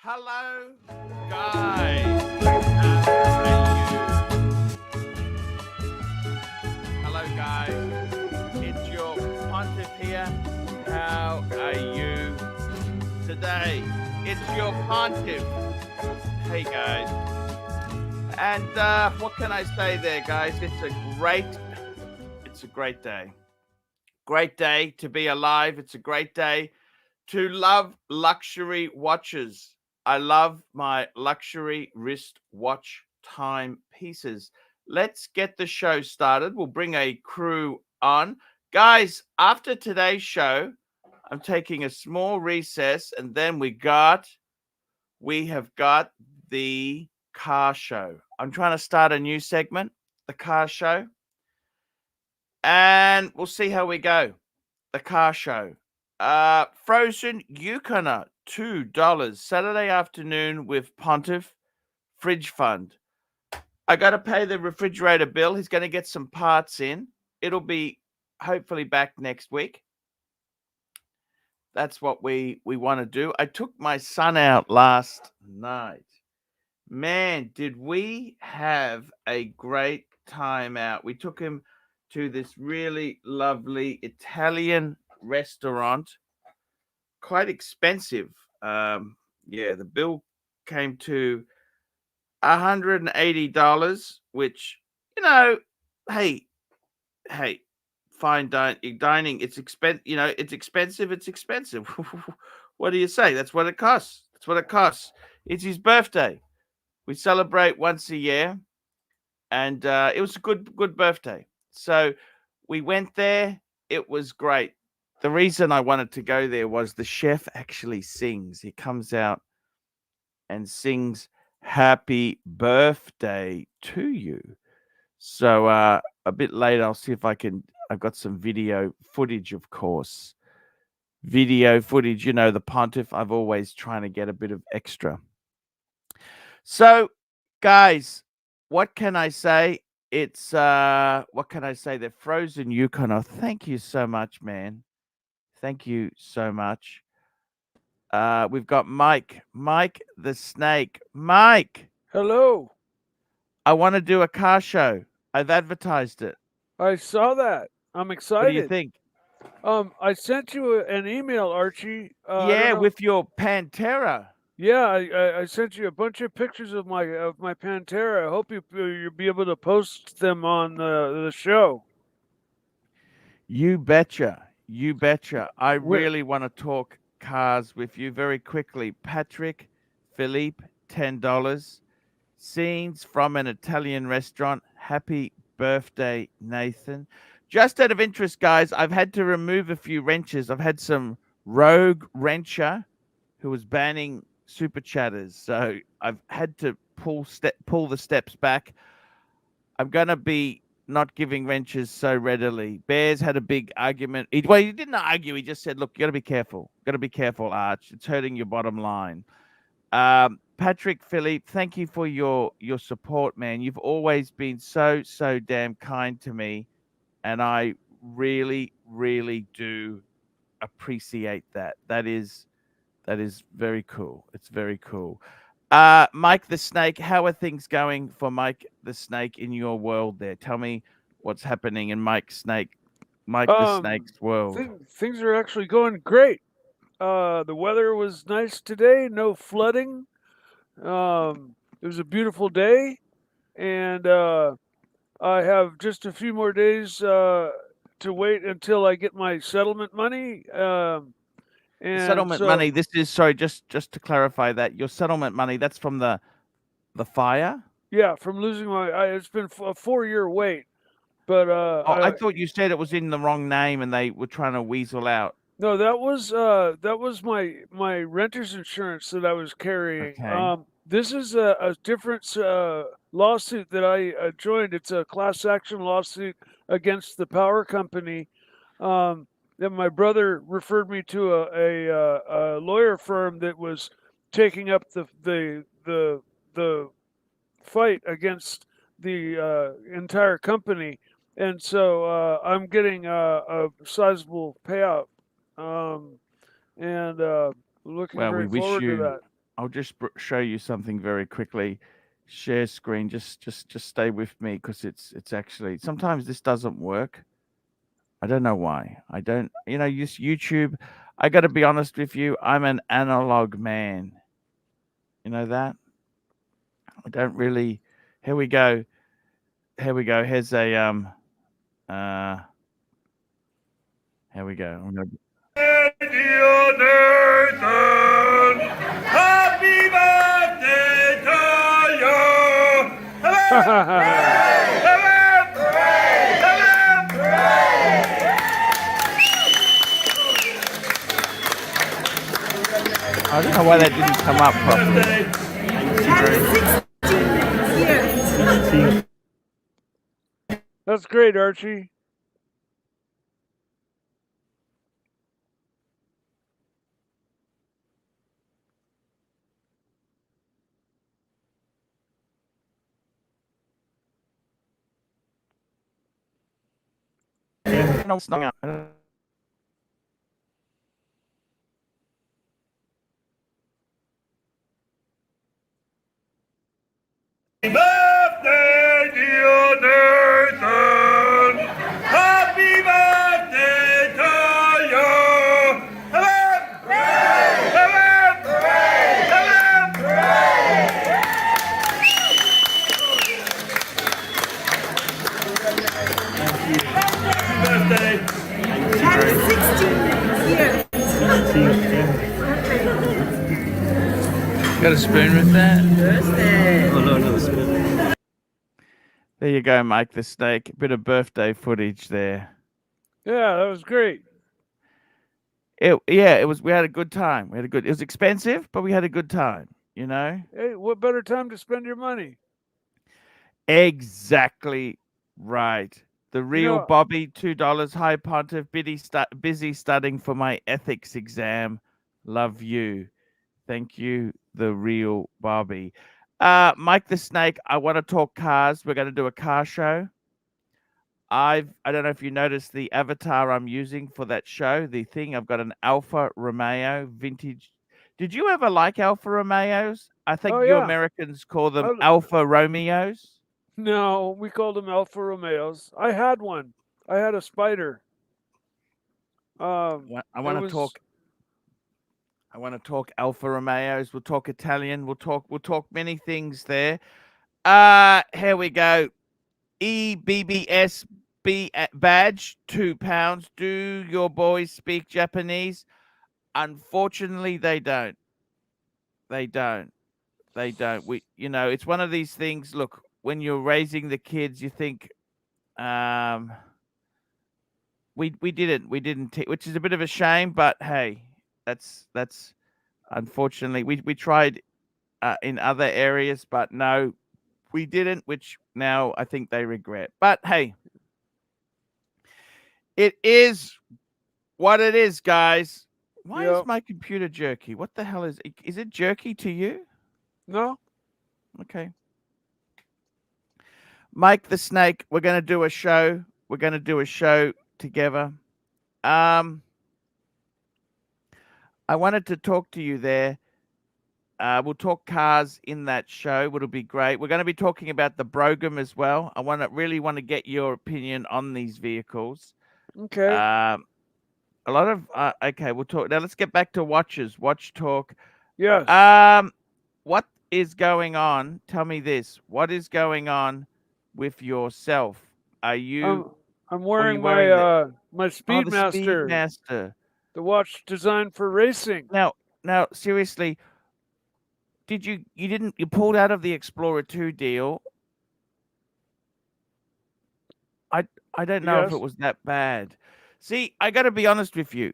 Hello, guys. Hello, guys. It's your pontiff here. How are you today? It's your pontiff. Hey, guys. And what can I say there, guys? It's a great day. Great day to be alive. It's a great day to love luxury watches. I love my luxury wrist watch timepieces. Let's get the show started. We'll bring a crew on. Guys, after today's show, I'm taking a small recess, and then we have got the car show. I'm trying to start a new segment, the car show. And we'll see how we go. The car show. Frozen Yukoner, $2. Saturday afternoon with Pontiff Fridge Fund. I got to pay the refrigerator bill. He's going to get some parts in. It'll be hopefully back next week. That's what we want to do. I took my son out last night. Man, did we have a great time out. We took him to this really lovely Italian restaurant. Quite expensive. The bill came to $180, which, hey, fine dining, it's expensive. It's expensive. It's expensive. What do you say? That's what it costs. It's his birthday. We celebrate once a year, and it was a good birthday. So we went there. It was great. The reason I wanted to go there was the chef actually sings. He comes out and sings happy birthday to you. So a bit later, I'll see if I've got some video footage, of course. Video footage, the pontiff, I've always trying to get a bit of extra. So, guys, what can I say? It's, what can I say? The Frozen Yukoner. Thank you so much, man. Thank you so much. We've got Mike the Snake. Mike. Hello. I want to do a car show. I've advertised it. I saw that. I'm excited. What do you think? I sent you an email, Archie. With your Pantera. Yeah, I sent you a bunch of pictures of my Pantera. I hope you'll be able to post them on the show. You betcha. I really want to talk cars with you very quickly. Patek Philippe, $10. Scenes from an Italian restaurant. Happy birthday, Nathan. Just out of interest, guys, I've had to remove a few wrenches. I've had some rogue wrencher who was banning super chatters. So I've had to pull the steps back. I'm gonna be not giving wrenches so readily. Bears had a big argument. He didn't argue. He just said, "Look, you got to be careful. Got to be careful, Arch. It's hurting your bottom line." Patek Philippe, thank you for your support, man. You've always been so damn kind to me, and I really do appreciate that. That is very cool. It's very cool. Mike the Snake, how are things going for Mike the Snake in your world there? Tell me what's happening in Mike the Snake's world. Things are actually going great. The weather was nice today, no flooding. It was a beautiful day, and I have just a few more days to wait until I get my settlement money. The And settlement so, money. This is sorry, just to clarify that your settlement money. That's from the fire. yeah, from losing it's been a 4-year wait. But Oh, I thought you said it was in the wrong name and they were trying to weasel out. no, that was my renter's insurance that I was carrying. Okay. This is a different lawsuit that I joined. It's a class action lawsuit against the power company. That my brother referred me to a lawyer firm that was taking up the fight against the entire company, and so I'm getting a sizable payout, and looking Well, we very wish forward to you. that. I'll just show you something very quickly. Share screen. Just stay with me because it's actually sometimes this doesn't work. I don't know why. I don't. Use YouTube. I got to be honest with you. I'm an analog man. You know that. I don't really. Here we go. Here we go. Here's a uh. Here we go. I'm gonna. Dear Nathan, happy birthday to you. I don't know why that didn't come up properly. That's great, Archie. No, it's not. Happy birthday, dear Nathan. Happy birthday to you. Birthday. Got a spoon with that? Oh, no, spoon. There you go, Mike the Snake. Bit of birthday footage there. Yeah, that was great. It was. We had a good time. It was expensive, but we had a good time. Hey, what better time to spend your money? Exactly right. The real know- Bobby, $2. Hi, Pontiff. Busy studying for my ethics exam. Love you. Thank you, the real Bobby. Mike the Snake, I want to talk cars. We're going to do a car show. I don't know if you noticed the avatar I'm using for that show, the thing. I've got an Alfa Romeo vintage. Did you ever like Alfa Romeos? I think Oh, you yeah. Americans call them I- Alfa Romeos. No, we called them Alfa Romeos. I had one. I had a Spider. I want to was- talk. I want to talk Alfa Romeos. We'll talk Italian. We'll talk many things there. Here we go. EBBS badge, £2. Do your boys speak Japanese? Unfortunately, they don't. They don't. It's one of these things. Look, when you're raising the kids, you think, we didn't, which is a bit of a shame. But hey, that's Unfortunately, we tried in other areas, but no, we didn't, which now I think they regret. But hey, it is what it is, guys. Why is Yep. my computer jerky? What the hell is it? Is it jerky to you? No. Okay. Mike the Snake, we're going to do a show. We're going to do a show together. I wanted to talk to you there. We'll talk cars in that show. It'll be great. We're going to be talking about the Brougham as well. I really want to get your opinion on these vehicles. Okay. A lot of okay. We'll talk now. Let's get back to watches. Watch talk. Yes. What is going on? Tell me this. What is going on with yourself? Are you? I'm wearing wearing my my the Speedmaster, Speedmaster. the watch designed for racing. Now, seriously, you pulled out of the Explorer 2 deal? I don't know if Yes. it was that bad. See, I got to be honest with you.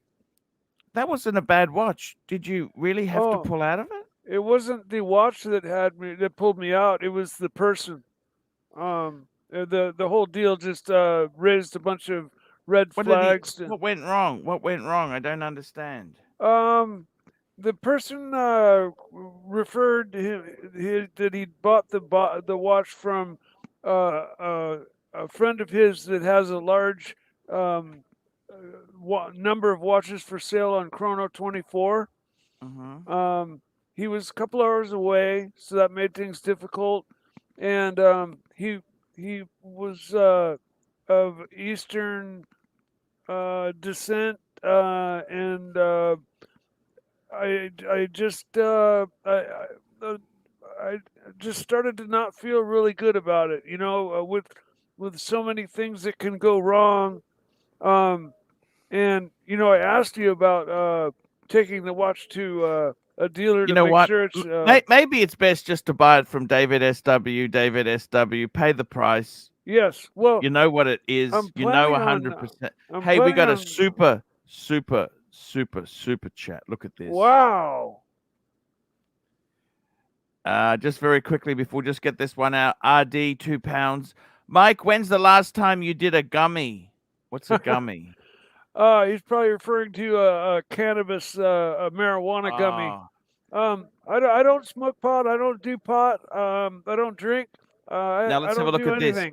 That wasn't a bad watch. Did you really have to Oh. pull out of it? It wasn't the watch that pulled me out. It was the person. The whole deal just raised a bunch of red flags. What went wrong? What went wrong? I don't understand. The person referred that he bought the watch from a friend of his that has a large number of watches for sale on Chrono 24. Mm-hmm. He was a couple hours away, so that made things difficult. And he was of Eastern descent, and I just started to not feel really good about it. You know, with so many things that can go wrong. And you know, I asked you about taking the watch to a dealer to make sure it's. Maybe it's best just to buy it from David SW. David SW, pay the price. Yes, well, you know what it is. You know 100%. Hey, we got a super chat. Look at this. Wow. Just very quickly before we just get this one out. RD £2. Mike, when's the last time you did a gummy? What's a gummy? He's probably referring to a cannabis, a marijuana gummy. I don't smoke pot. I don't do pot. I don't drink. Now let's have a look at this.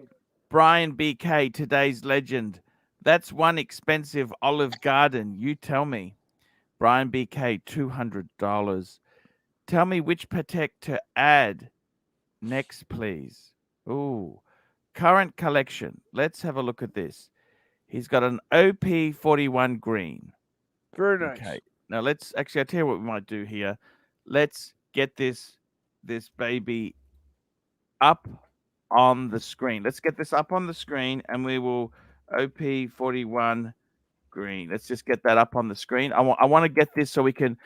Brian BK, today's legend. That's one expensive Olive Garden. You tell me. Brian BK, $200. Tell me which Patek to add next, please. Ooh, current collection. Let's have a look at this. He's got an OP41 green. Very nice. Okay. Now I'll tell you what we might do here. Let's get this baby up on the screen. Let's get this up on the screen, and we will OP41 green. Let's just get that up on the screen. I want to get this so we can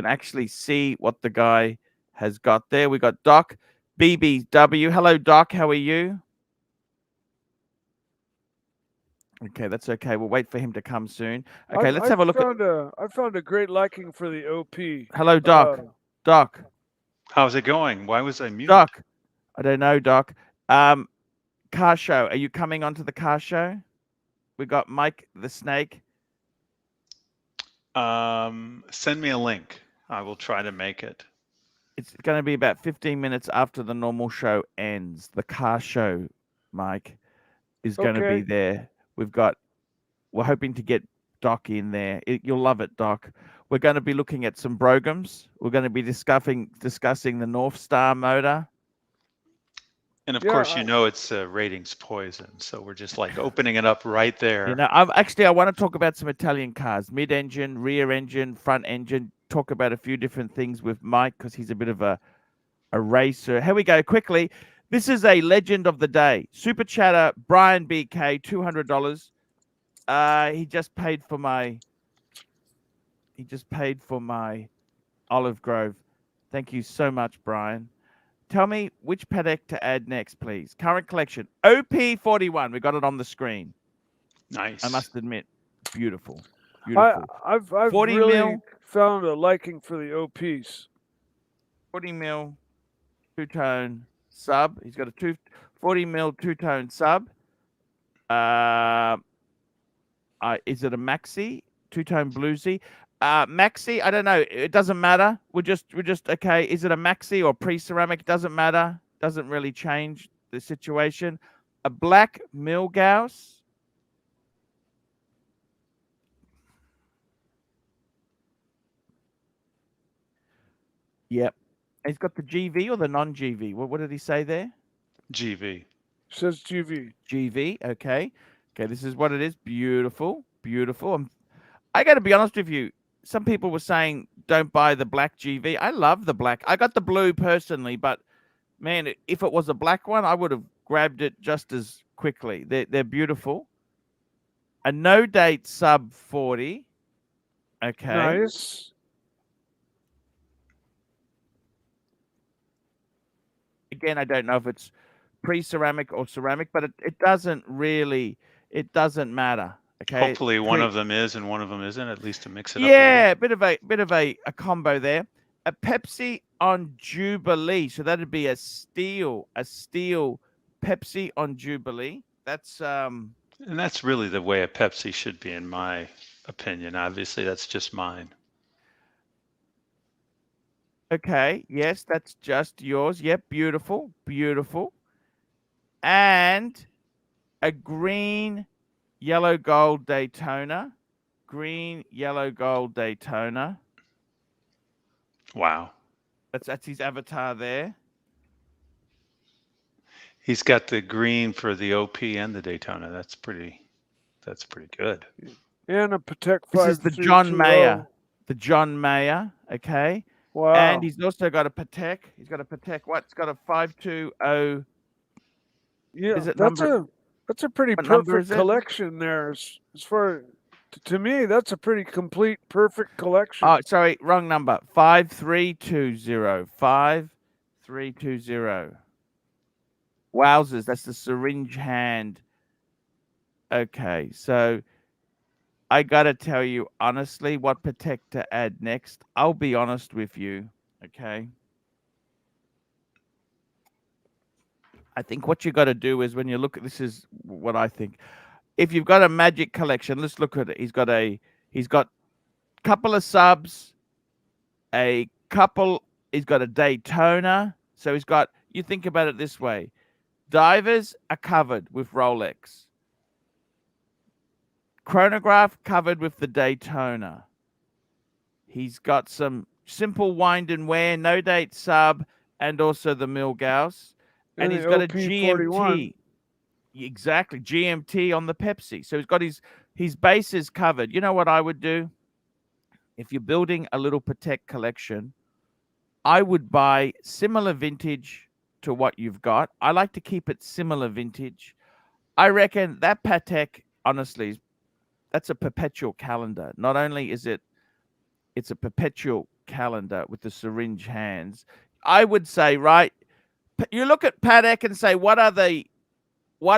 actually see what the guy has got there. We got Doc BBW. Hello, Doc. How are you? Okay, that's okay. We'll wait for him to come soon. Okay, let's have a look I found a great liking for the OP. Hello, Doc. Doc. How's it going? Why was I muted? Doc. I don't know, Doc. Car show. Are you coming onto the car show? We got Mike the Snake. Send me a link. I will try to make it. It's going to be about 15 minutes after the normal show ends. The car show, Mike, is going to be there. We're hoping to get Doc in there. You'll love it, Doc. We're going to be looking at some Broughams. We're going to be discussing the North Star motor. And of course, you know it's ratings poison. So we're just like opening it up right there. You know, I want to talk about some Italian cars, mid-engine, rear engine, front engine. Talk about a few different things with Mike because he's a bit of a racer. Here we go quickly. This is a legend of the day. Super chatter, Brian BK, $200. He just paid for my Olive Grove. Thank you so much, Brian. Tell me which Patek to add next, please. Current collection, OP41. We got it on the screen. Nice. I must admit, beautiful. Beautiful. I've 40 really mil. found a liking for the OPs. 40 mil two-tone sub. He's got a 40 mil two-tone sub. Is it a maxi? Two-tone bluesy? Maxi, I don't know. It doesn't matter. We're just okay. Is it a maxi or pre-ceramic? Doesn't matter. Doesn't really change the situation. A black Milgauss. Yep. He's got the GV or the non-GV. What did he say there? GV. Says GV. GV. Okay. Okay. This is what it is. Beautiful. Beautiful. I got to be honest with you. Some people were saying don't buy the black GV. I love the black. I got the blue personally, but man, if it was a black one, I would have grabbed it just as quickly. They're beautiful. A no date sub 40. Okay. Nice. Again, I don't know if it's pre-ceramic or ceramic, but it doesn't really, it doesn't matter. Okay. Hopefully one of them is and one of them isn't, at least to mix it up. Yeah, bit of a combo there. A Pepsi on Jubilee. So that'd be a steel Pepsi on Jubilee. That's And that's really the way a Pepsi should be, in my opinion. Obviously, that's just mine. okay. Yes, that's just yours. Yep, beautiful, beautiful. And a green, yellow, gold Daytona. Green, yellow, gold Daytona. Wow. That's his avatar there. He's got the green for the OP and the Daytona. That's pretty good. And a Patek 5320. This is the John Mayer. The John Mayer, okay? Wow. And he's also got a Patek. He's got a Patek. What? It's got a 520. Yeah, is it that's a pretty what number perfect is it? collection there. As far to me, that's a pretty complete, perfect collection. Oh, sorry, wrong number. 5320. 5320. Wowzers, that's the syringe hand. Okay, so I gotta tell you honestly what Patek to add next. I'll be honest with you, okay? I think what you got to do is when you look at this is what I think. If you've got a magic collection, let's look at it. He's got a couple of subs, he's got a Daytona. So he's got, you think about it this way. Divers are covered with Rolex. Chronograph covered with the Daytona. He's got some simple wind and wear, no date sub, and also the Milgauss. And he's got a GMT. Exactly. GMT on the Pepsi. So he's got his bases covered. You know what I would do? If you're building a little Patek collection, I would buy similar vintage to what you've got. I like to keep it similar vintage. I reckon that Patek, honestly, that's a perpetual calendar. Not only is it's a perpetual calendar with the syringe hands. I would say, right, you look at Patek and say, what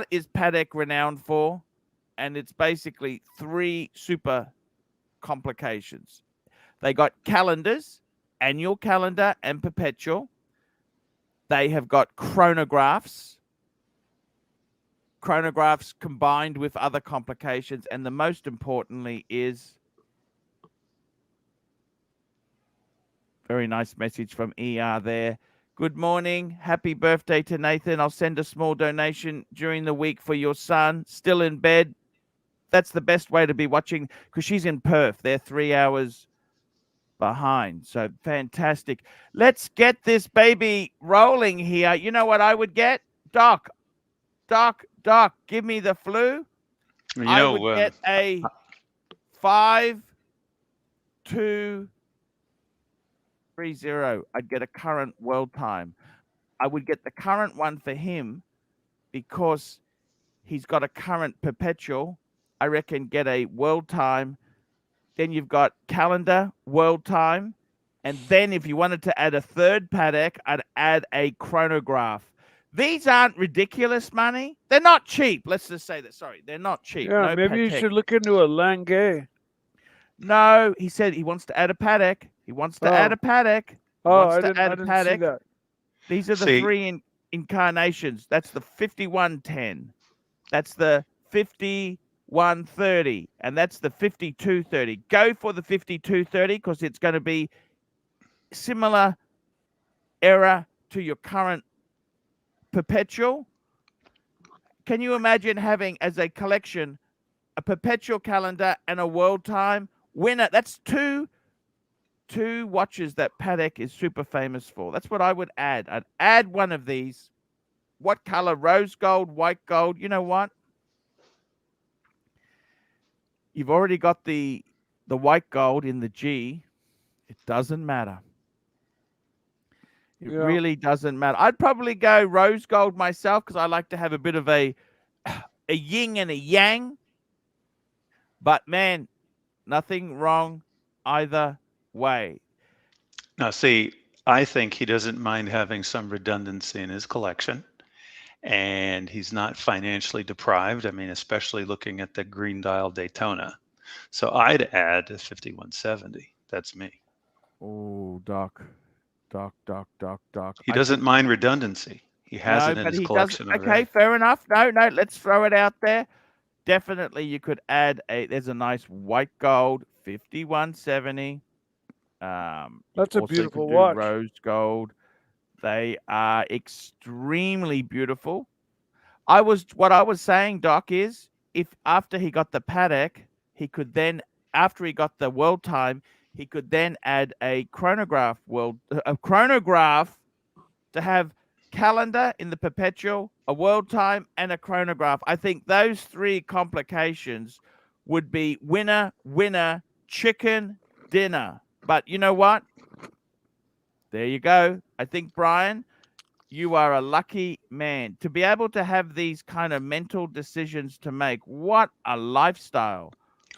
is Patek renowned for? And it's basically three super complications. They got calendars, annual calendar and perpetual. They have got chronographs combined with other complications. And the most importantly is, very nice message from ER there. Good morning. Happy birthday to Nathan. I'll send a small donation during the week for your son. Still in bed. That's the best way to be watching because she's in Perth. They're 3 hours behind. So fantastic. Let's get this baby rolling here. You know what I would get? Doc, give me the flu. I would get a 5230. I'd get a current world time. I would get the current one for him because he's got a current perpetual. I reckon get a world time. Then you've got calendar, world time. And then if you wanted to add a third Patek, I'd add a chronograph. These aren't ridiculous money. They're not cheap. Let's just say that. Sorry, they're not cheap. Yeah, no maybe Patek. you should look into a Lange. No, he said he wants to add a Patek. He wants to add a Patek. He Oh, wants I to didn't. add I a didn't see Patek. that. These are the See- three incarnations. That's the 5110. That's the 5130. And that's the 5230. Go for the 5230 because it's going to be similar era to your current perpetual. Can you imagine having as a collection a perpetual calendar and a world time winner? That's two watches that Patek is super famous for. That's what I would add. I'd add one of these. What color? Rose gold, white gold. You know what? You've already got the white gold in the G. It doesn't matter. It really doesn't matter. I'd probably go rose gold myself because I like to have a bit of a yin and a yang. But man, nothing wrong either way. Now, see, I think he doesn't mind having some redundancy in his collection, and he's not financially deprived. I mean, especially looking at the green dial Daytona. So I'd add a 5170. That's me. Oh, Doc. He doesn't mind redundancy. He has it in his collection already. Okay, fair enough. No, let's throw it out there. Definitely, you could add there's a nice white gold 5170. That's a also beautiful could do watch. Rose gold. They are extremely beautiful. What I was saying, Doc, is if after he got the Patek, he could then, after he got the world time, he could then add a chronograph to have calendar in the perpetual, a world time, and a chronograph. I think those three complications would be winner, chicken dinner. But you know what? There you go. I think, Brian, you are a lucky man to be able to have these kind of mental decisions to make. What a lifestyle.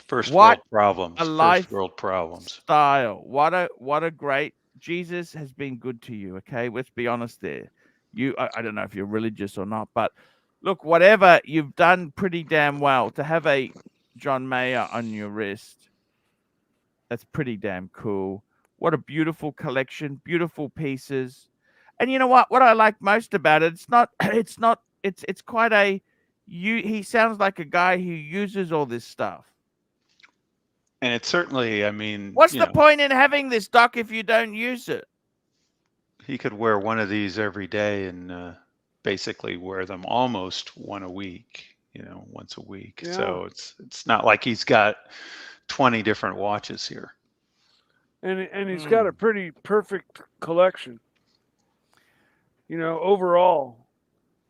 First world problems. Style. What a great Jesus has been good to you. Okay, let's be honest there. I don't know if you're religious or not, but look, whatever you've done, pretty damn well to have a John Mayer on your wrist. That's pretty damn cool. What a beautiful collection, beautiful pieces. And you know what? What I like most about it, it's quite a he sounds like a guy who uses all this stuff. And it's certainly, I mean, what's the point in having this, Doc, if you don't use it? He could wear one of these every day and basically wear them almost once a week. Yeah. So it's not like he's got 20 different watches here. And he's got a pretty perfect collection. Overall.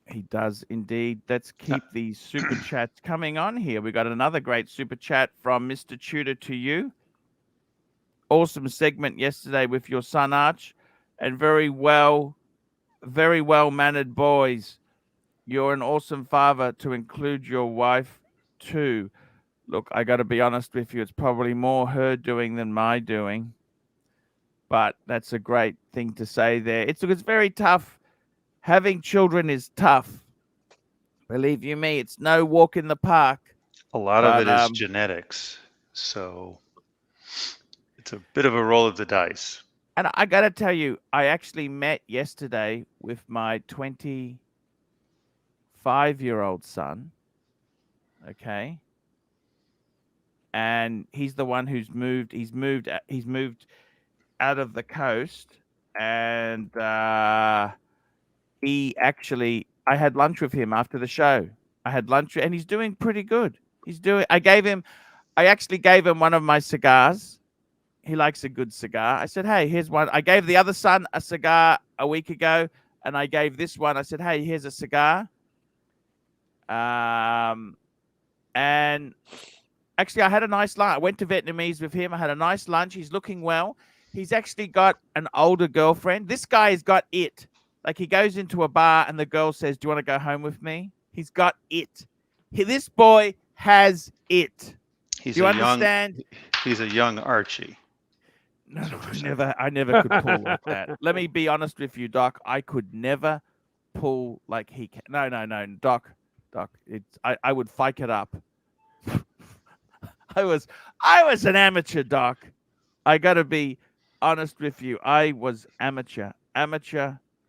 He does indeed. Let's keep these super chats coming on here. We got another great super chat from Mr. Tudor to you. Awesome segment yesterday with your son Arch, and very well mannered boys. You're an awesome father to include your wife too. Look, I got to be honest with you. It's probably more her doing than my doing, but that's a great thing to say there. It's very tough. Having children is tough. Believe you me, it's no walk in the park. A lot of it is genetics. So it's a bit of a roll of the dice. And I got to tell you, I actually met yesterday with my 25-year-old son. Okay. And he's the one who's moved. He's moved out of the coast. And I had lunch with him after the show. And he's doing pretty good. I actually gave him one of my cigars. He likes a good cigar. I said, hey, here's one. I gave the other son a cigar a week ago, and I gave this one. I said, hey, here's a cigar. And actually, I had a nice lunch. I went to Vietnamese with him. I had a nice lunch. He's looking well. He's actually got an older girlfriend. This guy has got it. Like, he goes into a bar and the girl says, do you want to go home with me? He's got it. This boy has it. Do you understand? He's a young Archie. No, I never could pull like that. Let me be honest with you, Doc. I could never pull like he can. No, Doc. I would fike it up. I was an amateur, Doc. I got to be honest with you. I was amateur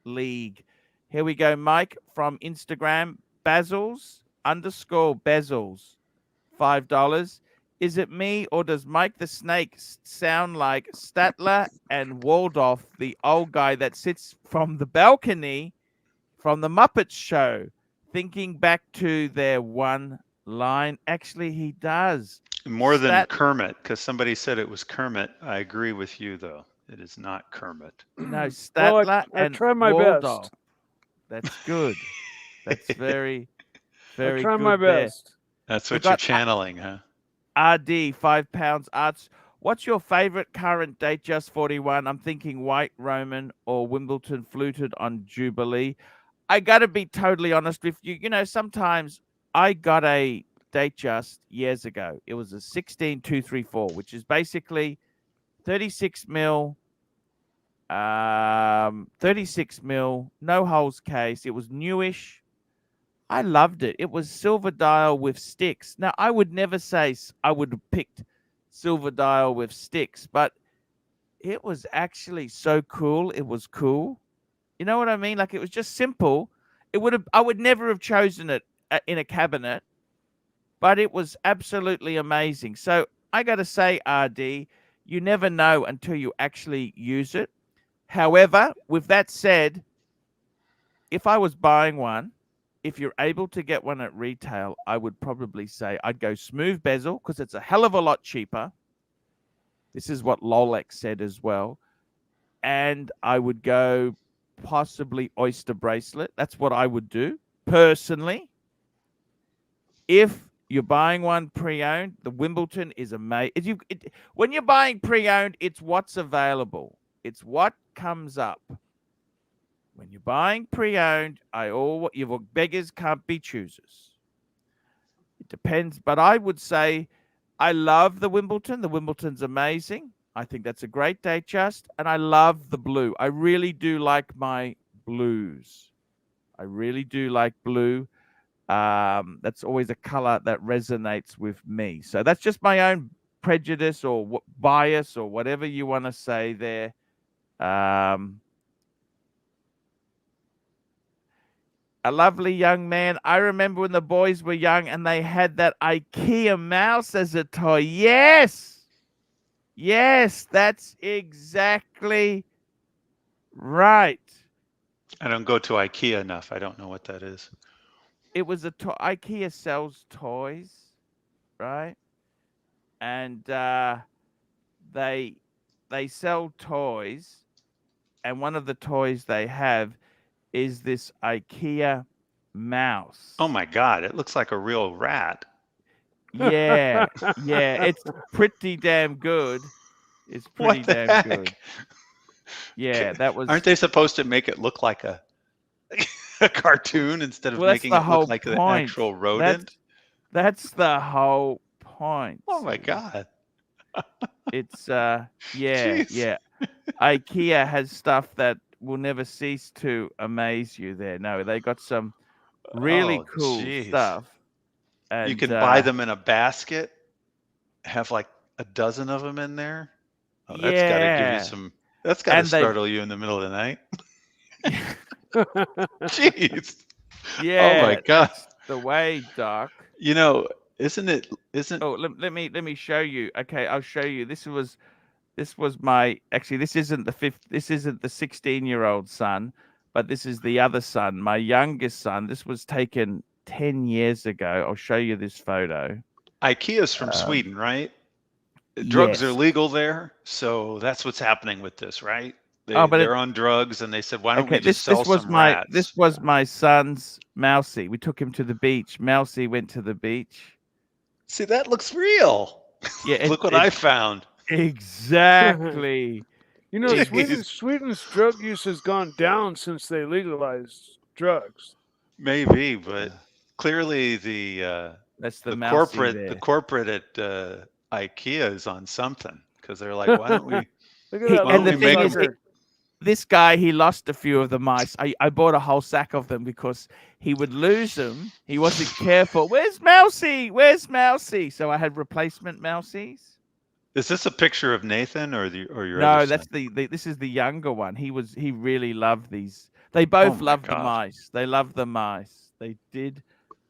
league. Here we go, Mike from Instagram. Bezels_Bezels, $5. Is it me or does Mike the Snake sound like Statler and Waldorf, the old guy that sits from the balcony from the Muppet show, thinking back to their one line? Actually, he does. More than Kermit, because somebody said it was Kermit. I agree with you, though. It is not Kermit. No, Statler I and try my Waldorf. best. That's good. That's very, very I try good my there. best. That's We what you're got channeling, huh? RD, £5. Arts. What's your favorite current date? Just 41. I'm thinking White Roman or Wimbledon fluted on Jubilee. I got to be totally honest with you. You know, sometimes I got a date just years ago. It was a 16234, which is basically 36 mil, 36 mil, no holes case. It was newish. I loved it. It was silver dial with sticks. Now, I would never say I would have picked silver dial with sticks, but it was actually so cool. It was cool. You know what I mean? Like, it was just simple. I would never have chosen it in a cabinet, but it was absolutely amazing. So I got to say, RD, you never know until you actually use it. However, with that said, if I was buying one, if you're able to get one at retail, I would probably say I'd go smooth bezel because it's a hell of a lot cheaper. This is what Rolex said as well. And I would go possibly oyster bracelet. That's what I would do personally. If you're buying one pre-owned, the Wimbledon is amazing. When you're buying pre-owned, it's what's available. It's what comes up. When you're buying pre-owned, your beggars can't be choosers. It depends, but I would say I love the Wimbledon. The Wimbledon's amazing. I think that's a great date just, and I love the blue. I really do like my blues. I really do like blue. That's always a color that resonates with me. So that's just my own prejudice or bias or whatever you want to say there. A lovely young man. I remember when the boys were young and they had that Ikea mouse as a toy. Yes. Yes, that's exactly right. I don't go to Ikea enough. I don't know what that is. It was Ikea sells toys, right? And they sell toys, and one of the toys they have is this Ikea mouse. Oh my God, it looks like a real rat. Yeah, yeah, it's pretty damn good. It's pretty What the damn heck? good. Yeah, that was. Aren't they supposed to make it look like a cartoon instead of Well, that's making the it whole look like an point. actual rodent? That's the whole point. Oh my God. It's yeah, Jeez. yeah. IKEA has stuff that will never cease to amaze you there. No, they got some really Oh, cool jeez. stuff. And You can buy them in a basket, have like a dozen of them in there. Oh, that's got to give you some, that's got to And they- startle you in the middle of the night. Jeez. Yeah. Oh my God. that's the way, Doc. You know, isn't Oh, let me show you. Okay, I'll show you. This was my actually this isn't the 16-year-old son, but this is the other son, my youngest son. This was taken 10 years ago. I'll show you this photo. IKEA's from Sweden, right? Drugs are yes. legal there, so that's what's happening with this, right? But they're on drugs, and they said, "Why don't we just sell this was some my rats?" this was my son's Mousy. We took him to the beach. Mousy went to the beach. See, that looks real. Yeah, Look what I found. Exactly. You know, Sweden's drug use has gone down since they legalized drugs. Maybe, but clearly That's the corporate at IKEA is on something because they're like, "Why don't we?" Look at that and the little thing is, sucker. this guy, he lost a few of the mice. I bought a whole sack of them because he would lose them. He wasn't careful. Where's Mousy? Where's Mousy? So I had replacement Mousies. Is this a picture of Nathan or your No, other that's son? this is the younger one. He really loved these. They both my loved the God. mice. They loved the mice. They did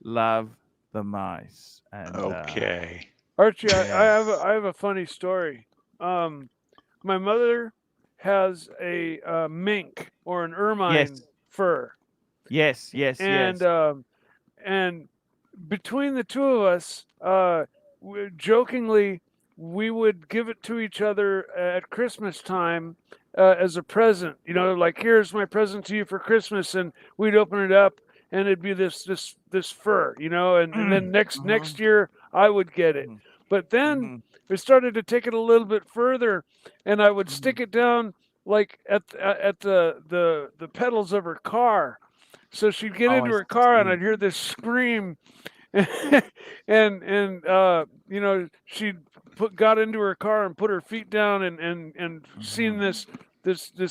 love the mice. And Okay. Archie, Yeah. I have a funny story. My mother has a mink or an ermine fur, Yes, yes, and yes. and between the two of us, jokingly, we would give it to each other at Christmas time as a present. You know, like, here's my present to you for Christmas, and we'd open it up, and it'd be this fur. You know, and then next year I would get it. But then we started to take it a little bit further, and I would stick it down like at the pedals of her car. So she'd get Oh, into I her car, and see. I'd hear this scream, and you know, she got into her car and put her feet down, and seen this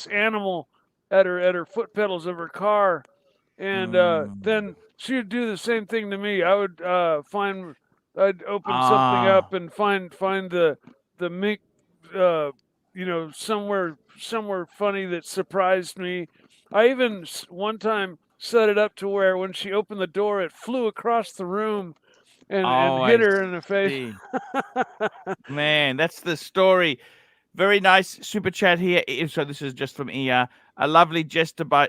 animal at her foot pedals of her car, and then she would do the same thing to me. I would I'd open something up and find the mink, you know, somewhere funny that surprised me. I even one time set it up to where when she opened the door, it flew across the room and Oh, hit I her in the face. see. Man, that's the story. Very nice super chat here. So this is just from ER. A lovely gesture by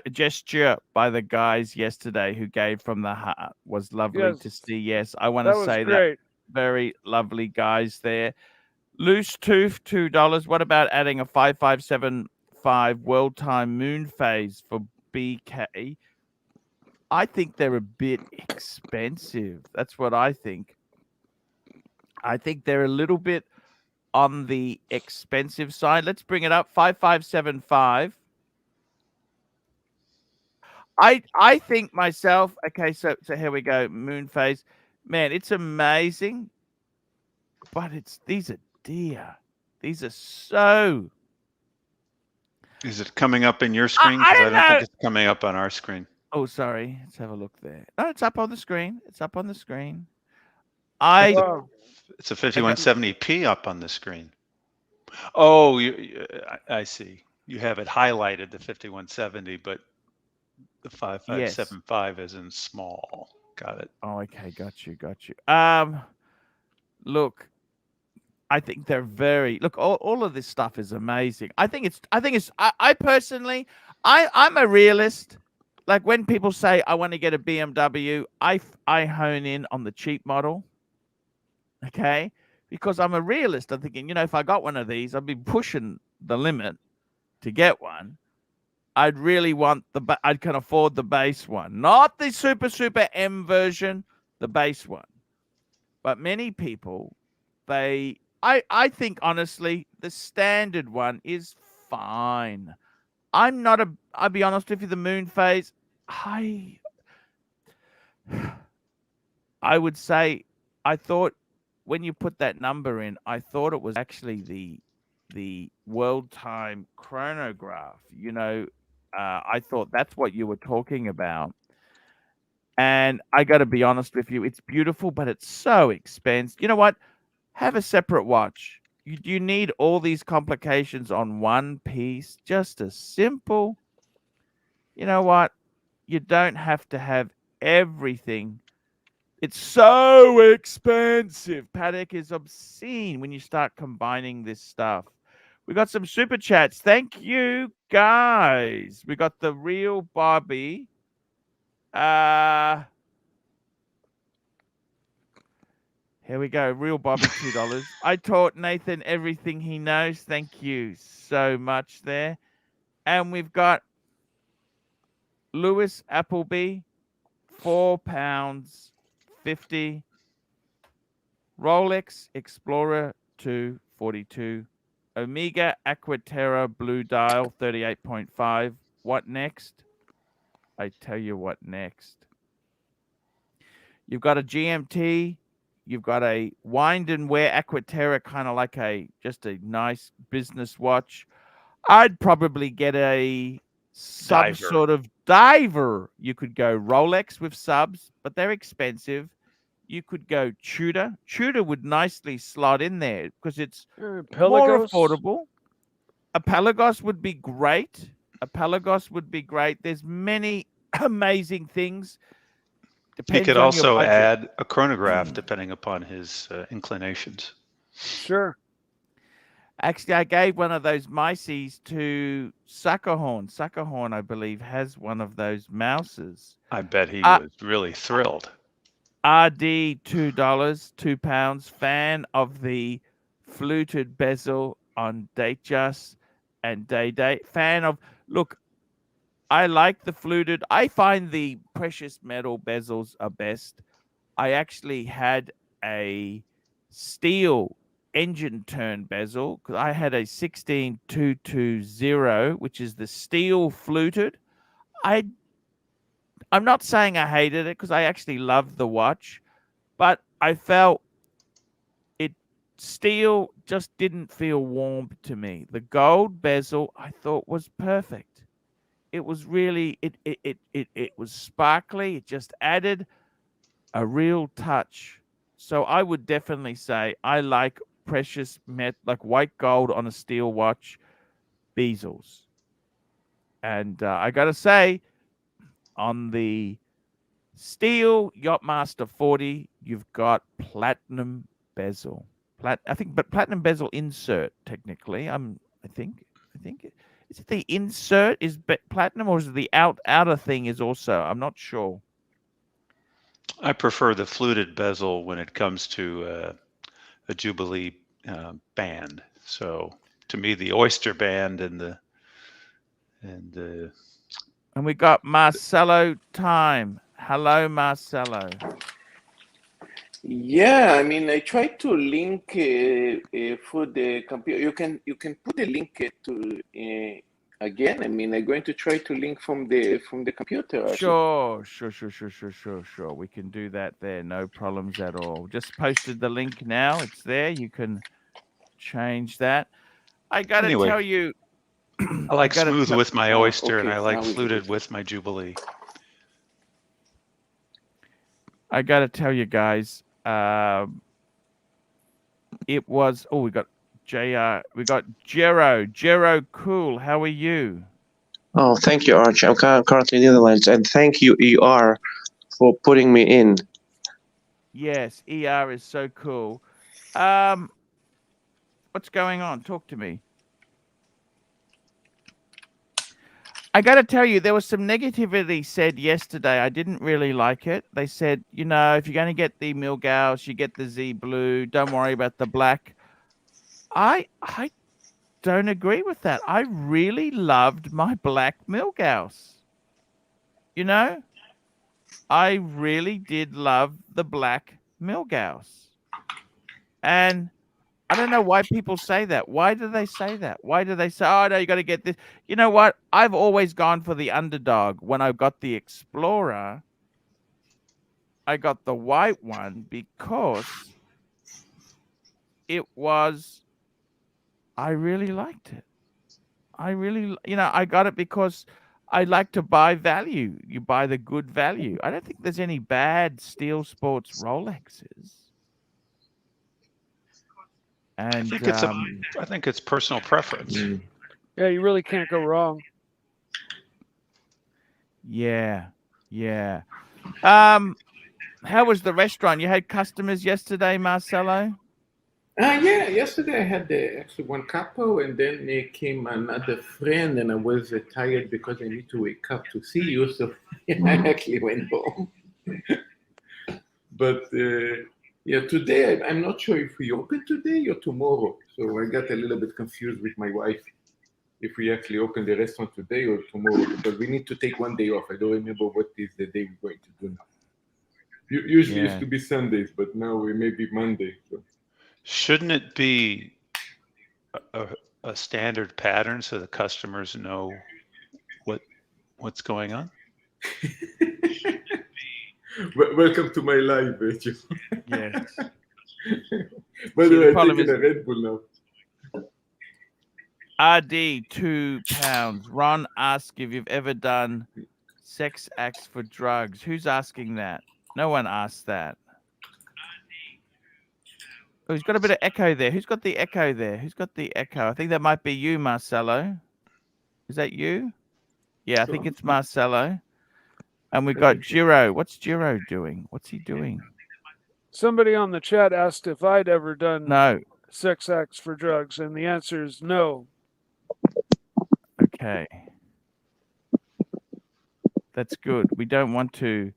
the guys yesterday who gave from the heart. Was lovely to Yes, see. Yes, I want that to was say that. great. Very lovely guys there. Loose tooth, $2. What about adding a 5575 world time moon phase for BK? I think they're a bit expensive. That's what I think. I think they're a little bit on the expensive side. Let's bring it up. 5575. I think myself. Okay, so here we go. Moon phase. Man, it's amazing. But these are dear. These are so. Is it coming up in your screen? I Because I don't don't know. think it's coming up on our screen. Oh, sorry. Let's have a look there. No, it's up on the screen. It's up on the screen. I Wow. It's a 5170p up on the screen. Oh, I see. You have it highlighted, the 5170, but the 5575 is in small. Got it. Oh, okay. Got you. Look, I think they're very look. All of this stuff is amazing. I personally, I'm a realist. Like when people say I want to get a BMW, I hone in on the cheap model. Okay, because I'm a realist. I'm thinking, if I got one of these, I'd be pushing the limit to get one. I'd really want I can afford the base one, not the super M version, the base one. But many people, I think honestly, the standard one is fine. I'll be honest with you, the moon phase, I would say, I thought when you put that number in, I thought it was actually the world time chronograph. I thought that's what you were talking about. And I got to be honest with you, it's beautiful, but it's so expensive. You know what? Have a separate watch. You need all these complications on one piece. Just a simple. You know what? You don't have to have everything. It's so expensive. Patek is obscene when you start combining this stuff. We got some super chats. Thank you, guys. We got the real Bobby. Here we go. Real Bobby, $2. I taught Nathan everything he knows. Thank you so much there. And we've got Lewis Appleby, £4.50. Rolex Explorer 242. Omega Aquaterra Blue Dial 38.5. What next? I tell you what next. You've got a GMT. You've got a wind and wear Aquaterra, kind of like just a nice business watch. I'd probably get some Diver. sort of diver. You could go Rolex with subs, but they're expensive. You could go Tudor. Tudor would nicely slot in there because it's more Pelagos. affordable. A Pelagos would be great. There's many amazing things. He Depends could on your also budget. add a chronograph depending upon his inclinations. Sure. Actually, I gave one of those Mices to Suckerhorn. Suckerhorn, I believe, has one of those mouses. I bet he Uh, was really thrilled. RD $2, £2. Fan of the fluted bezel on Datejust and Day. Fan of look. I like the fluted. I find the precious metal bezels are best. I actually had a steel engine turn bezel because I had a 16220, which is the steel fluted. I'm not saying I hated it because I actually loved the watch, but I felt it steel just didn't feel warm to me. The gold bezel I thought was perfect. It was really it was sparkly. It just added a real touch. So I would definitely say I like precious like white gold on a steel watch, bezels. And I gotta say, on the steel Yachtmaster 40, you've got platinum bezel. I think, but platinum bezel insert technically. I think is it the insert is platinum or is it the outer thing is also? I'm not sure. I prefer the fluted bezel when it comes to a Jubilee band. So to me, the oyster band and we got Marcelo time. Hello, Marcelo. Yeah, I mean, I tried to link for the computer. You can put the link to again. I mean, I'm going to try to link from the computer. Sure. We can do that there. No problems at all. Just posted the link now. It's there. You can change that. I gotta tell you, I like smooth with my oyster, and I like now we can fluted do it. with my Jubilee. I gotta tell you guys, it was. Oh, we got JR. We got Jero. Jero, cool. How are you? Oh, thank you, Archie. I'm currently in the Netherlands, and thank you, ER, for putting me in. Yes, ER is so cool. What's going on? Talk to me. I got to tell you, there was some negativity said yesterday. I didn't really like it. They said, you know, if you're going to get the Milgauss, you get the Z Blue. Don't worry about the black. I don't agree with that. I really loved my black Milgauss. You know, I really did love the black Milgauss. And I don't know why people say that. Why do they say that? Why do they say, oh, no, you got to get this? You know what? I've always gone for the underdog. When I got the Explorer, I got the white one because it was, I really liked it. I got it because I like to buy value. You buy the good value. I don't think there's any bad Steel Sports Rolexes. And I think it's personal preference. Yeah, you really can't go wrong. Yeah. How was the restaurant? You had customers yesterday, Marcelo? Yeah, yesterday I had actually one couple, and then came another friend, and I was tired because I need to wake up to see you, so I actually went home. But yeah, today I'm not sure if we open today or tomorrow, so I got a little bit confused with my wife if we actually open the restaurant today or tomorrow, because we need to take one day off. I don't remember what is the day we're going to do now. Usually it used to be Sundays, but now we may be Monday. So. Shouldn't it be a standard pattern so the customers know what's going on? Welcome to my life, Joe. Yes. By the way, I'm taking a Red Bull now. RD, £2. Ron asks if you've ever done sex acts for drugs. Who's asking that? No one asked that. Oh, he's got a bit of echo there. Who's got the echo there? Who's got the echo? I think that might be you, Marcelo. Is that you? Yeah, I think it's Marcelo. And we've got Giro. What's Giro doing? What's he doing? Somebody on the chat asked if I'd ever done No. sex acts for drugs, and the answer is no. Okay. That's good. We don't want to.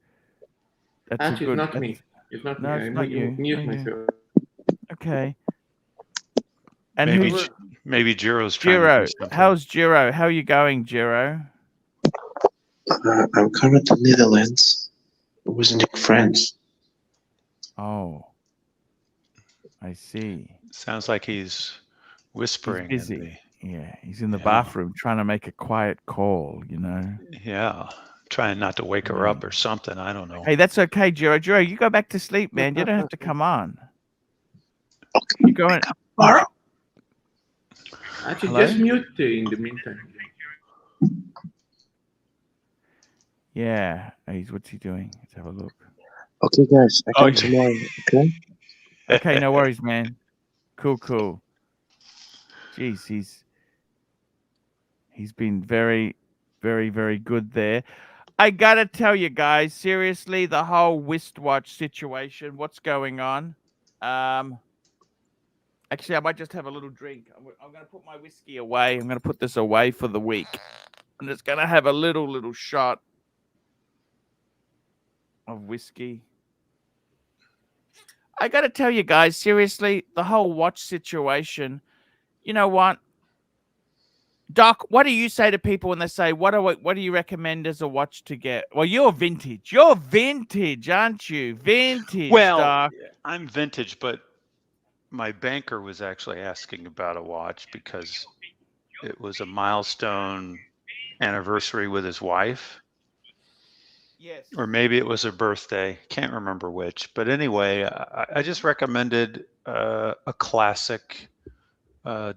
That's Actually, a good. it's not me. It's not No, me. it's I not you. mute No, you. myself. Okay. And Maybe who's maybe Jiro's trying to Giro? do something. How's Giro? How are you going, Giro? I'm currently in Netherlands visiting friends. Oh, I see. Sounds like he's He's whispering. busy. Yeah, he's in the Yeah. bathroom trying to make a quiet call, you know. Yeah, trying not to wake her up or something. I don't know. Hey, that's okay, Giro. Giro, you go back to sleep, man. You don't have to come on. Okay. You going? All right. Actually, Hello? just mute in the meantime. Yeah. What's he doing? Let's have a look. Okay, guys. I Oh, come tomorrow. Okay. Okay, no worries, man. Cool. Jeez, he's been very, very, very good there. I gotta tell you guys, seriously, the whole wristwatch situation, what's going on? Actually, I might just have a little drink. I'm gonna put my whiskey away. I'm gonna put this away for the week. I'm just gonna have a little shot of whiskey. I gotta tell you guys, seriously, the whole watch situation. You know what, Doc? What do you say to people when they say, "What do you recommend as a watch to get?" Well, you're vintage. You're vintage, aren't you? Vintage, Well, Doc. I'm vintage, but my banker was actually asking about a watch because it was a milestone anniversary with his wife. Yes. Or maybe it was her birthday. Can't remember which. But anyway, I just recommended a classic a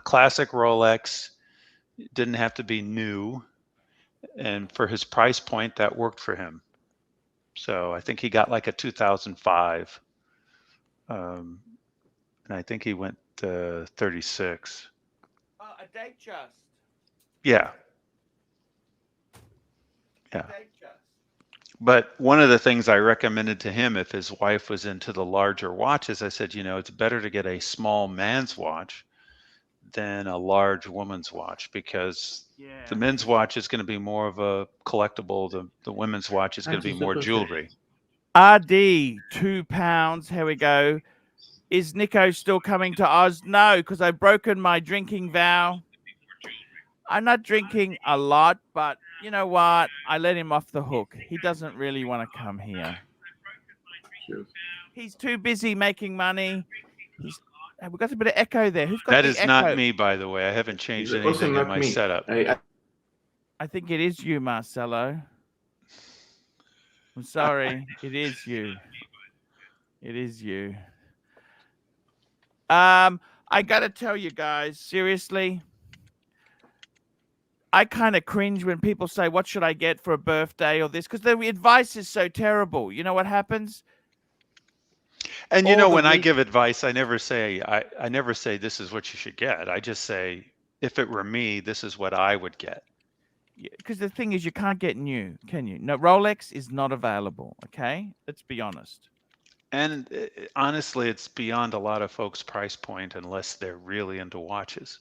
classic Rolex. It didn't have to be new, and for his price point, that worked for him. So I think he got like a 2005, and I think he went 36. A date just. Yeah. But one of the things I recommended to him, if his wife was into the larger watches, I said, it's better to get a small man's watch than a large woman's watch, because the men's watch is going to be more of a collectible. The women's watch is going to be more jewelry. RD, £2. Here we go. Is Nico still coming to Oz? No, because I've broken my drinking vow. I'm not drinking a lot, but you know what? I let him off the hook. He doesn't really want to come here. He's too busy making money. We've got a bit of echo there. Who's got That the is echo? not me, by the way. I haven't changed anything in my setup. I think it is you, Marcelo. I'm sorry. It is you. It is you. I got to tell you guys, seriously, I kind of cringe when people say, "What should I get for a birthday or this?" Because the advice is so terrible. You know what happens? And when I give advice, I never say this is what you should get. I just say, if it were me, this is what I would get. Because the thing is, you can't get new, can you? No, Rolex is not available. Okay, let's be honest. And honestly, it's beyond a lot of folks' price point unless they're really into watches.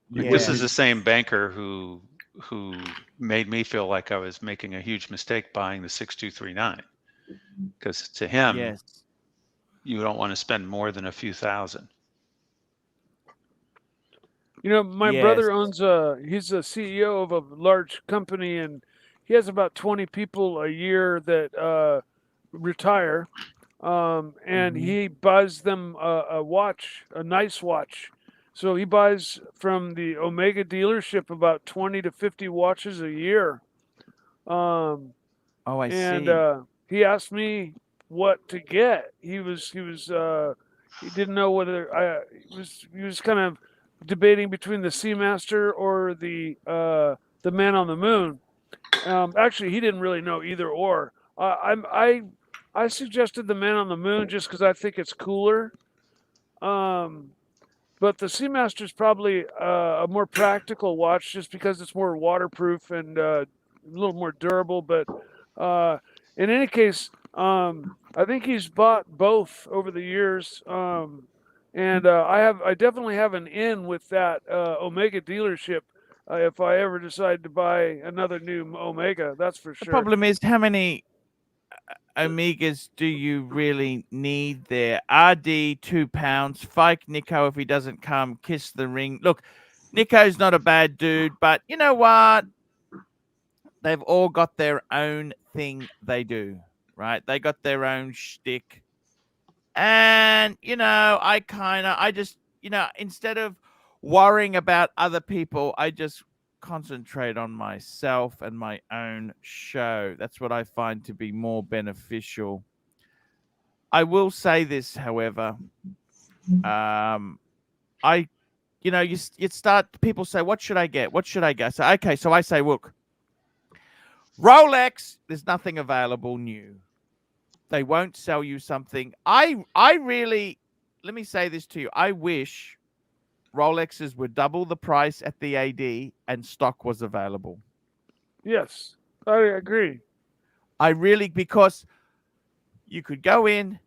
Yeah. This is the same banker who made me feel like I was making a huge mistake buying the 6239, because to him, you don't want to spend more than a few thousand. My brother owns he's a CEO of a large company, and he has about 20 people a year that retire, and he buys them a watch, a nice watch. So he buys from the Omega dealership about 20 to 50 watches a year. I see. And he asked me what to get. He was he didn't know whether he was kind of debating between the Seamaster or the Man on the Moon. Actually, he didn't really know either or. I suggested the Man on the Moon just because I think it's cooler. But the Seamaster is probably a more practical watch just because it's more waterproof and a little more durable. But in any case, I think he's bought both over the years. And I definitely have an in with that Omega dealership if I ever decide to buy another new Omega. That's for The sure. problem is, how many Omegas do you really need there? RD £2. Fike Nico if he doesn't come. Kiss the ring. Look, Nico's not a bad dude, but you know what? They've all got their own thing they do, right? They got their own shtick. And, I just, instead of worrying about other people, I just concentrate on myself and my own show. That's what I find to be more beneficial. I will say this, however, you start, people say, what should I get? What should I get? So, okay, so I say, look, Rolex, there's nothing available new. They won't sell you something. I really, let me say this to you. I wish Rolexes would double the price at the AD and stock was available. Yes, I agree. Because you could go in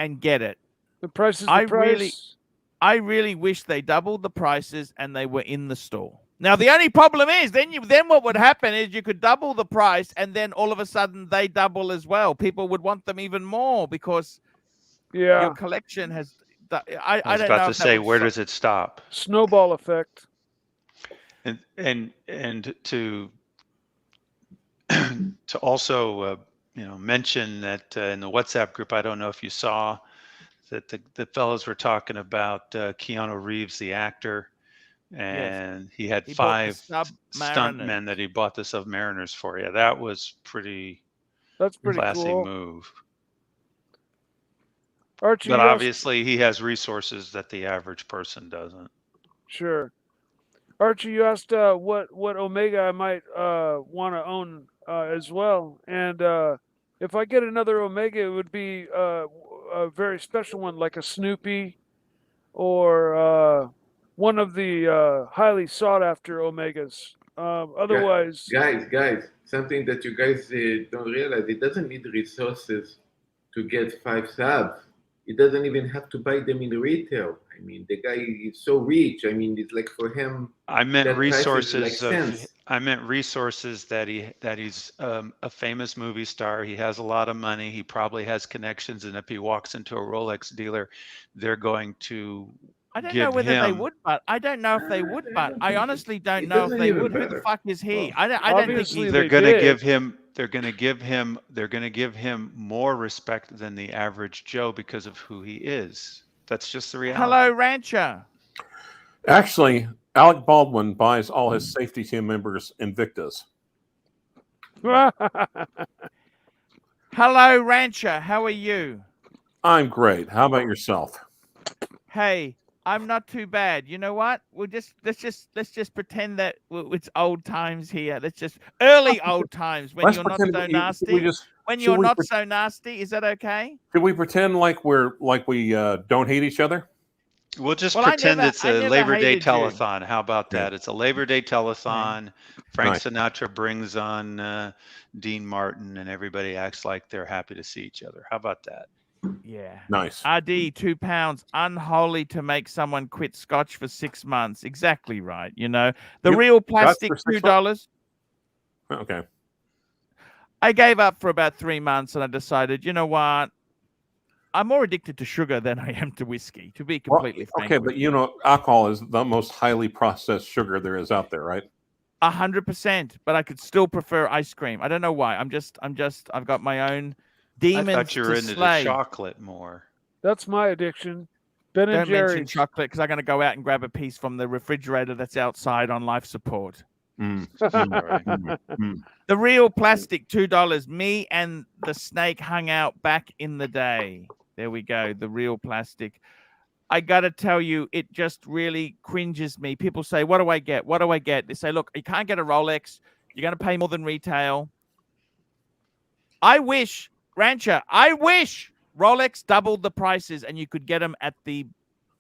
and get it. The price is the price. I really wish they doubled the prices and they were in the store. Now, the only problem is then what would happen is you could double the price and then all of a sudden they double as well. People would want them even more because your collection has. I was don't about know to if say, where does it stop? Snowball effect. And to to also mention that in the WhatsApp group, I don't know if you saw that the fellows were talking about Keanu Reeves, the actor. And he had 5 stuntmen that he bought the Submariners for. Yeah, that was that's pretty classy cool move. Archie, but obviously he has resources that the average person doesn't. Sure. Archie, you asked what Omega I might want to own as well. And if I get another Omega, it would be a very special one, like a Snoopy or one of the highly sought after Omegas. Otherwise, guys, something that you guys don't realize: it doesn't need resources to get 5 subs. It doesn't even have to buy them in retail. I mean, the guy is so rich. I mean, it's like for him. I meant resources. Like I meant resources that he's a famous movie star. He has a lot of money. He probably has connections, and if he walks into a Rolex dealer, they're going to. I don't know whether they would, but I don't know if they would, but I honestly don't know if they would. Who the fuck is he? I don't think he's. They're going to give him. They're going to give him. They're going to give him more respect than the average Joe because of who he is. That's just the reality. Hello, Rancher. Actually, Alec Baldwin buys all his safety team members Invictus. Hello, Rancher. How are you? I'm great. How about yourself? Hey, I'm not too bad. You know what? Let's just pretend that it's old times here. Let's just early old times when you're not so nasty. When you're not so nasty, is that okay? Should we pretend like we don't hate each other? We'll just pretend it's a Labor Day telethon. How about that? It's a Labor Day telethon. Frank Sinatra brings on Dean Martin, and everybody acts like they're happy to see each other. How about that? Yeah. Nice. RD, £2. Unholy to make someone quit Scotch for 6 months. Exactly right. You know, the real plastic, $2. Okay. I gave up for about 3 months and I decided, you know what? I'm more addicted to sugar than I am to whiskey, to be completely frank. Okay, but alcohol is the most highly processed sugar there is out there, right? 100%, but I could still prefer ice cream. I don't know why. I've got my own demons. I thought you were into the chocolate more. That's my addiction. Ben and Jerry's. Don't mention chocolate because I'm going to go out and grab a piece from the refrigerator that's outside on life support. The real plastic, $2. Me and the snake hung out back in the day. There we go. The real plastic. I got to tell you, it just really cringes me. People say, what do I get? What do I get? They say, look, you can't get a Rolex. You're going to pay more than retail. I wish Rolex doubled the prices and you could get them at the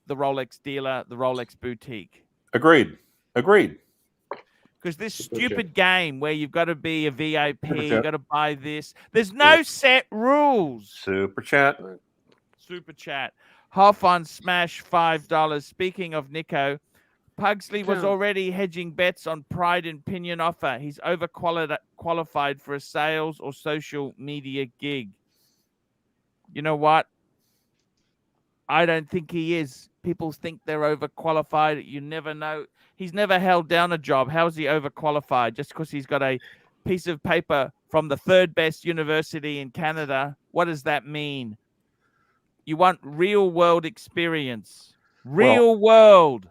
Rolex dealer, the Rolex boutique. Agreed. Because this stupid game where you've got to be a VIP, you got to buy this. There's no set rules. Super chat. Hoff on Smash $5. Speaking of Nico, Pugsley was already hedging bets on Pride and Pinion offer. He's overqualified for a sales or social media gig. You know what? I don't think he is. People think they're overqualified. You never know. He's never held down a job. How is he overqualified? Just because he's got a piece of paper from the third best university in Canada. What does that mean? You want real world experience. Real world.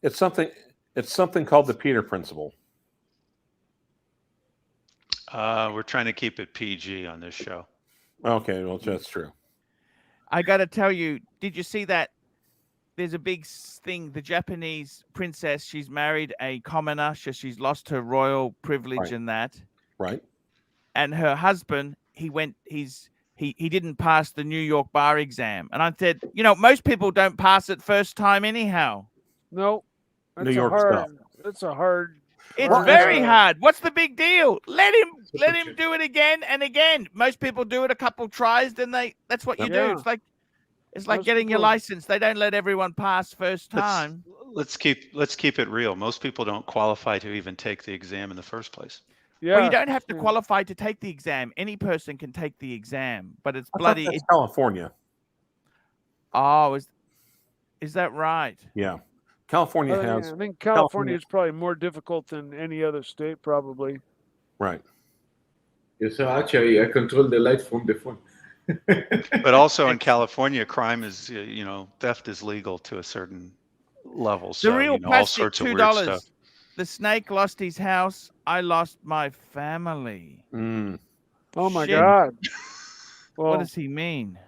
It's something called the Peter Principle. We're trying to keep it PG on this show. Okay, well, that's true. I got to tell you, did you see that? There's a big thing. The Japanese princess, she's married a commoner. So she's lost her royal privilege and that. Right. And her husband, he didn't pass the New York bar exam. And I said, most people don't pass it first time anyhow. No. New York stuff. That's a hard. It's very hard. What's the big deal? Let him do it again and again. Most people do it a couple tries, then that's what you do. It's like getting your license. They don't let everyone pass first time. Let's keep it real. Most people don't qualify to even take the exam in the first place. Yeah. Well, you don't have to qualify to take the exam. Any person can take the exam, but it's bloody. That's California. Oh, is that right? Yeah. California has. I think California is probably more difficult than any other state, probably. Right. Yes, sir. Actually, I control the light from the phone. But also in California, crime is, theft is legal to a certain level. So, the real all sorts of weird stuff. The snake lost his house. I lost my family. Oh, my God. Well, what does he mean?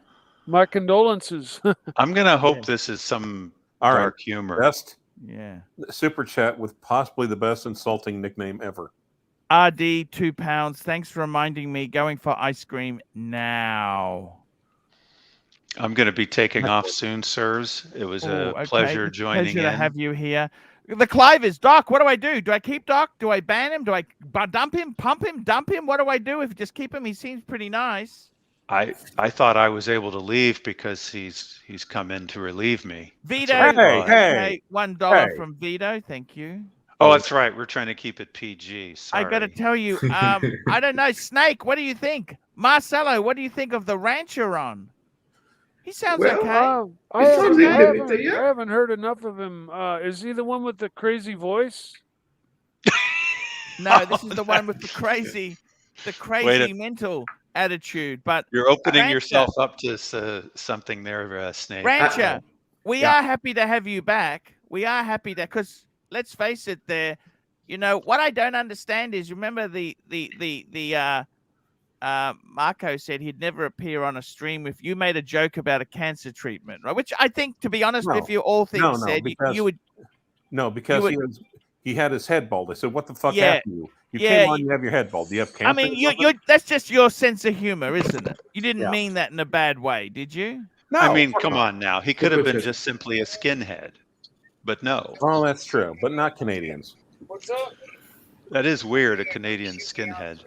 My condolences. I'm going to hope this is some dark humor. Best super chat with possibly the best insulting nickname ever. RD, £2. Thanks for reminding me. Going for ice cream now. I'm going to be taking off soon, sirs. It was a pleasure joining Pleasure in. to have you here. The Clive is Doc. What do I do? Do I keep Doc? Do I ban him? Do I dump him? Pump him? Dump him? What do I do? If I just keep him, he seems pretty nice. I thought I was able to leave because he's come in to relieve me. Vito, hey, $1 from Vito. Thank you. Oh, that's right. We're trying to keep it PG. Sorry. I got to tell you, I don't know. Snake, what do you think? Marcelo, what do you think of the Ranchero? He sounds okay. I haven't heard enough of him. Is he the one with the crazy voice? No, this is the one with the crazy mental attitude. But you're opening yourself up to something there, Snake. Rancher, we are happy to have you back. We are happy to, because let's face it, what I don't understand is, remember Marco said he'd never appear on a stream if you made a joke about a cancer treatment, right? Which I think, to be honest with you, all things said, you would. No, because he had his head bald. I said, "What the fuck happened to you? You came on, you have your head bald. Do you have cancer?" I mean, that's just your sense of humor, isn't it? You didn't mean that in a bad way, did you? No. I mean, come on now. He could have been just simply a skinhead, but no. Well, that's true, but not Canadians. What's up? That is weird, a Canadian skinhead.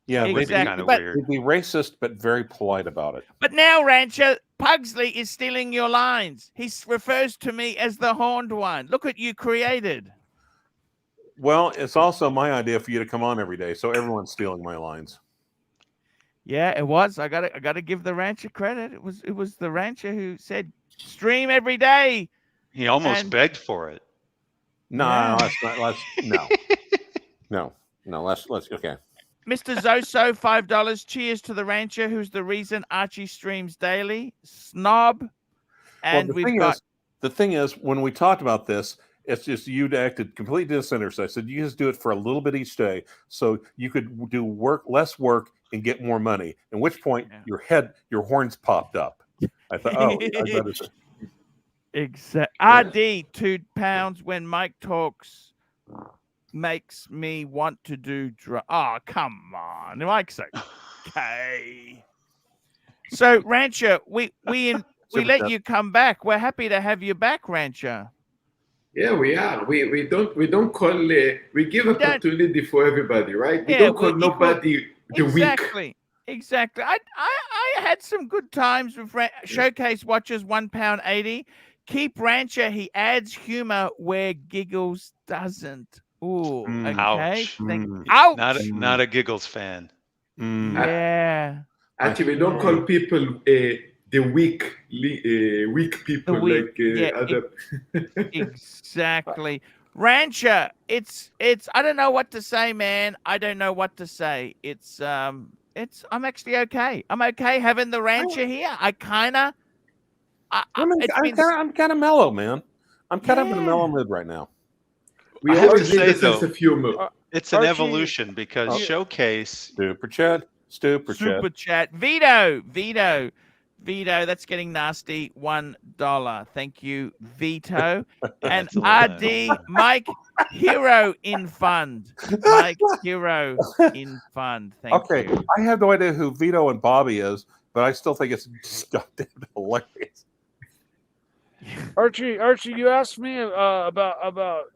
Yeah, exactly. Kind of weird. They'd be racist, but very polite about it. But now, Rancher, Pugsley is stealing your lines. He refers to me as the horned one. Look what you created. Well, it's also my idea for you to come on every day, so everyone's stealing my lines. Yeah, it was. I gotta give the Rancher credit. It was the Rancher who said stream every day. He almost begged for it. No, let's okay. Mr. Zoso, $5. Cheers to the Rancher, who's the reason Archie streams daily. Snob. And the thing is, when we talked about this, it's just you acted completely disinterested. I said you just do it for a little bit each day, so you could do less work and get more money. At which point your horns popped up. I thought, RD £2 when Mike talks makes me want to do oh, come on. Mike's okay. So Rancher, we let you come back. We're happy to have you back, Rancher. Yeah, we are. We don't call. We give opportunity for everybody, right? We don't call nobody the weak. Exactly. I had some good times with Showcase watches, £1.80. Keep Rancher. He adds humor where Giggles doesn't. Ooh, okay. Ouch. Ouch. Not a Giggles fan. Yeah. Actually, we don't call people the weak people like other. Exactly. Rancher, it's I don't know what to say, man. I don't know what to say. I'm actually okay. I'm okay having the Rancher here. I'm kind of mellow, man. I'm kind of in a mellow mood right now. We always need a sense of humor. It's an evolution because Showcase. Super chat. Vito, that's getting nasty. $1. Thank you, Vito. And RD, Mike Hero in Fund. Mike Hero in Fund. Thank you. I have no idea who Vito and Bobby is, but I still think it's goddamn hilarious. Archie, you asked me about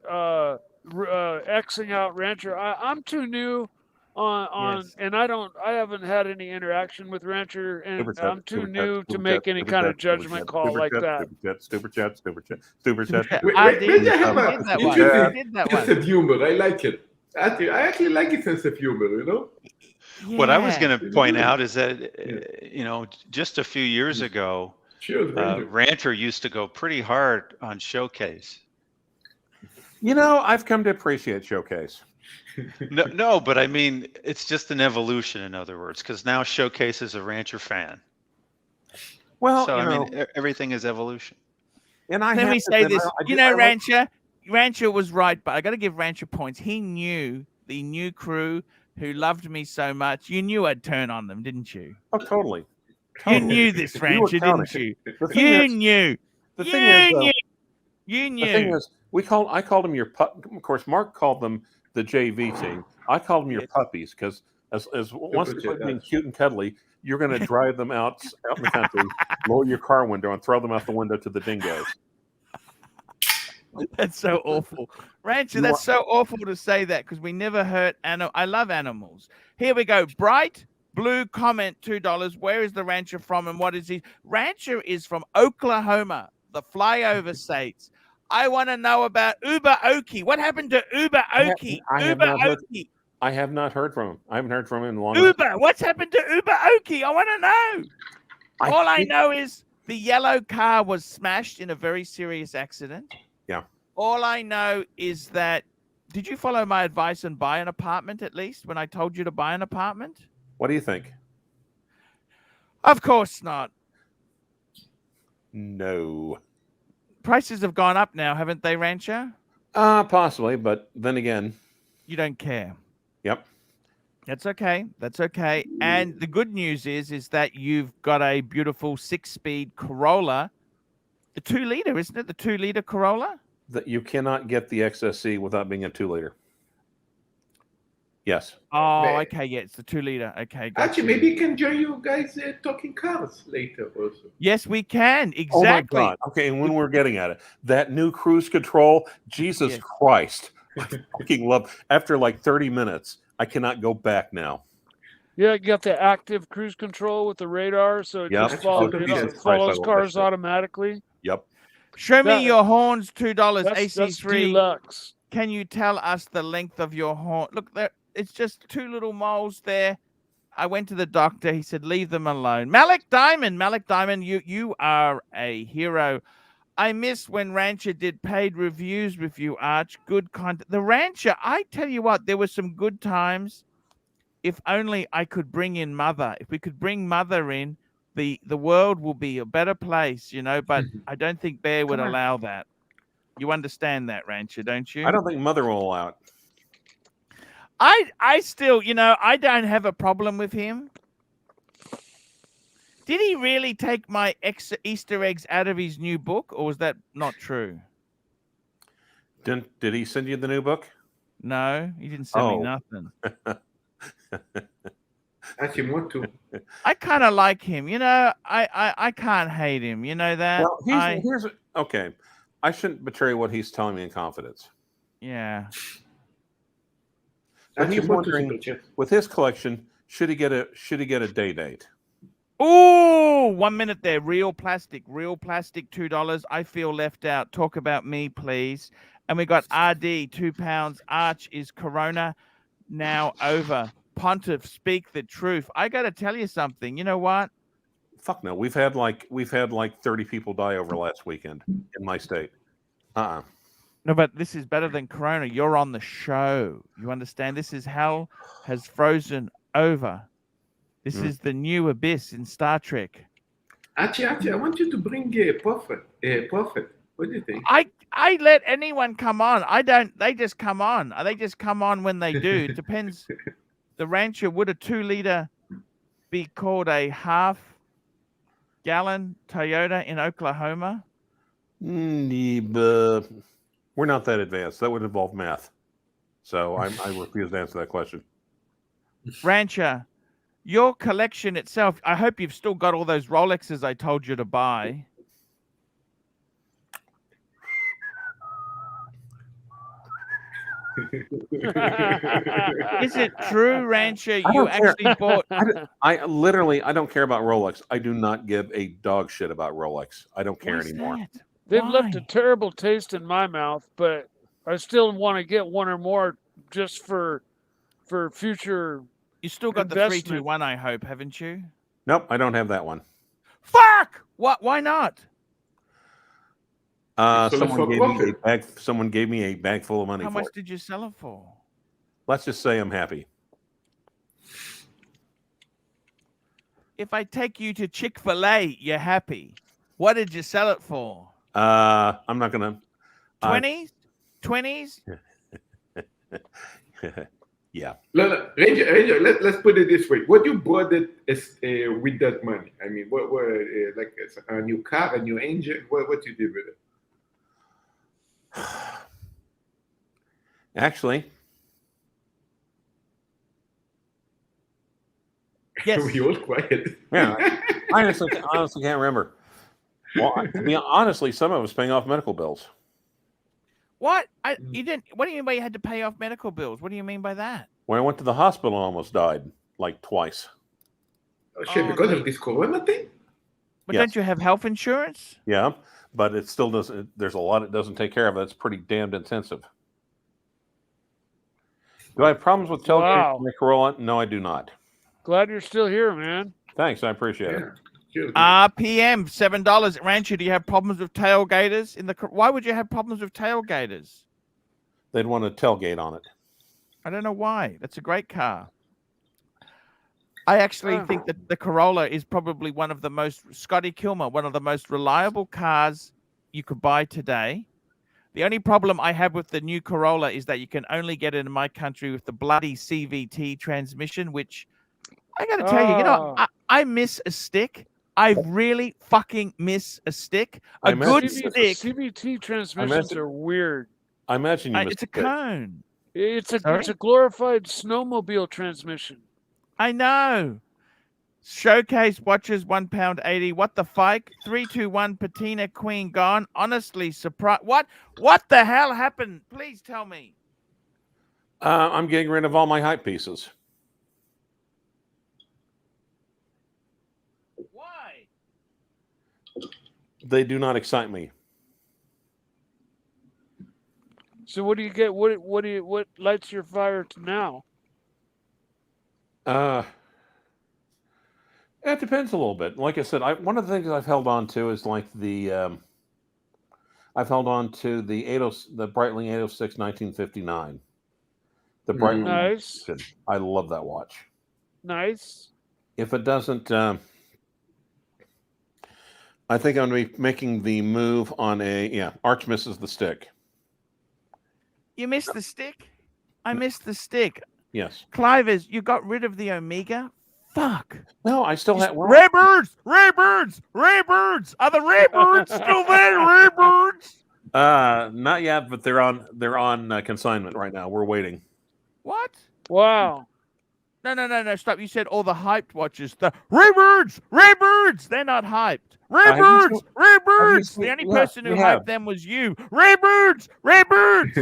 Xing out Rancher. I'm too new on and I haven't had any interaction with Rancher, and I'm too new to make any kind of judgment call like that. Super chat. I did that one. Sense of humor. I like it. I actually like a sense of humor, you know? Yeah. What I was going to point out is that, just a few years ago, Rancher used to go pretty hard on Showcase. I've come to appreciate Showcase. No, but I mean, it's just an evolution, in other words, because now Showcase is a Rancher fan. Well, so I mean, everything is evolution. And let me say this, Rancher was right, but I got to give Rancher points. He knew the new crew who loved me so much. You knew I'd turn on them, didn't you? Oh, totally. You knew this, Rancher, didn't you? You knew. The thing is, I called them your of course, Mark called them the JV team. I called them your puppies because as once they quit being cute and cuddly, you're going to drive them out in the country, lower your car window, and throw them out the window to the dingoes. That's so awful. Rancher, that's so awful to say that because we never hurt animals. I love animals. Here we go. Bright Blue comment, $2. Where is the Rancher from and what is he? Rancher is from Oklahoma, the flyover states. I want to know about Uber Oki. What happened to Uber Oki? I have not heard from him. I haven't heard from him in a long time. Uber, what's happened to Uber Oki? I want to know. All I know is the yellow car was smashed in a very serious accident. Yeah. All I know is that, did you follow my advice and buy an apartment at least when I told you to buy an apartment? What do you think? Of course not. No. Prices have gone up now, haven't they, Rancher? Possibly, but then again, you don't care. Yep. That's okay. That's okay. And the good news is that you've got a beautiful 6-speed Corolla, the 2-liter, isn't it? The 2-liter Corolla. That you cannot get the XSC without being a 2-liter. Yes. Oh, okay. Yeah, it's the 2-liter. Okay. Actually, maybe we can join you guys talking cars later also. Yes, we can. Exactly. Oh my God. Okay, and when we're getting at it, that new cruise control, Jesus Christ. I fucking love. After like 30 minutes, I cannot go back now. Yeah, you got the active cruise control with the radar, so it just follows cars automatically. Yep. Show me your horns, $2. That's AC3. deluxe. Can you tell us the length of your horn? Look, there. It's just 2 little moles there. I went to the doctor. He said, leave them alone. Malik Diamond, you are a hero. I miss when Rancher did paid reviews with you, Arch. Good content. The Rancher, I tell you what, there were some good times. If only I could bring in Mother. If we could bring Mother in, the world will be a better place, but I don't think Bear would allow that. You understand that, Rancher, don't you? I don't think Mother will allow it. I still, I don't have a problem with him. Did he really take my Easter eggs out of his new book, or was that not true? Did he send you the new book? No, he didn't send me nothing. Actually, more too. I kind of like him. You know, I can't hate him. You know that? Well, here's okay. I shouldn't betray what he's telling me in confidence. Yeah. But he's wondering, with his collection, should he get a day date? Ooh, 1 minute there. Real plastic, $2. I feel left out. Talk about me, please. And we got RD, £2. Arch is Corona now over. Pontiff, speak the truth. I got to tell you something. You know what? Fuck no. We've had like 30 people die over last weekend in my state. No, but this is better than Corona. You're on the show. You understand? This is hell has frozen over. This is the new abyss in Star Trek. Archie, I want you to bring a prophet. What do you think? I let anyone come on. I don't. They just come on. They just come on when they do. It depends. The Rancher, would a 2-liter be called a half-gallon Toyota in Oklahoma? We're not that advanced. That would involve math. So I refuse to answer that question. Rancher, your collection itself, I hope you've still got all those Rolexes I told you to buy. Is it true, Rancher? You actually bought. I literally don't care about Rolex. I do not give a dog shit about Rolex. I don't care anymore. That? They've Why? left a terrible taste in my mouth, but I still want to get one or more just for future. You still got the investment. 321, I hope, haven't you? Nope, I don't have that one. Fuck! What? Why not? Someone gave me a bag full of money. How for much it. did you sell it for? Let's just say I'm happy. If I take you to Chick-fil-A, you're happy. What did you sell it for? I'm not gonna. 20s? 20s? Yeah. No, Ranger, let's put it this way. What you bought it is with that money? I mean, what were like a new car, a new engine? What you did with it? Actually, Yes. We all quiet. yeah. I honestly can't remember. Well, to be honestly, some of it was paying off medical bills. What? You didn't. What do you mean by you had to pay off medical bills? What do you mean by that? When I went to the hospital, I almost died like twice. Oh shit! Because of this Corona thing. But Yes. don't you have health insurance? Yeah, but it still doesn't. There's a lot it doesn't take care of. It's pretty damned intensive. Do I have problems with tailgate in the Corolla? No, I do not. Glad you're still here, man. Thanks, I appreciate it. RPM $7. Rancher, do you have problems with tailgaters in the? Why would you have problems with tailgaters? They'd want a tailgate on it. I don't know why. That's a great car. I actually think that the Corolla is probably one of the most, Scotty Kilmer, one of the most reliable cars you could buy today. The only problem I have with the new Corolla is that you can only get it in my country with the bloody CVT transmission, which I got to tell you, you know, I miss a stick. I really fucking miss a stick. A good stick. CVT transmissions are weird. I imagine you it's a cone. It's a glorified snowmobile transmission. I know. Showcase watches £1.80. What the fuck? 321 Patina Queen gone. Honestly surprised. What the hell happened? Please tell me. I'm getting rid of all my hype pieces. Why? They do not excite me. So what do you get? What lights your fire to now? It depends a little bit. Like I said, one of the things I've held on to is like the I've held on to the Breitling 806 1959. The Breitling. Nice. I love that watch. Nice. If it doesn't, I think I'm going to be making the move on Arch misses the stick. You missed the stick? I missed the stick. Yes. Clivers, you got rid of the Omega? Fuck. No, I still have. Well, Rare birds. Rare birds. Rare birds. Are the rare birds still there? Rare birds. not yet, but they're on consignment right now. We're waiting. What? Wow. No. Stop. You said all the hyped watches. The rare birds. Rare birds. They're not hyped. Rare Have you birds. seen- Rare have you birds. seen- The only yeah, person who we have. hyped them was you. Rare birds. Rare birds.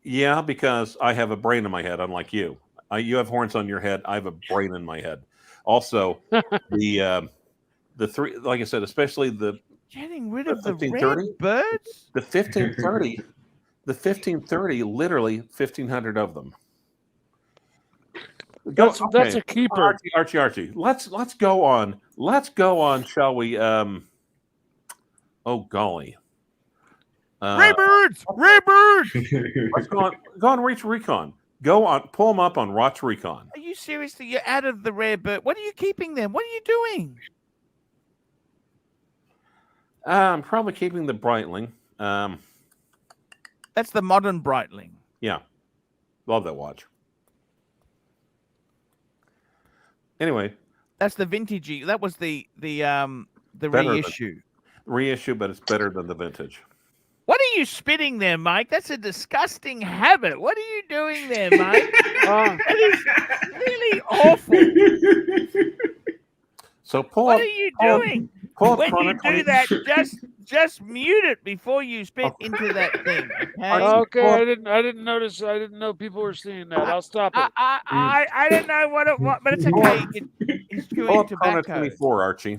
Yeah, because I have a brain in my head, unlike you. You have horns on your head. I have a brain in my head. Also, the three, like I said, especially the Getting rid of the rare 1530? birds. the 1530, literally 1,500 of them. That's a keeper. Archie. Let's go on. Let's go on, shall we? Oh golly. Rare birds. Rare birds. Let's go on Reach Recon. Go on, pull them up on Watch Recon. Are you seriously? You're out of the rare bird. What are you keeping them? What are you doing? I'm probably keeping the Breitling. That's the modern Breitling. Yeah, love that watch. Anyway, That's the vintagey. That was the Better reissue. reissue, but it's better than the vintage. What are you spitting there, Mike? That's a disgusting habit. What are you doing there, Mike? That is really awful. So pull What up. are you doing? Pull up When Chrono you 20 do that, just mute it before you spit into that thing. Okay? Okay, I didn't notice. I didn't know people were seeing that. I'll stop it. I don't know what it was, but it's okay. It's Pull chewing up Chrono tobacco. 24, Archie.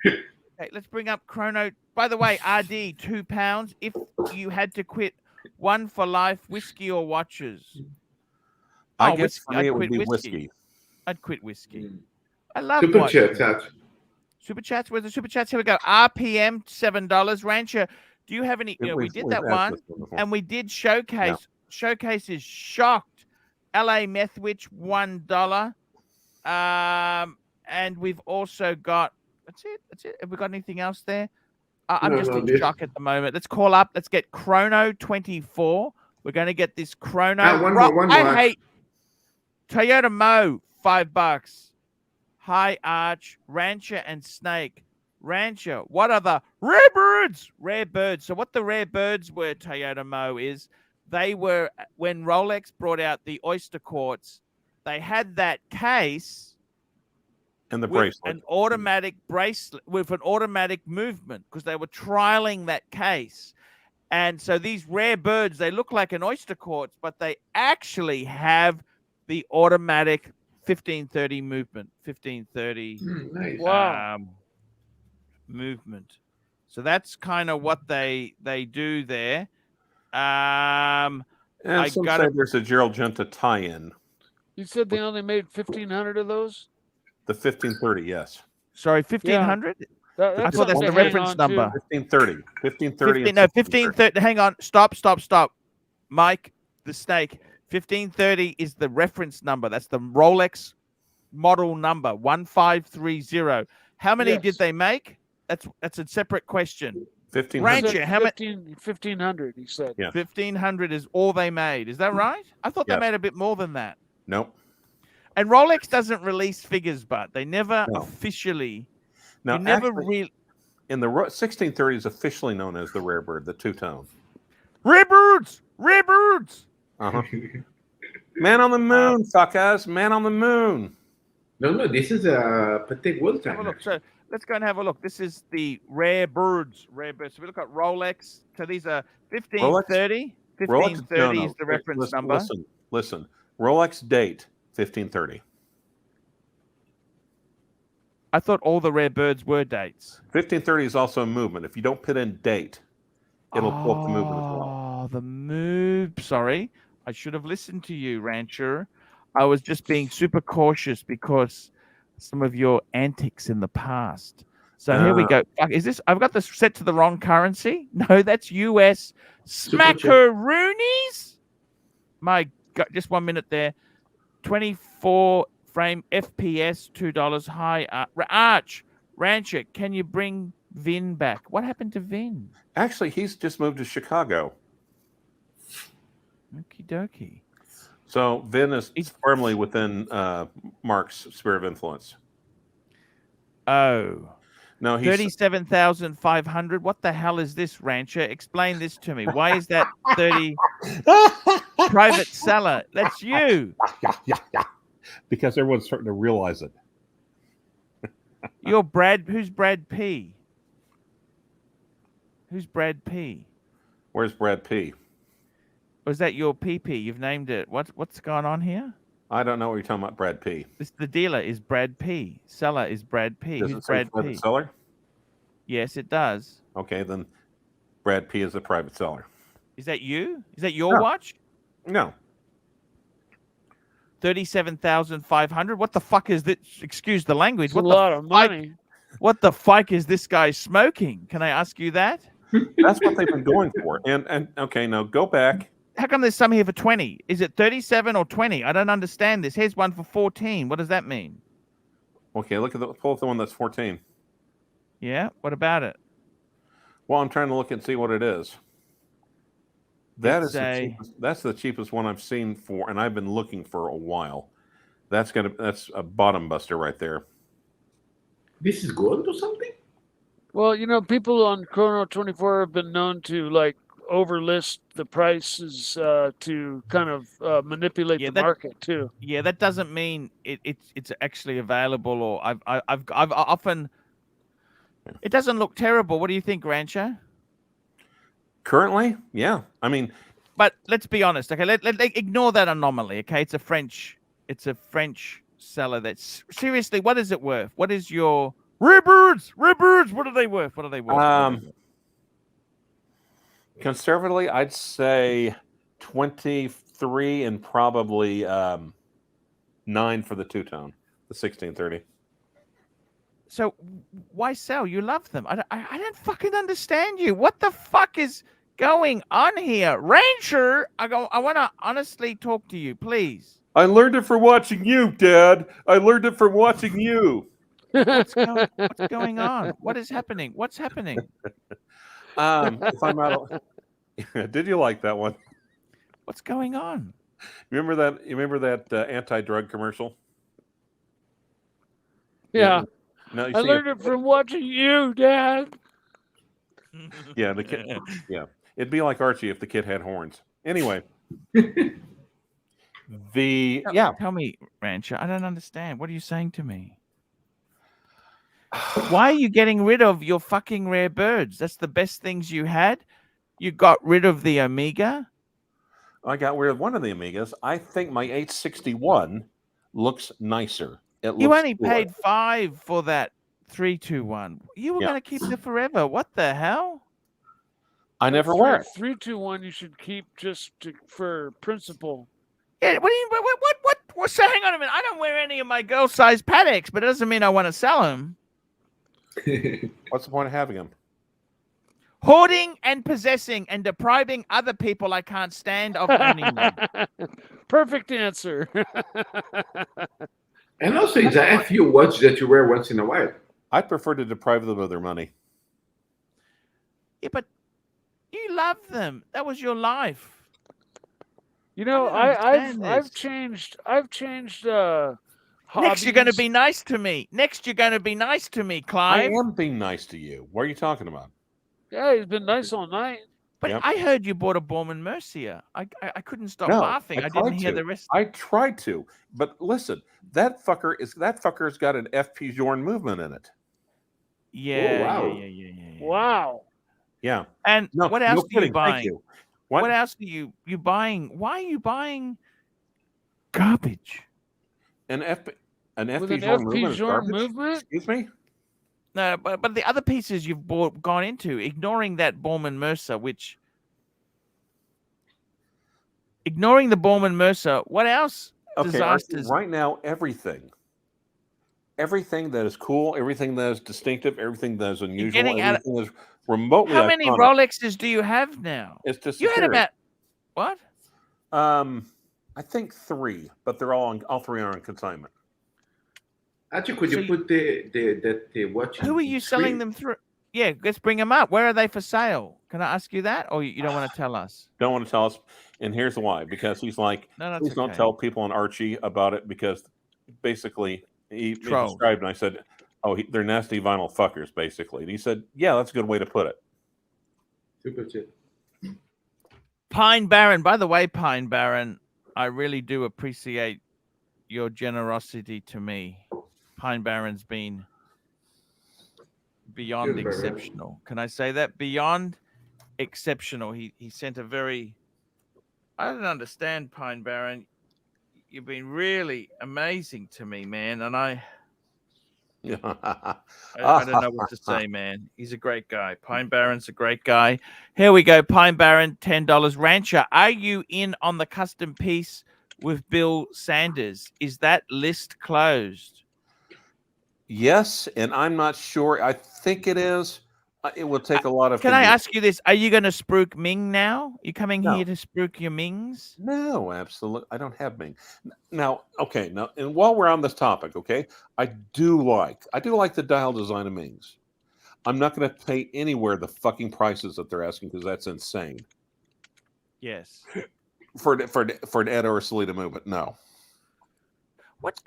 Okay, let's bring up Chrono. By the way, RD, £2. If you had to quit one for life, whiskey or watches? I Oh, guess whiskey. for me I'd it would quit be whiskey. whiskey. I'd quit whiskey. I love Super watches. chat. Super chats. Where's the super chats? Here we go. RPM $7. Rancher, do you have any? You know, we did that We've one, asked this before. and we did showcase. Showcase is shocked. LA Methwich $1. And we've also got. That's it. Have we got anything else there? I'm just in shock at the moment. Let's call up. Let's get Chrono 24. We're going to get this Chrono. One more. I hate Toyota Mo $5. Hi Arch, Rancher and Snake. Rancher, what are the rare birds? Rare birds. So what the rare birds were, Toyota Mo, is they were when Rolex brought out the Oyster Quartz, they had that case And the with bracelet. an automatic bracelet with an automatic movement because they were trialing that case. And so these rare birds, they look like an Oyster Quartz, but they actually have the automatic 1530 movement. 1530 Nice. Wow. movement. So that's kind of what they do there. I And some gotta- say there's a Gerald Genta tie-in. You said they only made 1,500 of those. The 1530, yes. Sorry, 1500. That, I that's thought that's something the to hang reference on number. to. 1530. 1530. 15, no, 1530. Hang on. Stop. Mike, the Snake. 1530 is the reference number. That's the Rolex model number 1530. How many Yes. did they make? That's a separate question. 1500. Rancher, how many? 1,500, he said. Yeah. 1500 is all they made. Is that right? I thought Yes. they made a bit more than that. Nope. And Rolex doesn't release figures, but they never No. officially. Now, you never actually, really. in the 1630 is officially known as the rare bird, the two-tone. Rare birds. Uh-huh. Man on the moon, fuckers. Man on the moon. No, this is a Patek World Have a time. look. So let's go and have a look. This is the rare birds. So we look at Rolex. So these are 1530. 1530 is the reference number. Listen. Rolex date 1530. I thought all the rare birds were dates. 1530 is also a movement. If you don't put in date, it'll pull up the movement as well. Oh, the move. Sorry. I should have listened to you, Rancher. I was just being super cautious because some of your antics in the past. So here we go. Is this? I've got this set to the wrong currency. No, that's US smackaroonies. My God, just 1 minute there. 24 frame FPS, $2. Hi, Arch Rancher. Can you bring Vin back? What happened to Vin? Actually, he's just moved to Chicago. Okie dokie. So Vin is firmly within Mark's sphere of influence. Oh. No, he's 37,500. What the hell is this, Rancher? Explain this to me. Why is that 30 private seller? That's you. yeah. Because everyone's starting to realize it. You're Brad. Who's Brad P? Who's Brad P? Where's Brad P? Or is that your PP? You've named it. What's going on here? I don't know what you're talking about, Brad P. The dealer is Brad P. Seller is Brad P. Does Who's it say Brad private P? seller? Yes, it does. Okay, then Brad P is a private seller. Is that you? Is that your watch? No. 37,500. What the fuck is this? Excuse the language. It's a lot of money. What the fuck is this guy smoking? Can I ask you that? That's what they've been going for. And okay, now go back. How come there's some here for 20? Is it 37 or 20? I don't understand this. Here's one for 14. What does that mean? Okay, pull up the one that's 14. Yeah. What about it? Well, I'm trying to look and see what it is. That's the cheapest one I've seen for, and I've been looking for a while. That's a bottom buster right there. This is gold or something? Well, you know, people on Chrono 24 have been known to like overlist the prices to kind of manipulate the market too. Yeah, that doesn't mean it's actually available. Or I've often. It doesn't look terrible. What do you think, Rancho? Currently, yeah. I mean, but let's be honest. Okay, let ignore that anomaly. Okay, it's a French seller. That's seriously. What is it worth? What is your Ribbirds? What are they worth? What are they worth? Conservatively, I'd say 23 and probably 9 for the two-tone, the 1630. So why sell? You love them. I don't fucking understand you. What the fuck is going on here? Ranger, I want to honestly talk to you, please. I learned it from watching you, Dad. I learned it from watching you. What's going on? What is happening? What's happening? If I'm out of... Did you like that one? What's going on? You remember that anti-drug commercial? Yeah. No, I learned it from watching you, Dad. Yeah, the kid. Yeah, it'd be like Archie if the kid had horns. Anyway, Tell me, Rancher. I don't understand. What are you saying to me? Why are you getting rid of your fucking rare birds? That's the best things you had. You got rid of the Omega. I got rid of one of the Omegas. I think my 861 looks nicer. You only paid $5 for that 321. You were going to keep it forever. What the hell? I never wear it. 321 you should keep just for principle. Yeah, what do you what? So hang on a minute. I don't wear any of my girl-size Pateks, but it doesn't mean I want to sell them. What's the point of having them? Hoarding and possessing and depriving other people I can't stand of owning them. Perfect answer. And also, it's a few watch that you wear once in a while. I'd prefer to deprive them of their money. Yeah, but you love them. That was your life. You know, I've changed. Next, you're going to be nice to me. Next, you're going to be nice to me, Clive. I am being nice to you. What are you talking about? Yeah, he's been nice all night. But I heard you bought a Baume & Mercier. I couldn't stop laughing. I didn't hear the rest. I tried to, but listen, that fucker's got an FP Jorn movement in it. Yeah. Oh, wow. Yeah. Wow. Yeah. And what else are you buying? Thank you. What else are you buying? Why are you buying garbage? An FP Jorn movement? Excuse me? No, but the other pieces you've gone into, ignoring that Baume & Mercier, ignoring the Baume & Mercier, what else? Okay, Disasters. right now, everything that is cool, everything that is distinctive, everything that is unusual, everything that is remotely How many iconic, Rolexes do you have now? It's just you had about what? I think 3, but they're all three are on consignment. Actually, could you put the watch? Who are you selling them through? Yeah, let's bring them up. Where are they for sale? Can I ask you that, or you don't want to tell us? Don't want to tell us, and here's why. Because he's like, please don't tell people on Archie about it, because basically he described, and I said, Oh, they're nasty vinyl fuckers, basically. And he said, yeah, that's a good way to put it. Super chip. Pine Baron. By the way, Pine Baron, I really do appreciate your generosity to me. Pine Baron's been beyond Good, Baron. exceptional. Can I say that? Beyond exceptional. He sent a very... I don't understand, Pine Baron. You've been really amazing to me, man. And I don't know what to say, man. He's a great guy. Pine Baron's a great guy. Here we go. Pine Baron, $10. Rancher, are you in on the custom piece with Bill Sanders? Is that list closed? Yes, and I'm not sure. I think it is. It will take a lot of... Can I ask you this? Are you going to spruik Ming now? You coming No. here to spruik your Mings? No, absolutely. I don't have Ming. Now, okay. Now, and while we're on this topic, okay, I do like the dial design of Mings. I'm not going to pay anywhere the fucking prices that they're asking because that's insane. Yes. For an Ed or a Salita movement, no. What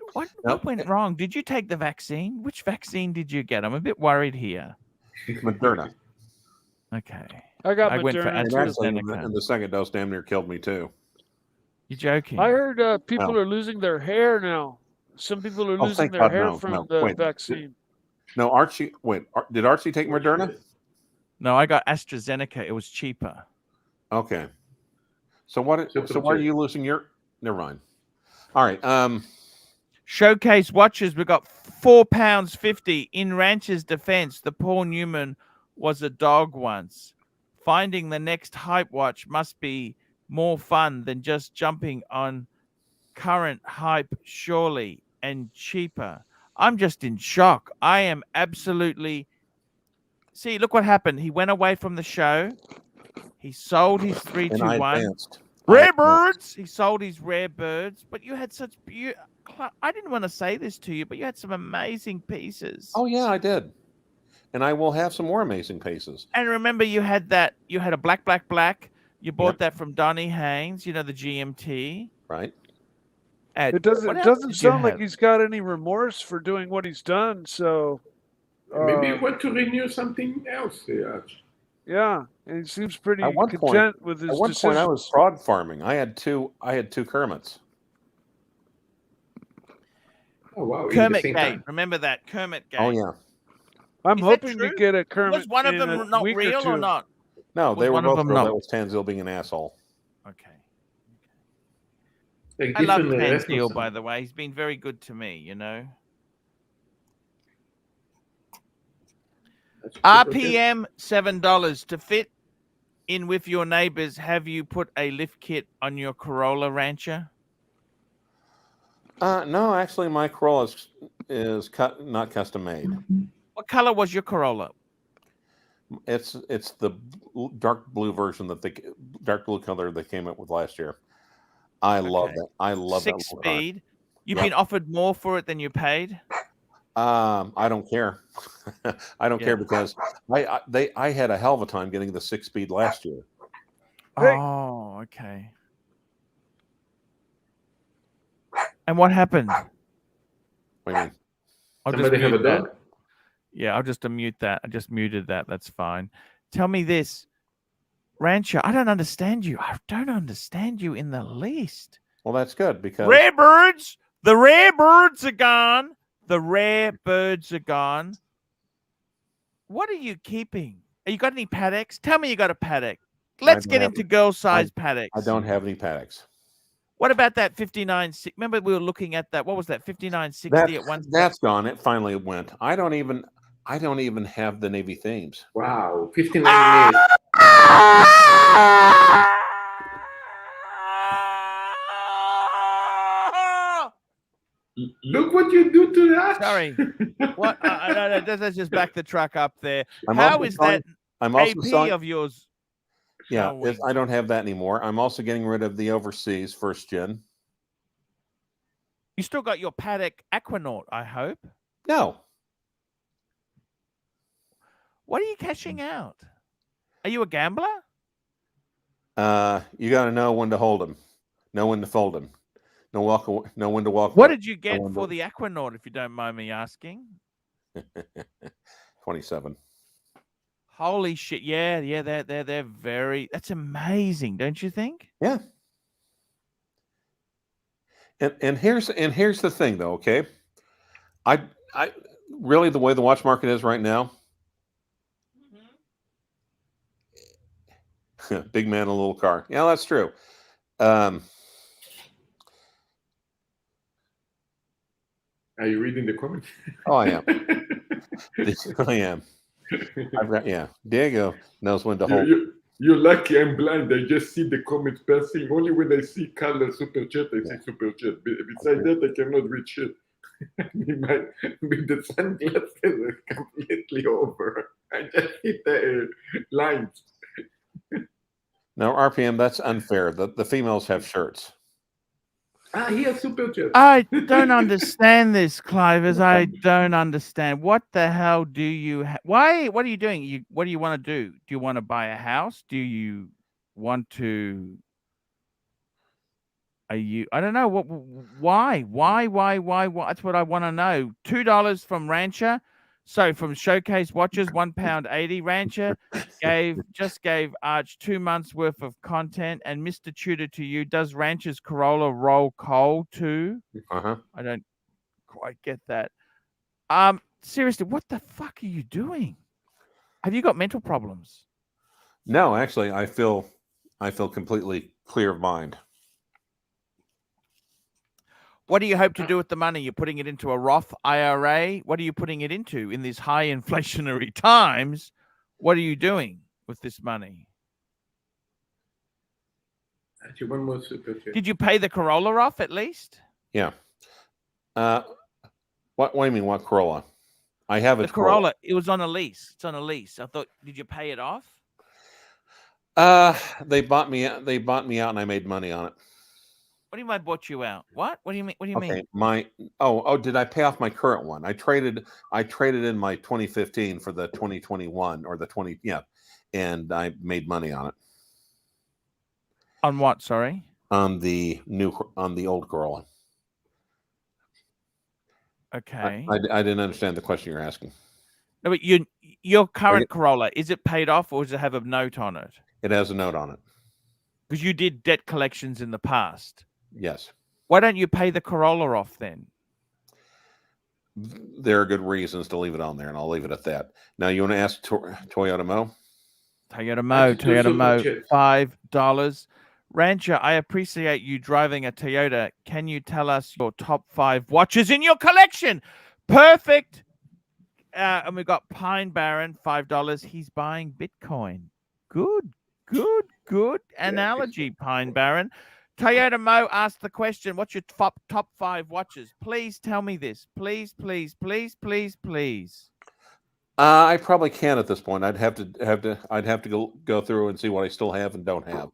Nope. went wrong? Did you take the vaccine? Which vaccine did you get? I'm a bit worried here. Moderna. Okay. I got I went for Moderna. And too. actually, AstraZeneca. and the second dose damn near killed me too. You're joking. I heard people No. are losing their hair now. Some people are Oh, losing thank their God, hair no, from no. the Wait, vaccine. No, Archie. Wait, did Archie take Moderna? No, I got AstraZeneca. It was cheaper. Okay. So what? So why are you losing your? Never mind. All right. Showcase watches. We got £4.50. In Rancher's defense, the Paul Newman was a dog once. Finding the next hype watch must be more fun than just jumping on current hype, surely, and cheaper. I'm just in shock. I am absolutely... See, look what happened. He went away from the show. He sold his And I 321. advanced. Rare birds. He sold his rare birds, but you had such beautiful... I didn't want to say this to you, but you had some amazing pieces. Oh yeah, I did. And I will have some more amazing pieces. And remember, you had a black. You bought that from Donny Haynes, the GMT. Right. And It doesn't sound like he's got any remorse for doing what he's done. So Maybe you want to renew something else. yeah, and he seems pretty At one content with his At one decisions. point, I was fraud farming. I had two Kermits. Oh wow! Kermit Gate. Remember that Kermit Gate? Oh yeah. I'm Is hoping that to true? get a Kermit. Was one of in them a not week real or two. not? No, Was they were one of both them real. not? That was Tanzil being an asshole. Okay. Like I love different Tanzil, restaurants. by the way. He's been very good to me, That's super good. RPM $7 to fit in with your neighbors. Have you put a lift kit on your Corolla, Rancher? No, actually, my Corolla is not custom made. What color was your Corolla? It's the dark blue version dark blue color they came up with last year. I love that. I love that. 6-speed. You've been offered more for it than you paid. I don't care. I don't care because I had a hell of a time getting the 6-speed last year. Oh, okay. And what happened? What do you mean? Somebody have a dog? That. Yeah, I'll just unmute that. I just muted that. That's fine. Tell me this, Rancher. I don't understand you. I don't understand you in the least. Well, that's good because Rare birds. The rare birds are gone. The rare birds are gone. What are you keeping? Have you got any Pateks? Tell me you got a Patek. Let's get into girl-size Pateks. I don't have any Pateks. What about that 5960? Remember we were looking at that. What was that 5960 at one? That's gone. It finally went. I don't even have the Navy themes. Wow, 1598. Look what you do to that. Sorry. What? No, let's just back the truck up there. I'm How also is selling- that I'm also AP selling, of yours? yeah, showing? I don't have that anymore. I'm also getting rid of the overseas first gen. You still got your Patek Aquanaut, I hope. No. What are you cashing out? Are you a gambler? You got to know when to hold them, know when to fold them, know when to walk. What away. did you get for the Aquanaut, if you don't mind me asking? 27. Holy shit! Yeah, they're very. That's amazing, don't you think? Yeah. And here's the thing, though. Okay, I really, the way the watch market is right now, big man in a little car. Yeah, that's true. Are you reading the comments? Oh, I am. I am. Yeah. Diego knows when to hold. You're lucky I'm blind. I just see the comments passing. Only when I see color super chat, I say super chat. Besides that, I cannot read shit. With the sunglasses are completely over. I just hit the lines. Now, RPM, that's unfair. The females have shirts. He has super chat. I don't understand this, Clivers. I don't understand. What the hell do you? Why? What are you doing? What do you want to do? Do you want to buy a house? Do you want to? Are you? I don't know. What? Why? Why? That's what I want to know. $2 from Rancher. So from Showcase Watches, £1.80. Rancher just gave Arch 2 months worth of content. And Mr. Tudor, to you, does Rancher's Corolla roll coal too? Uh-huh. I don't quite get that. Seriously, what the fuck are you doing? Have you got mental problems? No, actually, I feel completely clear of mind. What do you hope to do with the money? You're putting it into a Roth IRA? What are you putting it into in these high inflationary times? What are you doing with this money? Actually, one more super chat. Did you pay the Corolla off at least? Yeah. What do you mean? What Corolla? I have The Corolla. It was on a lease. It's on a lease. I thought, did you pay it off? They bought me out, and I made money on it. What do you mean I bought you out? What? What do you mean? What do you mean? Did I pay off my current one? I traded in my 2015 for the 2021 or the 20, and I made money on it. On what? Sorry. On the old Corolla. Okay. I didn't understand the question you're asking. No, but your current Corolla, is it paid off or does it have a note on it? It has a note on it. Because you did debt collections in the past. Yes. Why don't you pay the Corolla off then? There are good reasons to leave it on there, and I'll leave it at that. Now, you want to ask Toyota Mo? Toyota Mo, $5. Rancher, I appreciate you driving a Toyota. Can you tell us your top 5 watches in your collection? Perfect. And we've got Pine Baron, $5. He's buying Bitcoin. Good analogy, Pine Baron. Toyota Mo asked the question, what's your top 5 watches? Please tell me this. Please. I probably can't at this point. I'd have to go through and see what I still have and don't have.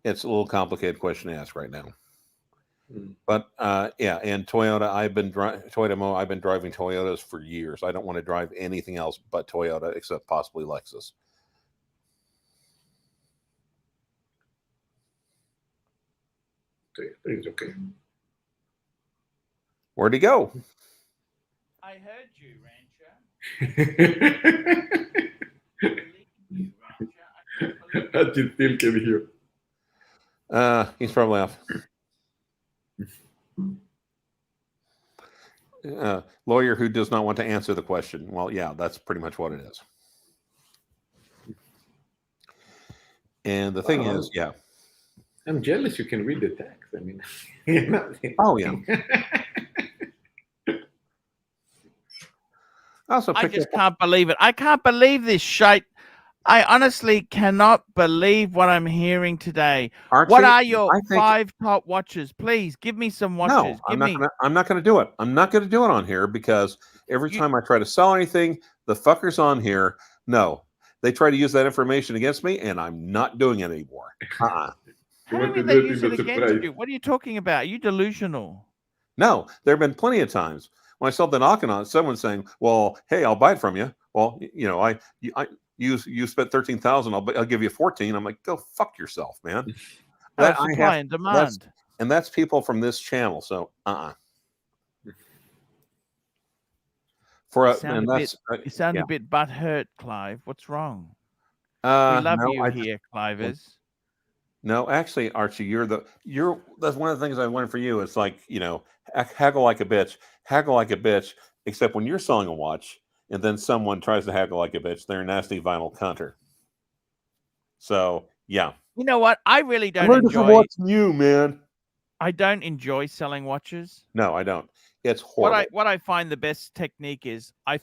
It's a little complicated question to ask right now. But and Toyota, I've been driving Toyotas for years. I don't want to drive anything else but Toyota, except possibly Lexus. It's okay. Where'd he go? I heard you, Rancher. I just still can hear. He's probably off. Lawyer who does not want to answer the question. Well, yeah, that's pretty much what it is. And the thing is, yeah. I'm jealous you can read the text. I mean, oh, yeah. I just can't believe it. I can't believe this shite. I honestly cannot believe what I'm hearing today. Archie, what are your 5 top watches? Please give me some watches. No, I'm not going to do it. I'm not going to do it on here because every time I try to sell anything, the fuckers on here, no, they try to use that information against me, and I'm not doing it anymore. How do you mean they use it against you? What are you talking about? Are you delusional? No, there have been plenty of times when I sold the knocking on someone saying, "Well, hey, I'll buy it from you." Well, you spent $13,000. I'll give you 14. I'm like, go fuck yourself, man. Supply and demand. And that's people from this channel. So, For You a, sound and a bit. that's You sound yeah. a bit butthurt, Clive. What's wrong? We love No, you I here, Clivers. no, actually, Archie, that's one of the things I learned for you. It's like, haggle like a bitch, except when you're selling a watch and then someone tries to haggle like a bitch, they're a nasty vinyl cunter. So yeah. You know what? I really I don't learned it from enjoy. watching you, man. I don't enjoy selling watches. No, I don't. It's horrible. What I find the best technique is I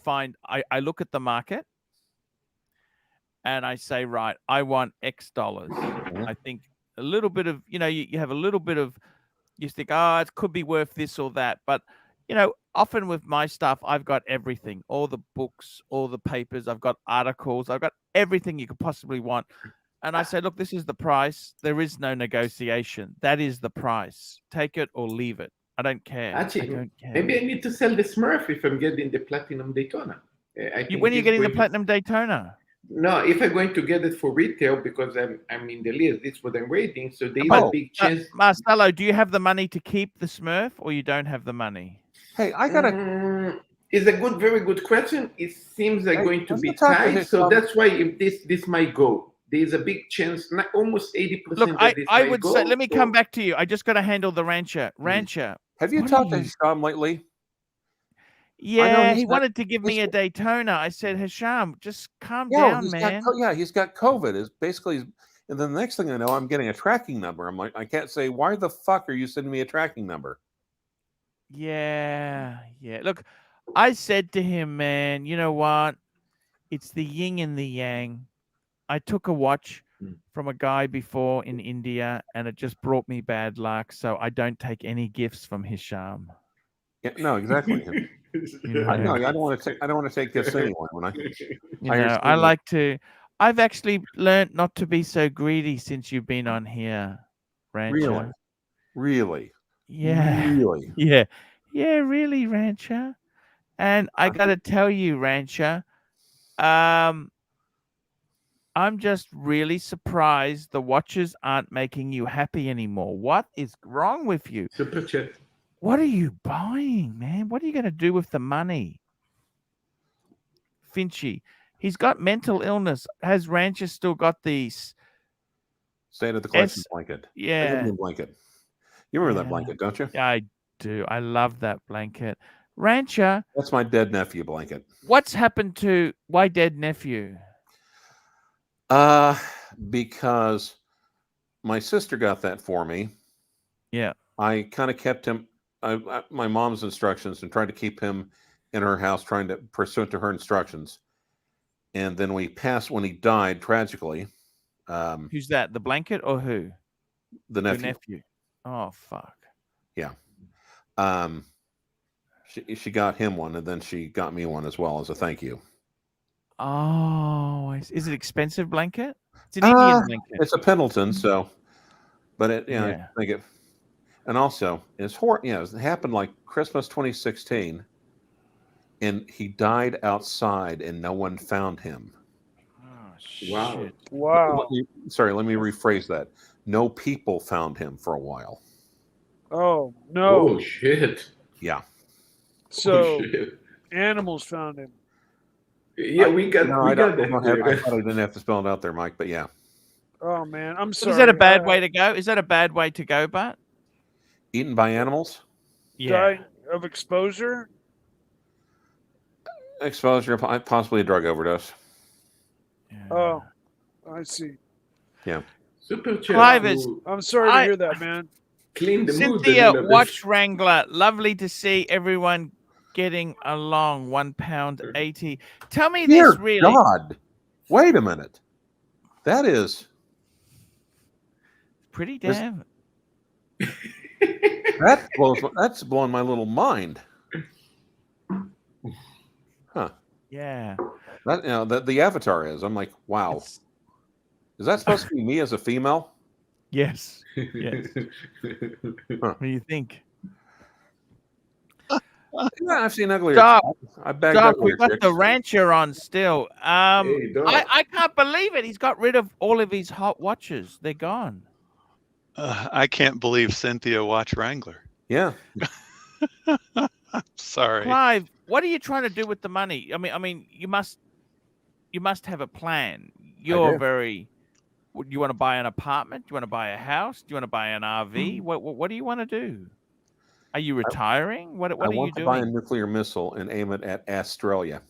look at the market and I say, right, I want X dollars. I think a little bit of, you have a little bit of, you think, oh, it could be worth this or that. But, often with my stuff, I've got everything, all the books, all the papers, I've got articles, I've got everything you could possibly want. And I say, look, this is the price. There is no negotiation. That is the price. Take it or leave it. I don't care. Actually, I don't care. maybe I need to sell the Smurf if I'm getting the Platinum Daytona. When are you getting the Platinum Daytona? No, if I'm going to get it for retail because I'm in the list, this is what I'm waiting. So there is a big chance. Marcelo, do you have the money to keep the Smurf or you don't have the money? Hey, I gotta. It's a very good question. It seems like going to be tight, so that's why if this might go. There's a big chance, almost 80%. Look, I would say, let me come back to you. I just got to handle the Rancher. Have you talked to Hisham lately? Yeah, he wanted to give me a Daytona. I said, Hisham, just calm down, man. He's got COVID. Is basically, and then the next thing I know, I'm getting a tracking number. I'm like, I can't say, why the fuck are you sending me a tracking number? Yeah. Look, I said to him, man, you know what? It's the yin and the yang. I took a watch from a guy before in India, and it just brought me bad luck. So I don't take any gifts from Hisham. Yeah, no, exactly. I don't want to take gifts anyway. When I like to. I've actually learned not to be so greedy since you've been on here, Rancher. Really? Yeah. Really? Yeah, really, Rancher. And I got to tell you, Rancher, I'm just really surprised the watches aren't making you happy anymore. What is wrong with you? Super chat. What are you buying, man? What are you going to do with the money? Finchy, he's got mental illness. Has Rancher still got these? State of the collection blanket. Yeah. Blanket. You remember that blanket, don't you? Yeah, I do. I love that blanket. Rancher. That's my dead nephew blanket. What's happened to why dead nephew? Because my sister got that for me. Yeah. I kind of kept him, my mom's instructions, and tried to keep him in her house, trying to pursuant to her instructions. And then when he died tragically. Who's that? The blanket or who? The nephew. Your nephew. Oh, fuck. Yeah. She got him one, and then she got me one as well as a thank you. Oh, is it expensive blanket? It's an Indian blanket. It's a Pendleton, so, but I think it, and also it's it happened like Christmas 2016, and he died outside, and no one found him. Oh, shit. Wow. Let me rephrase that. No people found him for a while. Oh no! Oh shit! Yeah. So animals found him. Yeah, we got. I thought I didn't have to spell it out there, Mike. But yeah. Oh man, I'm sorry. Is that a bad way to go? Is that a bad way to go, Bart? Eaten by animals? Yeah. Dying of exposure? Exposure, possibly a drug overdose. Yeah. Oh, I see. Yeah. Super chat. Clive is, I'm sorry to hear that, man. Clean the mood. Cynthia, Watch Wrangler. Lovely to see everyone getting along. £1.80. Tell me this really. God. Wait a minute. That is pretty damn. That's blowing my little mind. Huh. Yeah. That the avatar is. I'm like, wow. Is that supposed to be me as a female? Yes. Yes. What do you think? Yeah, I've seen uglier. Doc, we got the Rancher on still. I can't believe it. He's got rid of all of his hot watches. They're gone. I can't believe Cynthia Watch Wrangler. Yeah. Sorry. Clive, what are you trying to do with the money? I mean, you must have a plan. You're do. very. You want to buy an apartment? Do you want to buy a house? Do you want to buy an RV? What do you want to do? Are you retiring? What I are you want to buy a doing? nuclear missile and aim it at Australia.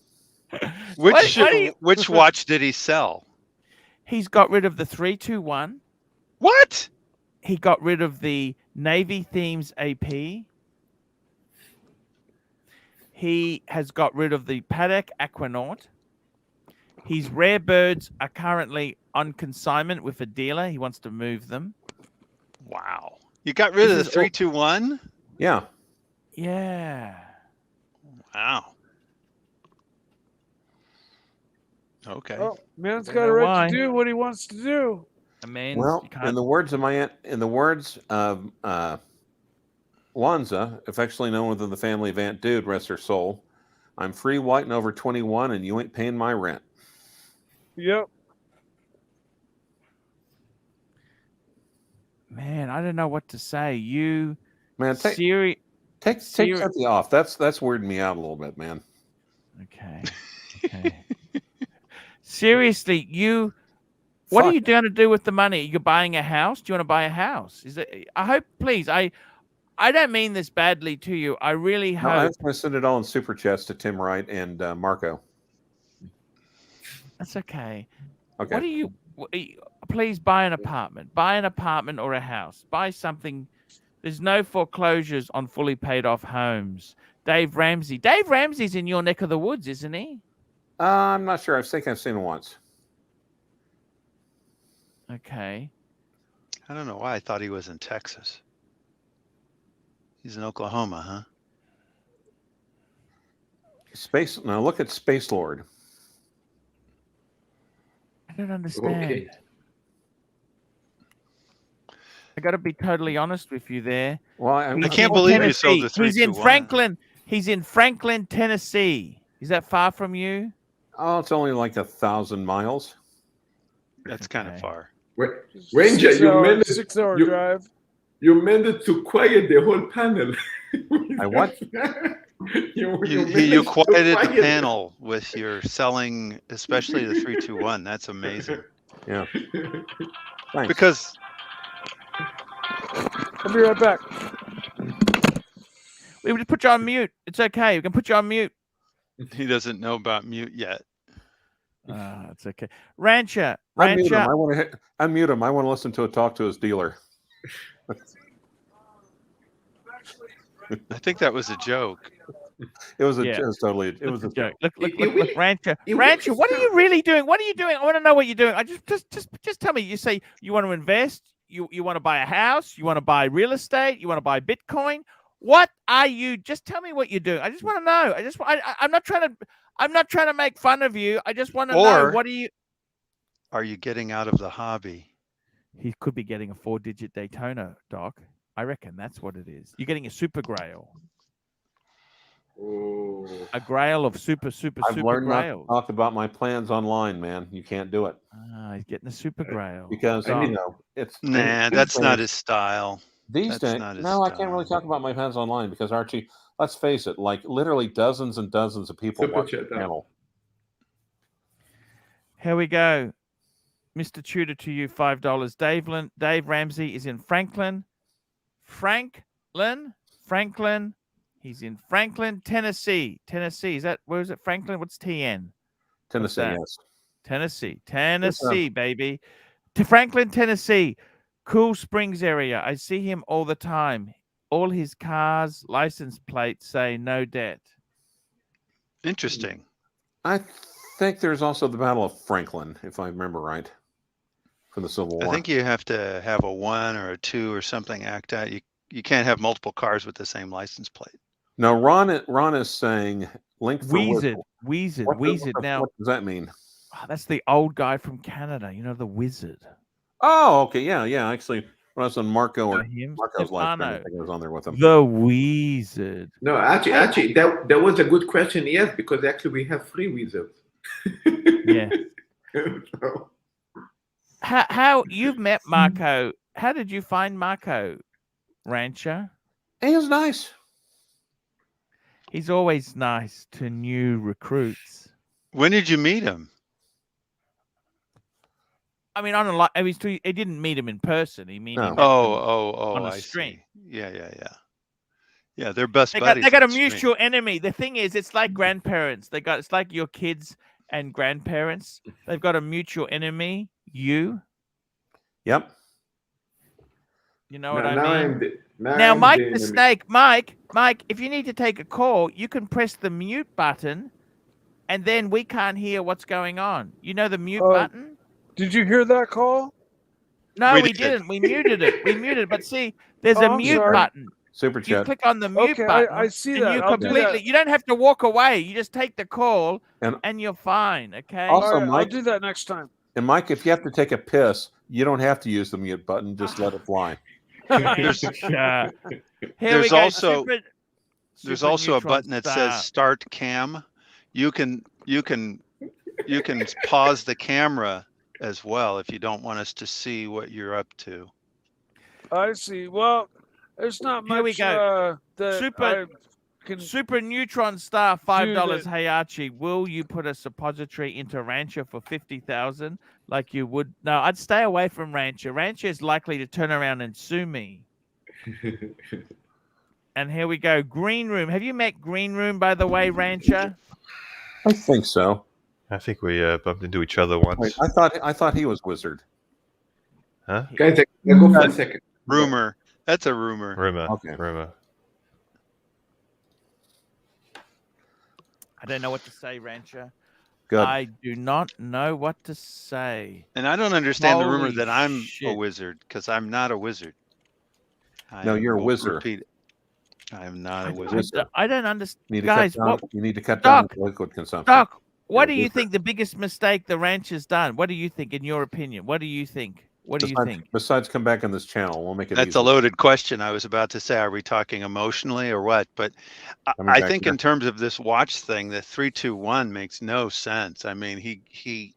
Which what are you- which watch did he sell? He's got rid of the 321. What? He got rid of the Navy Themes AP. He has got rid of the Patek Aquanaut. His rare birds are currently on consignment with a dealer. He wants to move them. Wow. You got rid of the This is all- 321? Yeah. Yeah. Wow. Okay. Oh, man's Don't got a know right why. to do what he wants to do. I mean, Well, you can't. in the words of Lanza, affectionately known within the family of Aunt Dude, rest her soul, I'm free, white, and over 21, and you ain't paying my rent. Yep. Man, I don't know what to say. You, Man, take Siri. something off. That's weirding me out a little bit, man. Okay. Okay. Seriously, what are Fuck. you going to do with the money? You're buying a house? Do you want to buy a house? Is it? I hope, please. I don't mean this badly to you. I really No, I hope. was going to send it all in super chats to Tim Wright and Marco. That's okay. Okay. What do you? Please buy an apartment. Buy an apartment or a house. Buy something. There's no foreclosures on fully paid off homes. Dave Ramsey. Dave Ramsey's in your neck of the woods, isn't he? I'm not sure. I think I've seen it once. Okay. I don't know why I thought he was in Texas. He's in Oklahoma, huh? Now look at Space Lord. I don't understand. Okay. I got to be totally honest with you there. Well, I He's can't in believe you sold the Tennessee. He's in 321. Franklin. He's in Franklin, Tennessee. Is that far from you? Oh, it's only like 1,000 miles. That's kind of Okay. far. Ranger, you managed 6-hour you- drive. You managed to quiet the whole panel. I what? You managed to quieted the quiet- panel with your selling, especially the 321. That's amazing. Yeah. Thanks. Because I'll be right back. We would put you on mute. It's okay. We can put you on mute. he doesn't know about mute yet. It's okay. Rancher. Unmute him. Rancher. I want to unmute him. I want to listen to a talk to his dealer. I think that was a joke. It was Yeah. it was totally it was a joke. Look, It really- Rancher. it Rancher, really what are you really doing? What are you doing? I want to know what you're doing. I just tell me. You say you want to invest. You want to buy a house. You want to buy real estate. You want to buy Bitcoin. What are you? Just tell me what you're doing. I just want to know. I'm not trying to make fun of you. I just want to know Or- what are you. Are you getting out of the hobby? He could be getting a 4-digit Daytona, Doc. I reckon that's what it is. You're getting a super grail. Oh. A grail of super I've learned not to grails. talk about my plans online, man. You can't do it He's getting a super grail. because Doc. it's Nah, that's not his style. these that's days. not his No, I can't really style. talk about my plans online because Archie. Let's face it, like literally dozens and dozens of people Super watch the chat, huh? channel. Here we go. Mr. Tudor to you, $5. Dave Ramsey is in Franklin. Franklin. He's in Franklin, Tennessee. Tennessee. Where is it? Franklin? What's TN? Tennessee, that? yes. Tennessee, baby. To Franklin, Tennessee. Cool Springs area. I see him all the time. All his cars, license plates say no debt. Interesting. I think there's also the Battle of Franklin, if I remember right, from the Civil War. I think you have to have a 1 or a 2 or something act out. You can't have multiple cars with the same license plate. No, Ron is saying link for Wizard. Wizard. Now, What does that mean? that's the old guy from Canada. You know, the Wizard. Oh, okay, yeah. Actually, when I was on Marco's live stream, I Stefano. think I was on there with him. The Wizard. No, actually, that was a good question. Yes, because actually we have 3 wizards. Yeah. So, How you've met Marco? How did you find Marco, Rancher? He was nice. He's always nice to new recruits. When did you meet him? I mean, he didn't meet him in person. He met him on a I stream. See. Yeah. Yeah, they're best They buddies. got a on stream. mutual enemy. The thing is, it's like grandparents. It's like your kids and grandparents. They've got a mutual enemy. You. Yep. You know what I mean? Now, Mike the Snake, Mike, if you need to take a call, you can press the mute button, and then we can't hear what's going on. You know the mute button? Did you hear that call? No, we didn't. We muted it. But see, there's a mute button. Super chat. You click on the mute button. I see and that. You don't have to walk away. You just take the call, and you're fine. Okay. Also, Right, Mike, I'll do that next time. And Mike, if you have to take a piss, you don't have to use the mute button. Just let it fly. There's also a button that says Start Cam. You can pause the camera as well if you don't want us to see what you're up to. I see. Well, there's not much. Here we go. That Super Neutron Star, $5. Hey Archie, will you put a suppository into Rancher for 50,000 like you would? No, I'd stay away from Rancher. Rancher is likely to turn around and sue me. And here we go. Green Room. Have you met Green Room, by the way, Rancher? I think so. I think we bumped into each other once. Wait, I thought he was Wizard. Huh? Guys, go for a second. Rumor. That's a rumor. Okay. Rumor. I don't know what to say, Rancher. Good. I do not know what to say. And I don't understand the rumor Holy that I'm shit. a wizard, because I'm not a wizard. No, you're a wizard. Repeat it. I'm not a wizard. I don't understand. You need to Guys, you need to cut down liquid consumption. Doc, what do You're a you think the biggest mistake the rancher's done? What do you think, in your opinion? What do you think? What do you think? Besides, come back on this channel. We'll make it. That's easy. a loaded question. I was about to say, are we talking emotionally or what? But I think in terms of this watch thing, the 321 makes no sense. I mean, he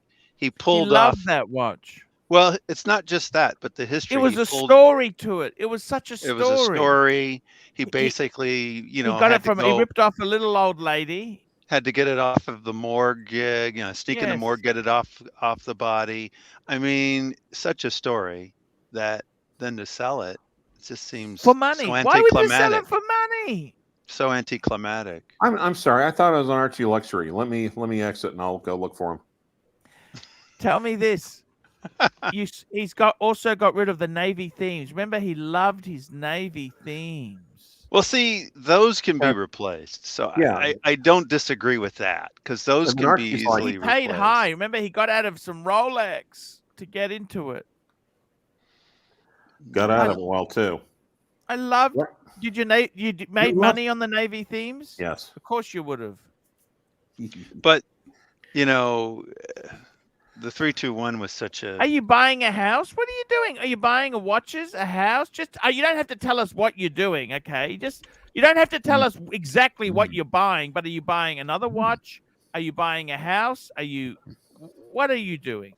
pulled off that watch. Well, it's not just that, but the history. It was a story to it. It was such a story. It was a story. He basically, he got it from. He ripped off a little old lady. Had to get it off of the morgue, sneak in the morgue, get it off the body. I mean, such a story that then to sell it just seems for money. So why would you sell it for money? So anticlimactic. I'm sorry. I thought it was an Archie Luxury. Let me exit and I'll go look for him. Tell me this. He's also got rid of the navy themes. Remember, he loved his navy themes. Well, see, those can be replaced. So yeah. I don't disagree with that, because those can be easily he paid replaced. high. Remember, he got out of some Rolex to get into it. Got out of it well too. I loved. Yeah. Did you made money on the navy themes? Yes, of course you would have. But the 321 was such a. Are you buying a house? What are you doing? Are you buying a watches, a house? Just you don't have to tell us what you're doing, okay? You don't have to tell us exactly what you're buying. But are you buying another watch? Are you buying a house? What are you doing?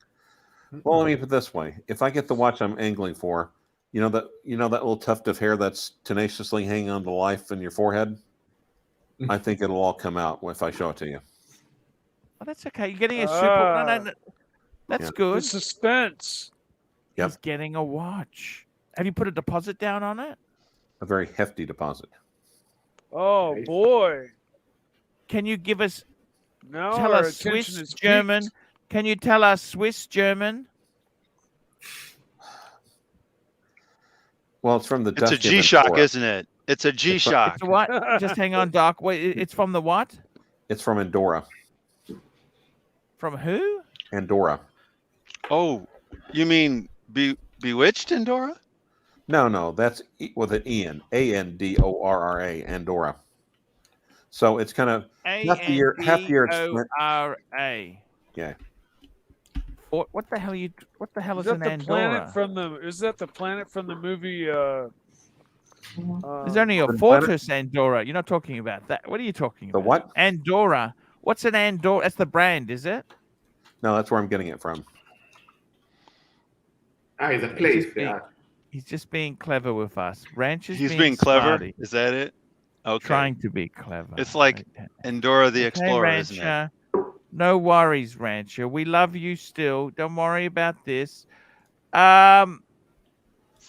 Well, let me put it this way: if I get the watch I'm angling for, you know that little tuft of hair that's tenaciously hanging on to life in your forehead, I think it'll all come out if I show it to you. Oh, that's okay. You're getting a super. No. That's good. The suspense. Yep. He's getting a watch. Have you put a deposit down on it? A very hefty deposit. Oh boy! Can you give us? No. Tell us Swiss German. Peaked. Can you tell us Swiss German? Well, it's from the. It's a G-Shock, isn't it? It's a G-Shock. It's a what? Just hang on, Doc. Wait, it's from the what? It's from Andorra. From who? Andorra. Oh, you mean Bewitched Andorra? No, that's with an Ian. Andorra, Andorra. So it's kind of half the year. A. Yeah. What the hell is an Andorra? Is that the planet from the movie? There's only a Fortress Andorra. You're not talking about that. What are you talking about? The what? Andorra. What's an Andorra? That's the brand, is it? No, that's where I'm getting it from. It's a place. He's just being clever with us. Ranch is He's being clever. Smarty. Is that it? Okay. Trying to be clever. It's like Endora the Explorer, isn't it? Rancher. No worries, Rancher. We love you still. Don't worry about this. It's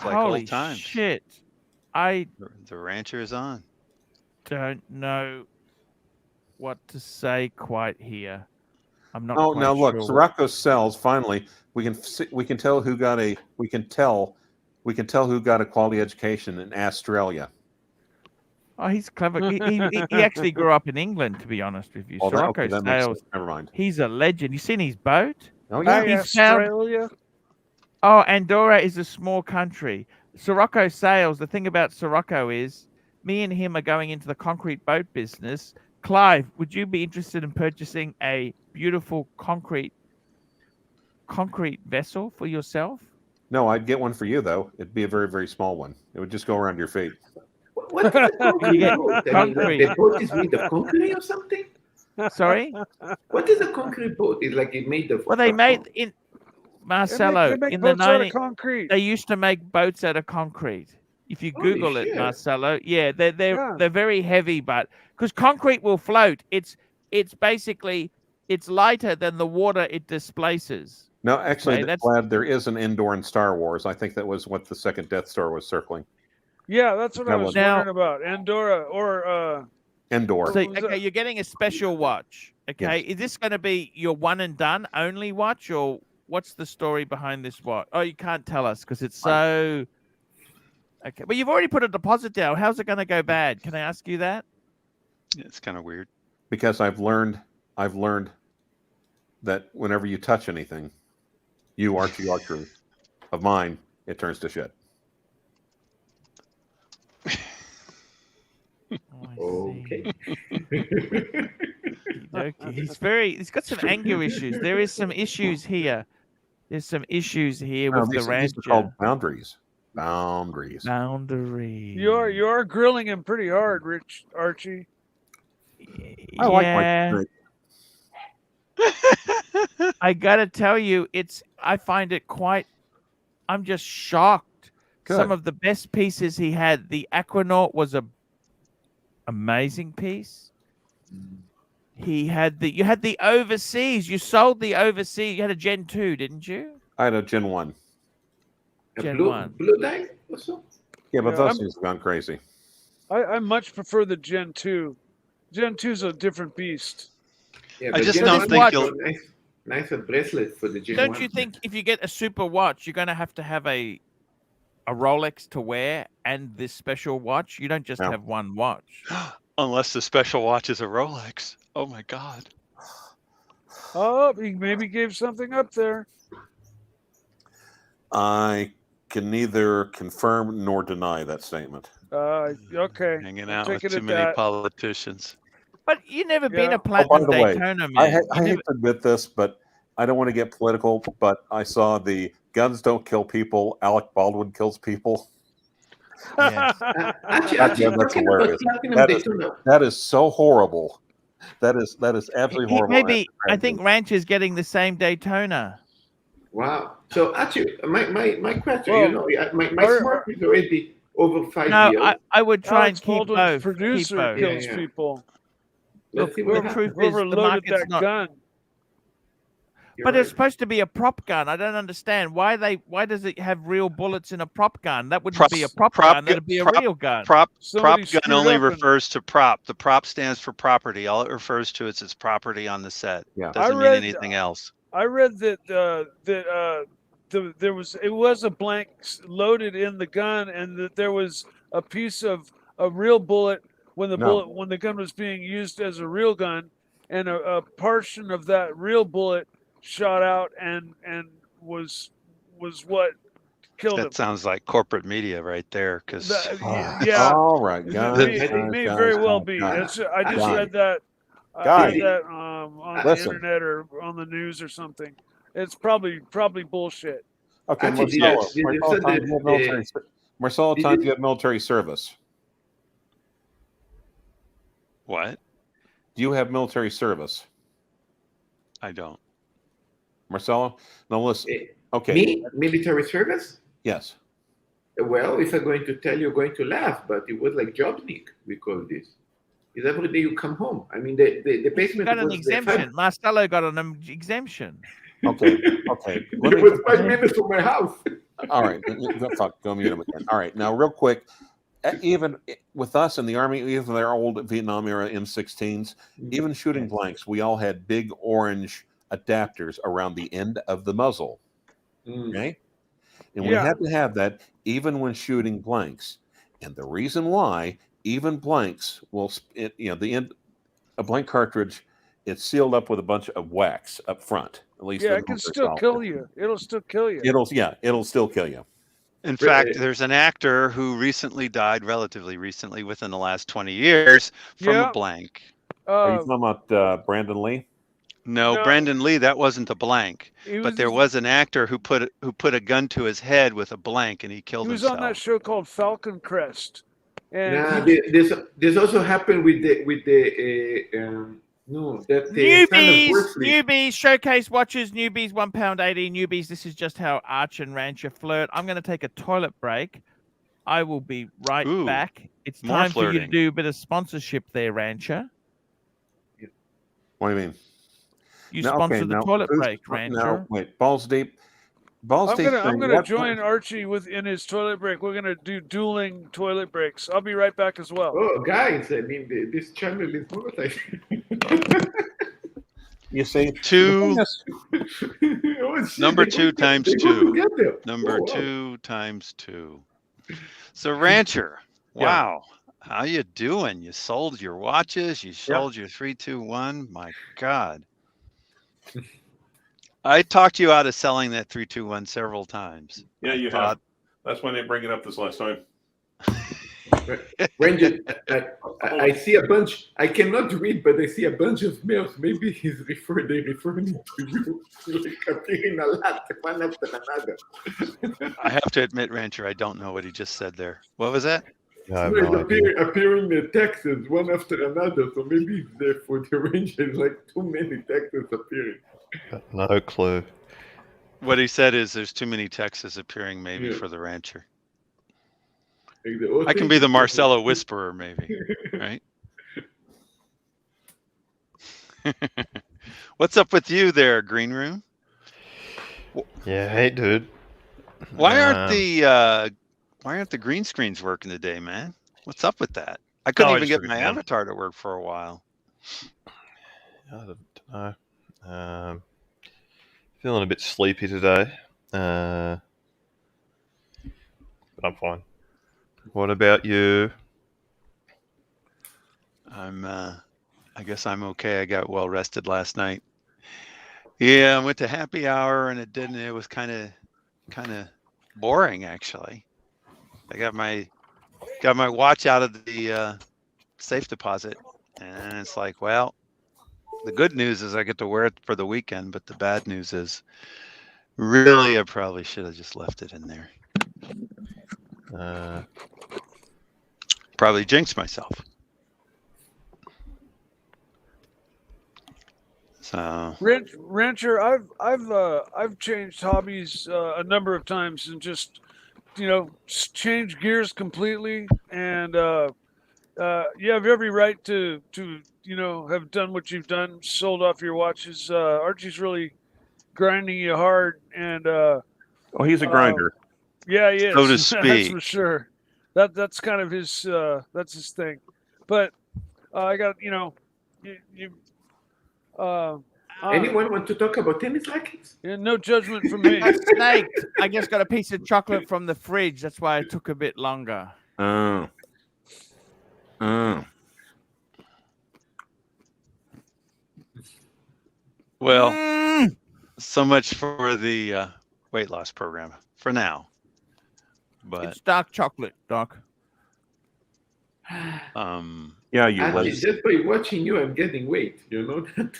like Holy old times. shit. I The Rancher is on. don't know what to say quite here. I'm not. Oh, quite now look, sure Sirocco sells. Finally, we can tell who got a who got a quality education in Australia. Oh, he's clever. He actually grew up in England, to be honest with you. Oh, Sirocco that makes Sales. sense. Never mind. He's a legend. You seen his boat? Oh yeah. He's found. Australia. Oh, Andorra is a small country. Sirocco Sales. The thing about Sirocco is, me and him are going into the concrete boat business. Clive, would you be interested in purchasing a beautiful concrete vessel for yourself? No, I'd get one for you though. It'd be a very, very small one. It would just go around your feet. What is a concrete boat? I mean, Concrete. the boat is made of concrete or something? Sorry? What is a concrete boat? It's like it made of. Well, they made in Marcelo They make in the boats out of 90s. concrete. They used to make boats out of concrete. If you Holy Google it, shit. Marcelo, yeah, they're Yeah. very heavy, but because concrete will float, it's basically it's lighter than the water it displaces. No, actually, Okay, that's- glad there is an Endor in Star Wars. I think that was what the second Death Star was circling. Yeah, that's what I was Now- wondering about. Andorra or Endor. So, was okay, that? you're getting a special watch. Okay, is this going to be your one and done only watch, or what's the story behind this watch? Oh, you can't tell us because it's so. Okay, but you've already put a deposit down. How's it going to go bad? Can I ask you that? Yeah, it's kind of weird. Because I've learned that whenever you touch anything, you Archie of mine, it turns to shit. Oh, I see. Okay. Okay. He's got some anger issues. There is some issues here. There's some issues here No, with the these are rancher. called boundaries. Boundaries. Boundary. you are grilling him pretty hard, Archie. I like Yeah. my. I gotta tell you, I find it quite. I'm just shocked. Good. Some of the best pieces he had. The Aquanaut was a amazing piece. You had the overseas. You sold the overseas. You had a Gen 2, didn't you? I had a Gen 1. A Gen blue, 1. blue dye also? Yeah, but Yeah, those I'm- things have gone crazy. I much prefer the Gen 2. Gen 2's a different beast. Yeah, I but just Gen don't one think is you'll- nicer bracelet for the Gen Don't 1. you think if you get a super watch, you're going to have a Rolex to wear and this special watch? You don't just No. have one watch. Unless the special watch is a Rolex. Oh my God. Oh, he maybe gave something up there. I can neither confirm nor deny that statement. Okay. Hanging I'm out with taking too it many that. politicians. But you never been Yeah. a platinum the way, Daytona I, man. I hate to admit this, but I don't want to get political, but I saw the guns don't kill people, Alec Baldwin kills people. Yes. Actually, Goddamn, that's talking about hilarious. platinum That is- Daytona. That is so horrible. That is absolutely horrible. Maybe I think Rancher's getting the same Daytona. Wow. So actually, my question, Well, my our- smart is already over 5 No, years. I would try Alex and keep Baldwin's both. producer Keep both. kills Yeah. people. Let's see Look, what the happens. truth is Whoever the loaded market's that not. gun. You're But right. it's supposed to be a prop gun. I don't understand why does it have real bullets in a prop gun? That wouldn't Prop- be a prop prop gun. gu- That'd be a prop- real gun. Prop Somebody gun screwed only up and- refers to prop. The prop stands for property. All it refers to is its property on the set. Yeah. Doesn't mean read, anything else. I read that it was a blank loaded in the gun, and that there was a piece of a real bullet when the gun was being used as a real gun, and a portion of that real bullet shot out and was what killed him. That sounds like corporate media right there. Because Yeah. All right, It guys. may very well be. guys. I just guys. read that. I Guys. read that on Listen. the internet or on the news or something. It's probably bullshit. Okay, Actually, Marcelo. yes, you Marcelo, said time that to get military. Marcelo, did time to you- get military service. what? Do you have military service, I don't. Marcelo? No, listen. Eh, Okay. Me, military service? Yes. Well, if I'm going to tell you, you're going to laugh, but it was like Jobnik, we call this. Is every day you come home. I mean, the basement Got an was exemption. Marcelo got an exemption. Okay. Let it me. was 5 minutes from my house. All right. Go mute him again. All right. Now, real quick, even with us in the Army, even their old Vietnam era M16s, even shooting blanks, we all had big orange adapters around the end of the muzzle. Okay. And we had to have that even when shooting blanks. And the reason why, even blanks will, a blank cartridge, it's sealed up with a bunch of wax up front. At least it can still kill you. It'll still kill you. It'll still kill you. In fact, there's an actor who recently died, relatively recently, within the last 20 years, from a blank. Are you talking about Brandon Lee? No, Brandon Lee, that wasn't a blank. But there was an actor who put a gun to his head with a blank, and he killed himself. He was on that show called Falcon Crest. And this also happened with the newbies, showcase watches, newbies, £1.80, newbies. This is just how Arch and Rancher flirt. I'm going to take a toilet break. I will be right back. It's time for you to do a bit of sponsorship there, Rancher. What do you mean? You sponsor the toilet break, Rancher. No, wait, balls deep. I'm gonna join Archie in his toilet break. We're gonna do dueling toilet breaks. I'll be right back as well. Oh, guys! I mean, this channel is monetized. You see, number 2 times 2. Number 2 times 2. So, Rancher, wow, how you doing? You sold your watches. You sold your 321. My God. I talked you out of selling that 321 several times. Yeah, you have. That's why they bring it up this last time. Ranger, I see a bunch. I cannot read, but I see a bunch of mails. Maybe they referring to you, like appearing a lot, one after another. I have to admit, Rancher, I don't know what he just said there. What was that? Appearing the texts one after another. So maybe for the Ranger, it's like too many texts appearing. No clue. What he said is there's too many texts appearing maybe for the Rancher. I can be the Marcelo whisperer maybe, right? What's up with you there, Green Room? Yeah, hey dude. Why aren't the green screens working today, man? What's up with that? I couldn't even get my avatar to work for a while. I don't know. Feeling a bit sleepy today, but I'm fine. What about you? I guess I'm okay. I got well rested last night. Yeah, I went to happy hour and it was kind of boring actually. I got my watch out of the safe deposit, and it's like, well, the good news is I get to wear it for the weekend, but the bad news is really I probably should have just left it in there. Probably jinxed myself. So Rancher, I've changed hobbies a number of times and just changed gears completely, and you have every right to have done what you've done, sold off your watches. Archie's really grinding you hard, and he's a grinder. Yeah, he is. So to speak. That's for sure. That's kind of his that's his thing. But I got anyone want to talk about tennis rackets? Yeah, no judgment from me. Snake. I just got a piece of chocolate from the fridge. That's why it took a bit longer. Well, so much for the weight loss program for now. But it's dark chocolate, Doc. Yeah, you just by watching you, I'm getting weight. You know that.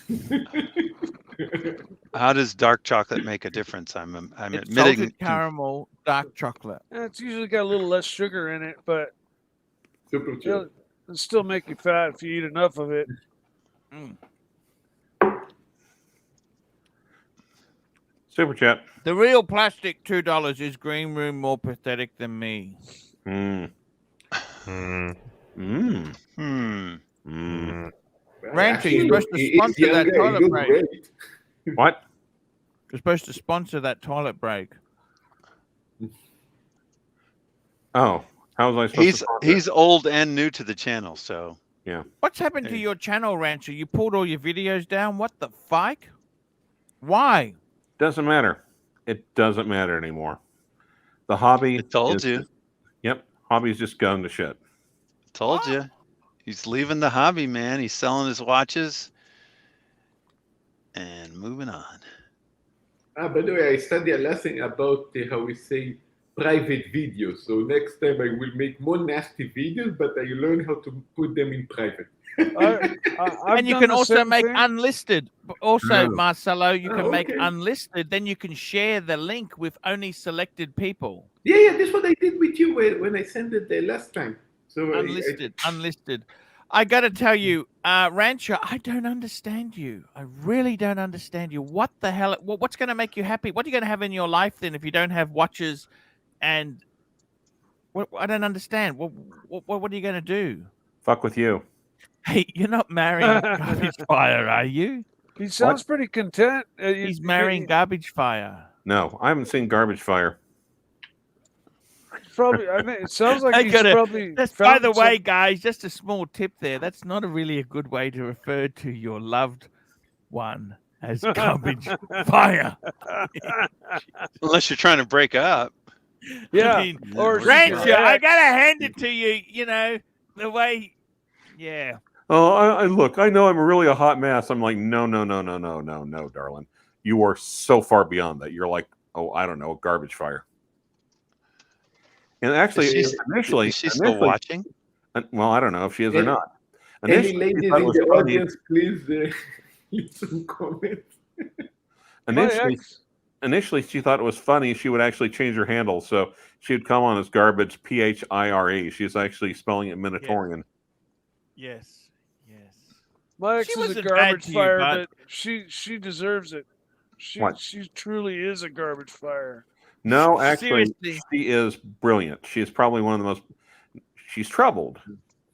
How does dark chocolate make a difference? I'm it's admitting salted caramel dark chocolate. It's usually got a little less sugar in it, but it'll still make you fat if you eat enough of it. Super chat. The real plastic $2 is green room more pathetic than me. Mm. Hmm. Mm. Hmm. Mm. Rancher, you're Actually, supposed to he is sponsor that younger. He toilet looks break. great. What? You're supposed to sponsor that toilet break. Oh, how was I supposed to? He's old and new to the channel, so Yeah. What's happened to Hey. your channel, Rancher? You pulled all your videos down? What the fuck? Why? Doesn't matter. It doesn't matter anymore. The hobby. I told is you. just- yep. Hobby's just gone to shit. Told What? you. He's leaving the hobby, man. He's selling his watches and moving on. By the way, I studied a lesson about how we say private videos. So next time I will make more nasty videos, but I learn how to put them in private. And you can also make unlisted. Also, Oh. Marcelo, you can make okay. unlisted. Then you can share the link with only selected people. Yeah, that's what I did with you when I sent it the last time. So Unlisted. I got to tell you, Rancher, I don't understand you. I really don't understand you. What the hell? What's going to make you happy? What are you going to have in your life then if you don't have watches? And I don't understand. What are you going to do? Fuck with you. Hey, you're not marrying Garbage Fire, are you? He sounds pretty content. He's marrying Garbage Fire. No, I haven't seen Garbage Fire. Probably. I mean, it sounds like I he's gotta- probably. That's, by found the way, some- guys, just a small tip there. That's not really a good way to refer to your loved one as Garbage Fire. Unless you're trying to break up. Yeah. I mean, or Rancher, I gotta hand it to you. You know the way. Yeah. Oh, I look. I know I'm really a hot mess. I'm like, no, darling. You are so far beyond that. You're like, oh, I don't know, Garbage Fire. And actually, initially, is she still watching? Well, I don't know if she is or not. any Initially, ladies she in thought it was the funny. audience, please leave some comments. Initially, she thought it was funny. She would actually change her handle, so she would come on as Garbage Phire. She's actually spelling it Minotaurian. Yes. My ex She is a wasn't bad garbage to you, fire, bud. but she deserves it. What? She truly is a garbage fire. No, actually, Seriously. she is brilliant. She is probably one of the most. She's troubled,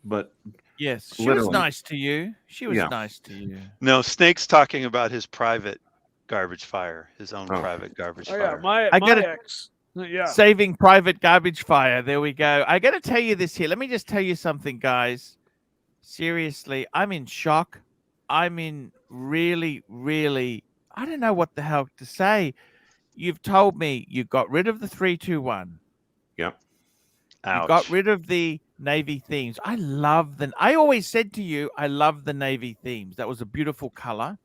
but Yes. She was literally. nice to you. She was Yeah. nice to you. No, Snake's talking about his private Garbage Fire, his own Oh. private Garbage Oh yeah, Fire. my I gotta- ex. Yeah. Saving Private Garbage Fire. There we go. I got to tell you this here. Let me just tell you something, guys. Seriously, I'm in shock. I'm in really, I don't know what the hell to say. You've told me you got rid of the 321. Yep. Ouch. You got rid of the navy themes. I always said to you, I love the navy themes. That was a beautiful color.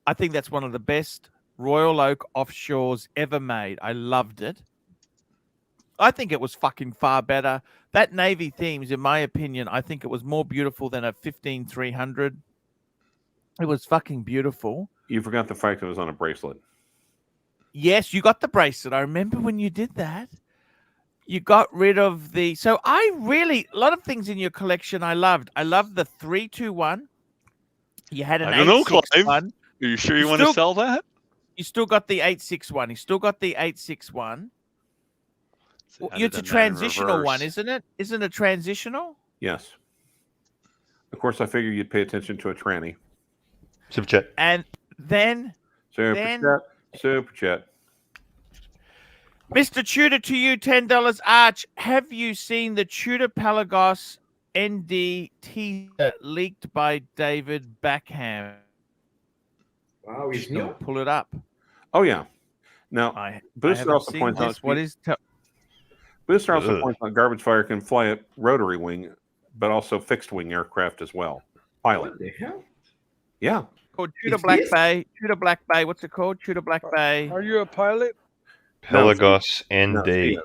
I think that's one of the best Royal Oak offshores ever made. I loved it. I think it was fucking far better. That navy themes, in my opinion, I think it was more beautiful than a 15300. It was fucking beautiful. You forgot the fact it was on a bracelet. Yes, you got the bracelet. I remember when you did that. You got rid of the... So I really... A lot of things in your collection I loved. I loved the 321. You had an I don't know, 861. Are you sure you You want to still- sell that? You still got the 861. You still got the 861. Well, I'd have it's a done that in transitional one, reverse. isn't it? Isn't it transitional? Yes. Of course, I figured you'd pay attention to a tranny. Super chat. And then, Super chat. Mr. Tudor, to you, $10. Arch, have you seen the Tudor Pelagos ND teaser leaked by David Beckham? Wow, he's No, new. pull it up. Oh yeah. Now, I Booster haven't also seen points out. this. What is... Booster also Ugh. points out Garbage Fire can fly a rotary wing, but also fixed wing aircraft as well. Pilot. What the hell? Yeah. called Tudor Is Black this- Bay. Tudor Black Bay. What's it called? Tudor Black Bay. Are you a pilot? Pelagos No, ND.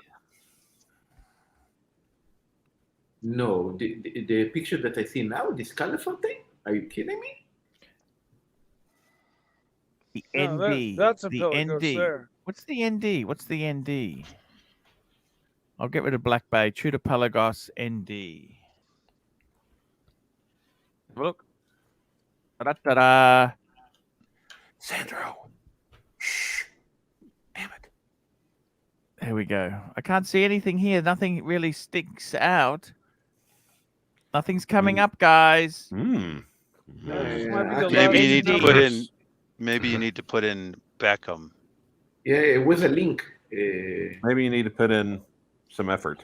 No, the picture that I see now, this colorful thing? Are you kidding me? The No, ND. that's a the Pelagos ND. there. What's the ND? What's the ND? I'll get rid of Black Bay. Tudor Pelagos ND. Look. Ta-da-ta-da. Sandro. Shh. There we go. I can't see anything here. Nothing really sticks out. Nothing's coming up, guys. This might be the Maybe you last need to number. put in. Maybe you need to put in Beckham. Yeah, it was a link. Maybe you need to put in some effort.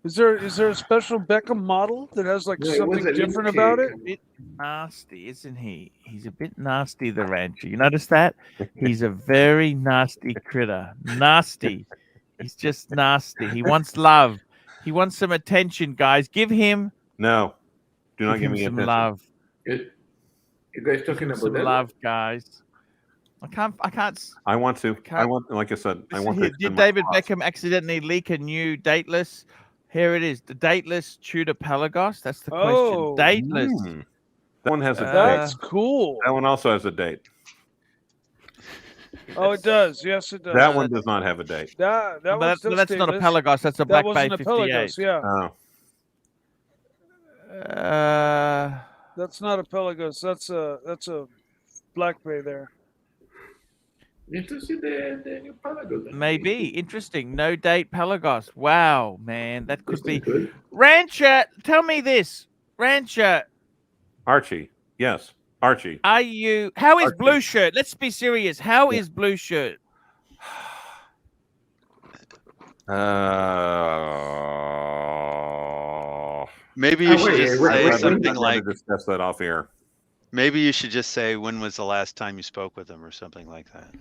Is there a special Beckham model that has like No, it something was a different link, about it? A bit nasty, isn't he? He's a bit nasty, the rancher. You notice that? He's a very nasty critter. Nasty. He's just nasty. He wants love. He wants some attention, guys. Give him. No, do not give him me some attention. love. You guys talking about Some that? love, guys. I can't. I want to. I want, like I said, I want to. Did David Beckham accidentally leak a new dateless? Here it is, the dateless Tudor Pelagos. That's the question. Oh. Dateless. That one has a That's date. cool. That one also has a date. Oh, it does. Yes, it does. That one does not have a date. That But one's still that's not a stateless. Pelagos. That's a That Black Bay wasn't a 58. Pelagos. Yeah, Uh, that's not a Pelagos. That's a Black Bay there. You need to see the new Pelagos. maybe interesting. No date Pelagos. Wow, man, that could be. Good. Rancher, tell me this. Rancher, Archie, yes, Archie. are you? How is Archie. Blue Shirt? Let's be serious. How is Blue Shirt? Maybe you should wait, just wait, say wait, wait, something I'd like. rather discuss that off air. Maybe you should just say when was the last time you spoke with him or something like that.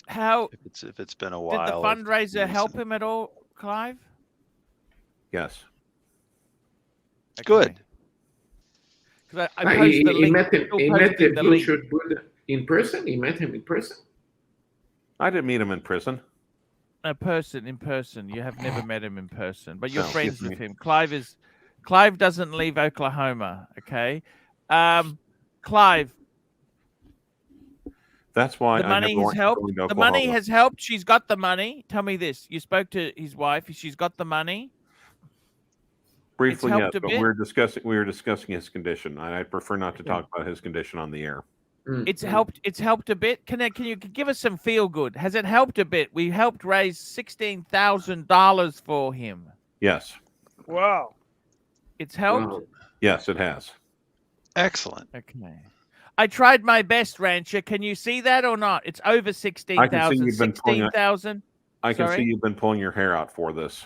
How If it's been a did while. the or fundraiser help recent. him at all, Clive? Yes. Good. Because I posted He the link. met him. still He met posting the the link. Blue Shirt Buddha in person. He met him in person. I didn't meet him in prison. In person. You have never met him in person, but you're No, friends yes, with him. Clive doesn't leave Oklahoma. Okay, Clive. That's why The I money never has want to helped. go into The money Oklahoma. has helped. She's got the money. Tell me this. You spoke to his wife. She's got the money. Briefly, yes, helped a but bit. we were discussing his condition. I prefer not to talk about his condition on the air. It's helped a bit. Can you give us some feel good? Has it helped a bit? We helped raise $16,000 for him. Yes. Wow. It's helped. Wow. Yes, it has. Excellent. Okay. I tried my best, Rancher. Can you see that or not? It's over 16,000. you've been pulling it. 16,000. I can Sorry? see you've been pulling your hair out for this.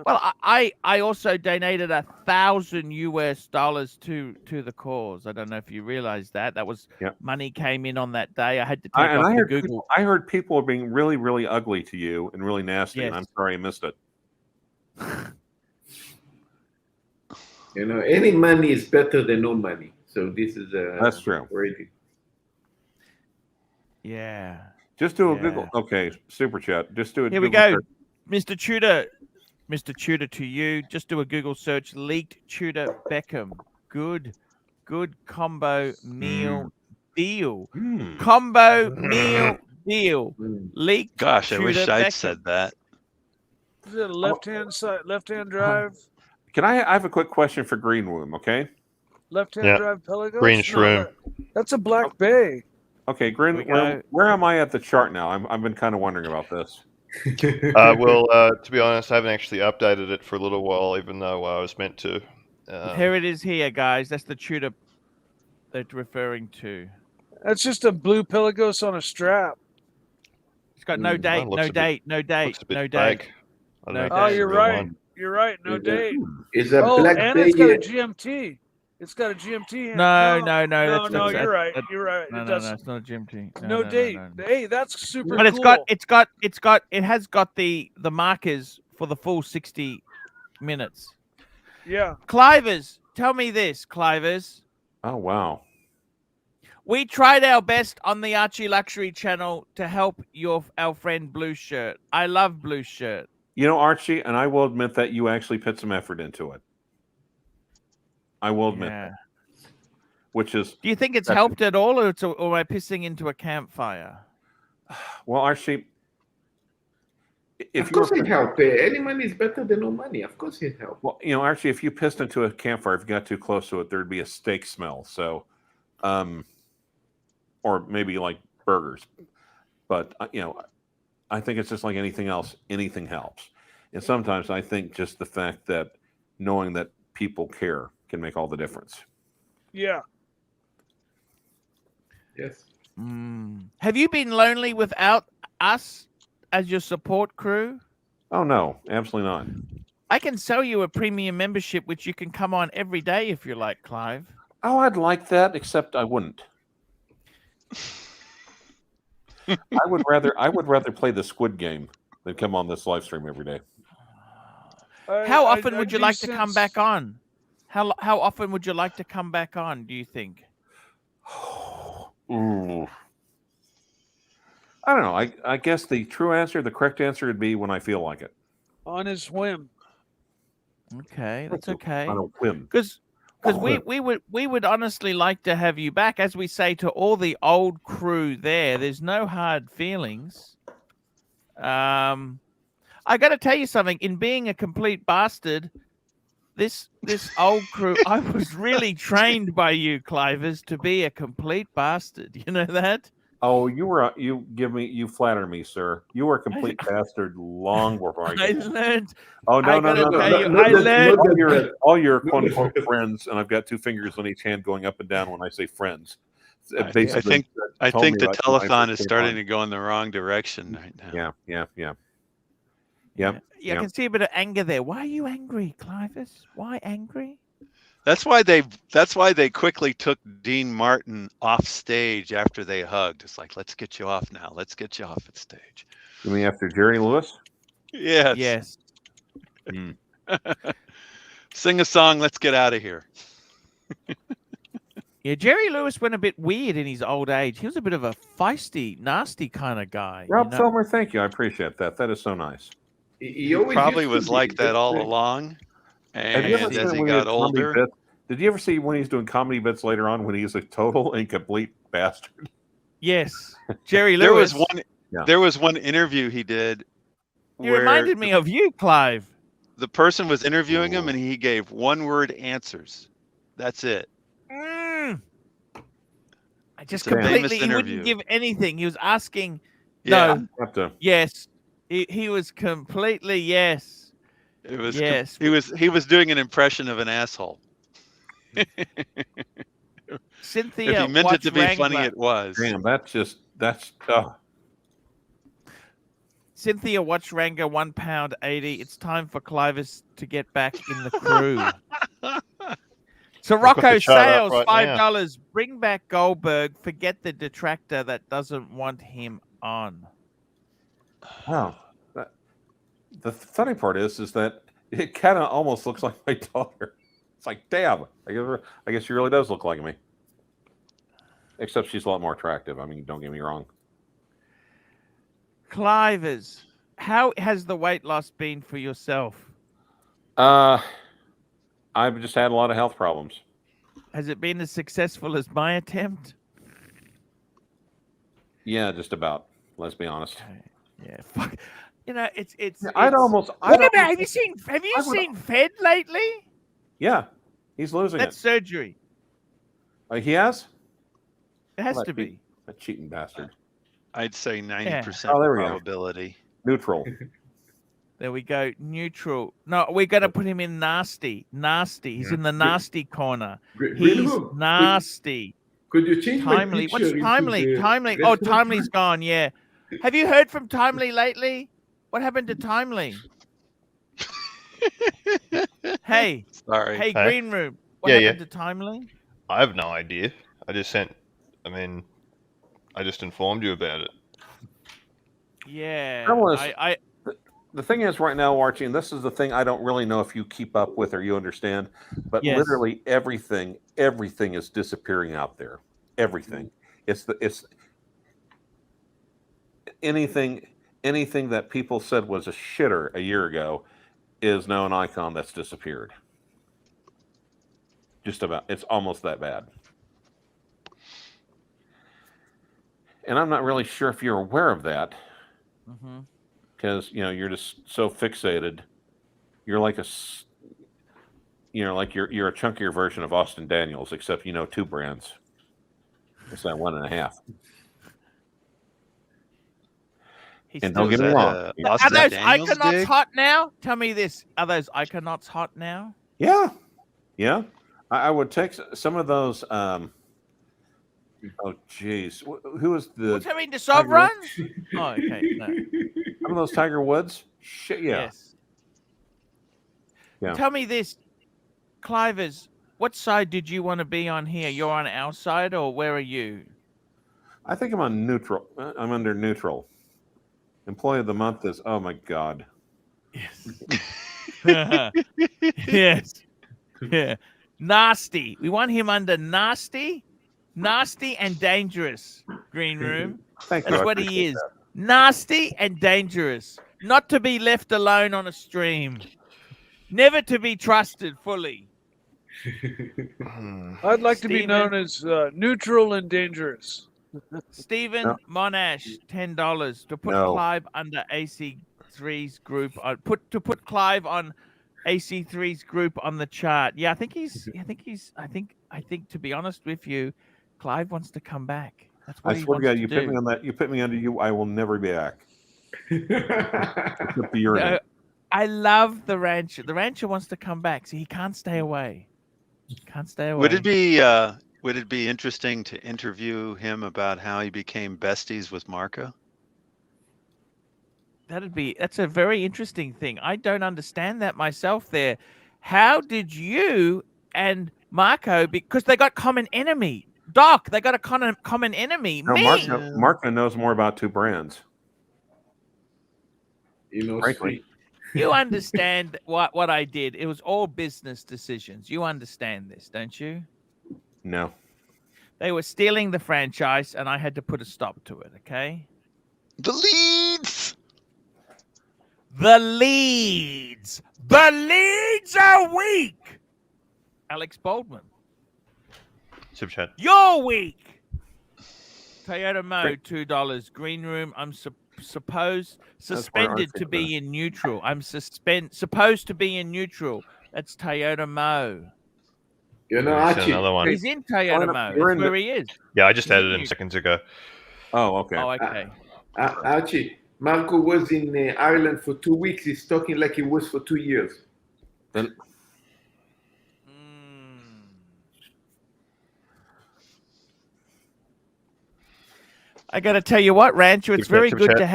Well, I also donated $1,000 to the cause. I don't know if you realize that. That was money came in on that day. I had to take off the Google. I heard people are being really, really ugly to you and really nasty. Yes. And I'm sorry I missed it. You know, any money is better than no money. So this is That's true. already. Yeah. Just do a Google. Okay, super chat. Just do it. Here we go. Mr. Tudor. Mr. Tudor to you. Just do a Google search. Leaked Tudor Beckham. Good combo meal deal. Combo meal deal. Leaked. Gosh, I wish Tudor I'd Beckham. said that. Is it a left-hand side, left-hand drive? Can I have a quick question for Greenroom, okay? Left-hand drive Pelagos? Green shroom. That's a Black Bay. Okay, Green, where am I at the chart now? I've been kind of wondering about this. Well, to be honest, I haven't actually updated it for a little while, even though I was meant to. Here it is here, guys. That's the Tudor they're referring to. That's just a blue Pelagos on a strap. It's got no date, no date, no date, no date. Oh, you're right. You're right. No date. Is a Oh, Black and Bay? it's got a GMT. It's got a GMT. No. No, you're right. You're right. No, It does. it's not a GMT. No date. Hey, that's super But cool. it has got the markers for the full 60 minutes. Yeah. Clivers, tell me this, Clivers. Oh, wow. We tried our best on the Archie Luxury channel to help our friend Blue Shirt. I love Blue Shirt. You know, Archie, and I will admit that you actually put some effort into it. I will admit that. Which is... Do you think it's helped at all, or am I pissing into a campfire? Well, Archie... Of course it helped. Any money is better than no money. Of course it helped. Well, you know, Archie, if you pissed into a campfire, if you got too close to it, there'd be a steak smell. So, or maybe like burgers. But, you know, I think it's just like anything else. Anything helps. And sometimes I think just the fact that knowing that people care can make all the difference. Yeah. Yes. Have you been lonely without us as your support crew? Oh, no, absolutely not. I can sell you a premium membership, which you can come on every day if you like, Clive. Oh, I'd like that, except I wouldn't. I would rather play the Squid Game than come on this live stream every day. How often would you like to come back on? How often would you like to come back on, do you think? Ooh. I don't know. I guess the correct answer would be when I feel like it. On his whim. Okay, that's okay. On a whim. Because we would honestly like to have you back. As we say to all the old crew there's no hard feelings. I got to tell you something. In being a complete bastard, this old crew, I was really trained by you, Clivers, to be a complete bastard. You know that? Oh, you flatter me, sir. You were a complete bastard long before I learned. Oh, no. I learned. All your quote unquote friends, and I've got two fingers on each hand going up and down when I say friends. I think the telethon is starting to go in the wrong direction right now. Yeah. I can see a bit of anger there. Why are you angry, Clivus? Why angry? That's why they quickly took Dean Martin off stage after they hugged. It's like, let's get you off now. Let's get you off at stage. You mean after Jerry Lewis? Yes. Yes. Sing a song. Let's get out of here. Yeah, Jerry Lewis went a bit weird in his old age. He was a bit of a feisty, nasty kind of guy. Rob Filmer, thank you. I appreciate that. That is so nice. He probably was like that all along. And as he got older, did you ever see when he's doing comedy bits later on when he's a total and complete bastard? Yes, Jerry Lewis. There was one interview he did. He reminded me of you, Clive. The person was interviewing him, and he gave one-word answers. That's it. I just completely. He wouldn't give anything. He was asking. No. Yes. He was completely yes. It was yes. He was doing an impression of an asshole. Cynthia, if he meant it to be funny, it was. Damn, that's. Cynthia, watch Ranga, £1.80. It's time for Clivus to get back in the crew. So Rocco Sales, $5. Bring back Goldberg. Forget the detractor that doesn't want him on. Wow. The funny part is that it kind of almost looks like my daughter. It's like, damn. I guess she really does look like me. Except she's a lot more attractive. I mean, don't get me wrong. Clivers, how has the weight loss been for yourself? I've just had a lot of health problems. Has it been as successful as my attempt? Yeah, just about. Let's be honest. Yeah, fuck. You know, it's. Have you seen Fed lately? Yeah, he's losing That's surgery. He has? It has to be. A cheating bastard. I'd say 90% probability. Neutral. There we go. Neutral. No, we're going to put him in nasty. Nasty. He's in the nasty corner. He's nasty. Could you change Timely? What's Timely? Timely. Oh, Timely's gone. Yeah. Have you heard from Timely lately? What happened to Timely? Hey. Sorry. Hey, Green Room. What happened to Timely? I have no idea. I just informed you about it. Yeah. The thing is right now, Archie, and this is the thing I don't really know if you keep up with or you understand, but literally everything is disappearing out there. Everything. It's anything that people said was a shitter a year ago is now an icon that's disappeared. Just about. It's almost that bad. And I'm not really sure if you're aware of that. Because, you're just so fixated. You're like you're a chunkier version of Austin Daniels, except you know 2 brands. It's not 1.5. He's And still don't get me that wrong. a Are Austin those Daniels Iconauts dig? hot now? Tell me this. Are those Iconauts hot now? Yeah, yeah. I would take some of those. Oh, jeez, who was the? What's happening to Sovereign? Woods? Oh, okay. No. Some of those Tiger Woods. Shit, yeah. Yes. Yeah. Tell me this, Clivers. What side did you want to be on here? You're on our side, or where are you? I think I'm on neutral. I'm under neutral. Employee of the month is, oh my God. Yes. Yes. Yeah. Nasty. We want him under nasty and dangerous. Green room. Thank you. That's I what he appreciate is. that. Nasty and dangerous. Not to be left alone on a stream. Never to be trusted fully. I'd like to be Steven- known as neutral and dangerous. Stephen No. Monash, $10 to put No. Clive under AC3's group. Put Clive on AC3's group on the chart. Yeah, I think to be honest with you, Clive wants to come back. That's what I he swear to wants God, to you do. put me on that. You put me under you. I will never be back. Except the urinal. No, I love the rancher. The rancher wants to come back, so he can't stay away. Can't stay away. Would it be interesting to interview him about how he became besties with Marco? That's a very interesting thing. I don't understand that myself there. How did you and Marco, because they got common enemy. Doc, they got a common enemy. No, Me. Marco knows more about two brands. Frankly. You understand what I did. It was all business decisions. You understand this, don't you? No. They were stealing the franchise, and I had to put a stop to it, okay? The leads! The leads! The leads are weak! Alex Baldwin. Super chat. You're weak! Toyota Mo, $2. Green room, I'm suspended to be in neutral. I'm supposed to be in neutral. That's Toyota Mo. You know, There's Archie. another one. He's in Toyota Mo. That's where he is. Yeah, I just added him seconds ago. Oh, okay. Oh, okay. Archie, Marco was in Ireland for 2 weeks. He's talking like he was for 2 years. Then I got to tell you what, Rancho, it's Super very chat, good super to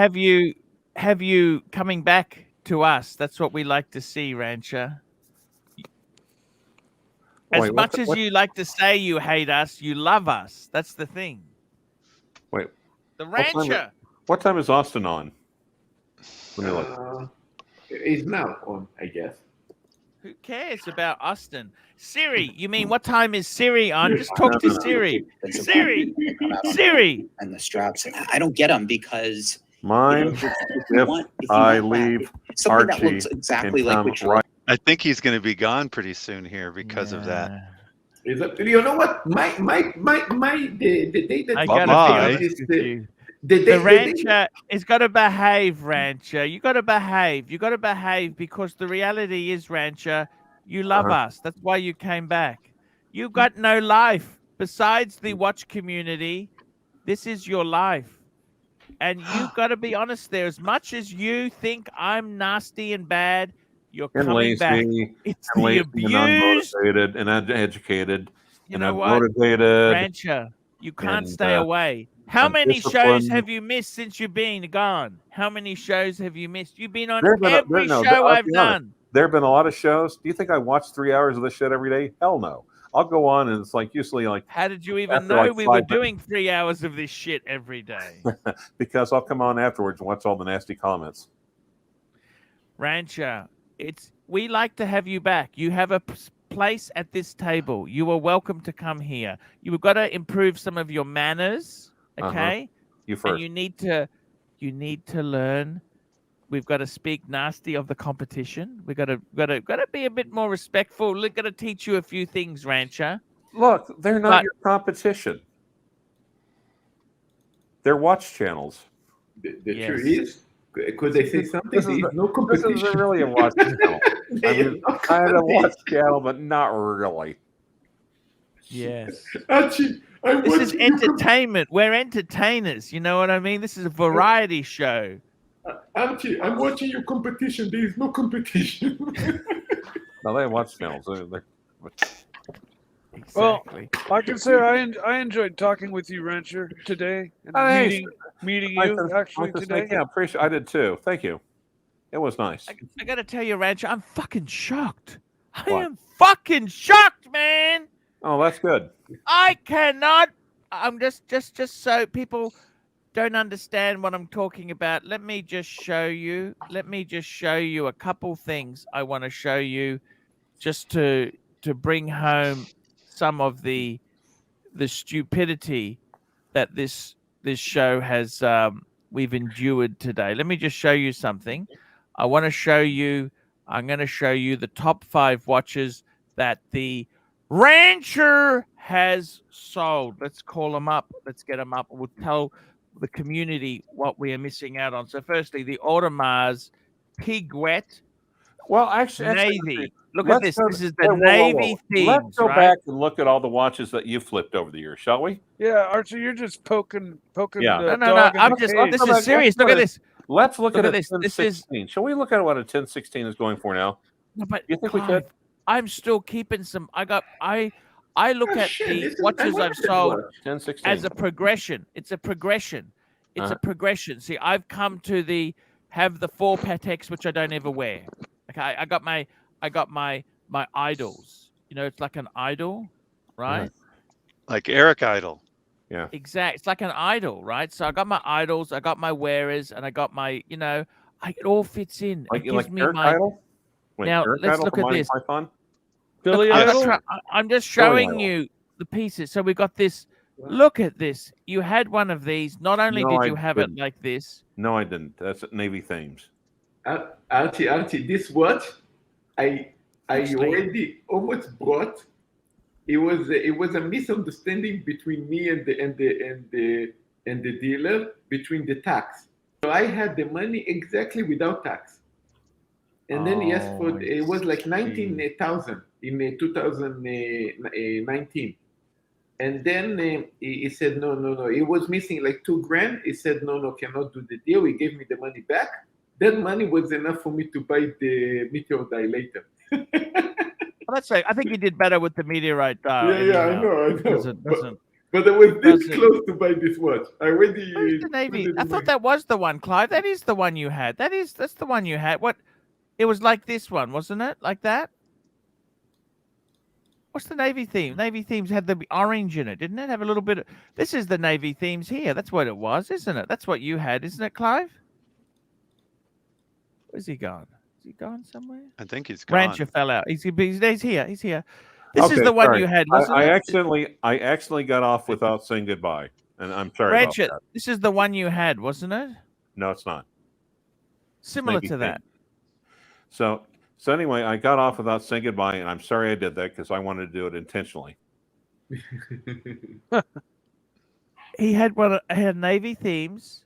have you coming back to us. That's what we like to see, Rancho. As Wait, much as you like to say you hate us, you love us. That's the thing. wait. The Rancho. What time is Austin on? Let me look. He's now on, I guess. Who cares about Austin? Siri, you mean what time is Siri on? Just talk to Siri. Siri, Siri. And the straps. I don't get them because Mine, if I leave something that Archie looks exactly and like come what you're right. I think he's going to be gone pretty soon here because of that. You know what? The day that I he gotta Bye-bye. be honest with you. the day- The the day- rancher has got to behave, Rancher. You got to behave. You got to behave because the reality is, Rancher, you love us. That's why you came back. You've got no life besides the watch community. This is your life. And you've got to be honest there. As much as you think I'm nasty and bad, you're And coming back. lazy, It's and the lazy, abuse. and unmotivated, and uneducated, You and know what, unmotivated. Rancher, you can't and, stay away. How many shows undisciplined. have you missed since you've been gone? How many shows have you missed? You've been on There've been every no, show I'll I've be honest. done. There have been a lot of shows. Do you think I watch 3 hours of this shit every day? Hell no. I'll go on, and it's like usually like How did you even after know like we were 5 minutes. doing 3 hours of this shit every day? Because I'll come on afterwards and watch all the nasty comments. Rancher, we like to have you back. You have a place at this table. You are welcome to come here. You've got to improve some of your manners, okay? You first. And you need to learn. We've got to speak nasty of the competition. We've got to be a bit more respectful. We've got to teach you a few things, Rancher. Look, they're not But- your competition. They're watch channels. The Yes. truth is, could they say something? This There is is no This competition. isn't really a watch channel. I There is mean, no kind of competition. watch channel, but not really. Yes. Archie, I This want is you- entertainment. We're entertainers. You know what I mean? This is a variety show. Archie, I'm watching your competition. There is no competition. No, they watch films. Exactly. Well, I can say I enjoyed talking with you, Rancher, today, and meeting you actually today. Yeah, appreciate. I did too. Thank you. It was nice. I got to tell you, Rancher, I'm fucking shocked. I am fucking shocked, man. Oh, that's good. I cannot. I'm just so people don't understand what I'm talking about. Let me just show you. Let me just show you a couple things I want to show you, just to bring home some of the stupidity that this show has we've endured today. Let me just show you something. I want to show you. I'm going to show you the top 5 watches that the Rancher has sold. Let's call them up. Let's get them up. We'll tell the community what we are missing out on. So, firstly, the Audemars Piguet. Well, actually, Navy. Look at this. This is the Navy theme. Let's go back and look at all the watches that you flipped over the years, shall we? Yeah, Archie, you're just poking. Yeah. No. I'm just. This is serious. Look at this. Let's look at this. 1016. Shall we look at what a 1016 is going for now? No, but you think we could? I'm still keeping some. I look at the watches I've sold as a progression. It's a progression. It's a progression. See, I've come to have the 4 Pateks, which I don't ever wear. Okay, I got my idols. You know, it's like an idol, right? Like Eric Idol. Yeah. Exactly. It's like an idol, right? So I got my idols, I got my wearers, and I got my, it all fits in. Like, it gives me Eric my Idol? Wait, now Eric let's Idol look from at Monty this. Python? Billy Idol? I'm just showing you the pieces. So we got this. Look at this. You had one of these. Not only did you have it like this. No, I didn't. That's Navy themes. Archie, this watch, I already almost brought. It was a misunderstanding between me and the dealer between the tax. So I had the money exactly without tax, and then he asked for it was like 19,000 in 2019, and then he said no, it was missing like $2,000. He said no, cannot do the deal. He gave me the money back. That money was enough for me to buy the meteor die later. Well, that's right. I think you did better with the meteorite dial. Yeah, I know. Doesn't. But I was this close to buy this watch. I already. The Navy. I thought that was the one, Clive. That is the one you had. That's the one you had. What? It was like this one, wasn't it? Like that. What's the Navy theme? Navy themes had the orange in it, didn't it? Have a little bit of. This is the Navy themes here. That's what it was, isn't it? That's what you had, isn't it, Clive? Where's he gone? Is he gone somewhere? I think he's gone. Rancher fell out. He's here. He's here. This is the one you had, wasn't I it? accidentally got off without saying goodbye, and I'm sorry. Rancher, about that. this is the one you had, wasn't it? No, it's not. Similar to that. So anyway, I got off without saying goodbye, and I'm sorry I did that because I wanted to do it intentionally. He had Navy themes.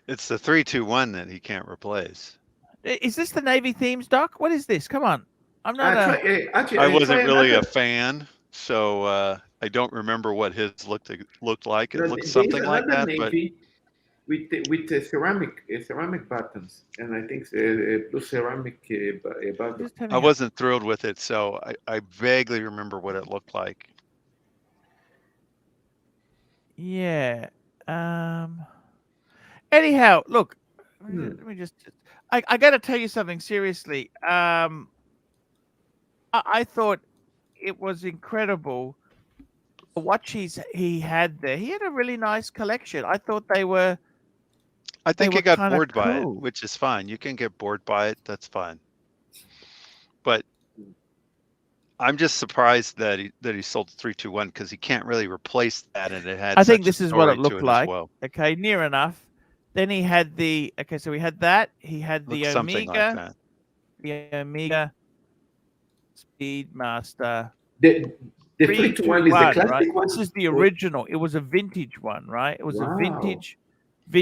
It's the 321 that he can't replace. Is this the Navy themes, Doc? What is this? Come on. I'm not. I wasn't really a fan, so I don't remember what his looked like. It looked something like that, Navy with ceramic buttons, and I think blue ceramic buttons. I wasn't thrilled with it, so I vaguely remember what it looked like. Yeah. Anyhow, look. Let me just. I got to tell you something seriously. I thought it was incredible. The watches he had there. He had a really nice collection. I thought they were. I think he got bored by it, which is fine. You can get bored by it. That's fine. But I'm just surprised that he sold the 321 because he can't really replace that, and it had. I think this is what it looked like. Well. Okay, near enough. Then he had the. Okay, so we had that. He had the something Omega. like that. The Omega Speedmaster. The 321 is the classic right? one. This is the original. It was a vintage one, right? It was a vintage.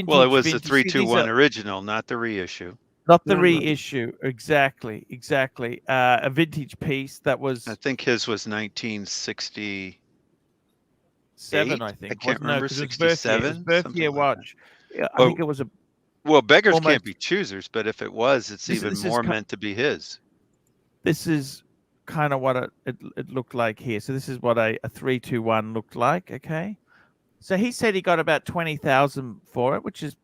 Well, it was the 321 original, not the reissue. Not the reissue. Exactly. A vintage piece that was. I think his was 1967. I think. I can't remember. 67. Birth year watch. Yeah, I think it was a. Well, beggars Almost- can't be choosers, but if it was, it's This- even this is more ki- meant to be his. This is kind of what it looked like here. So this is what a 321 looked like. Okay. So he said he got about 20,000 for it, which is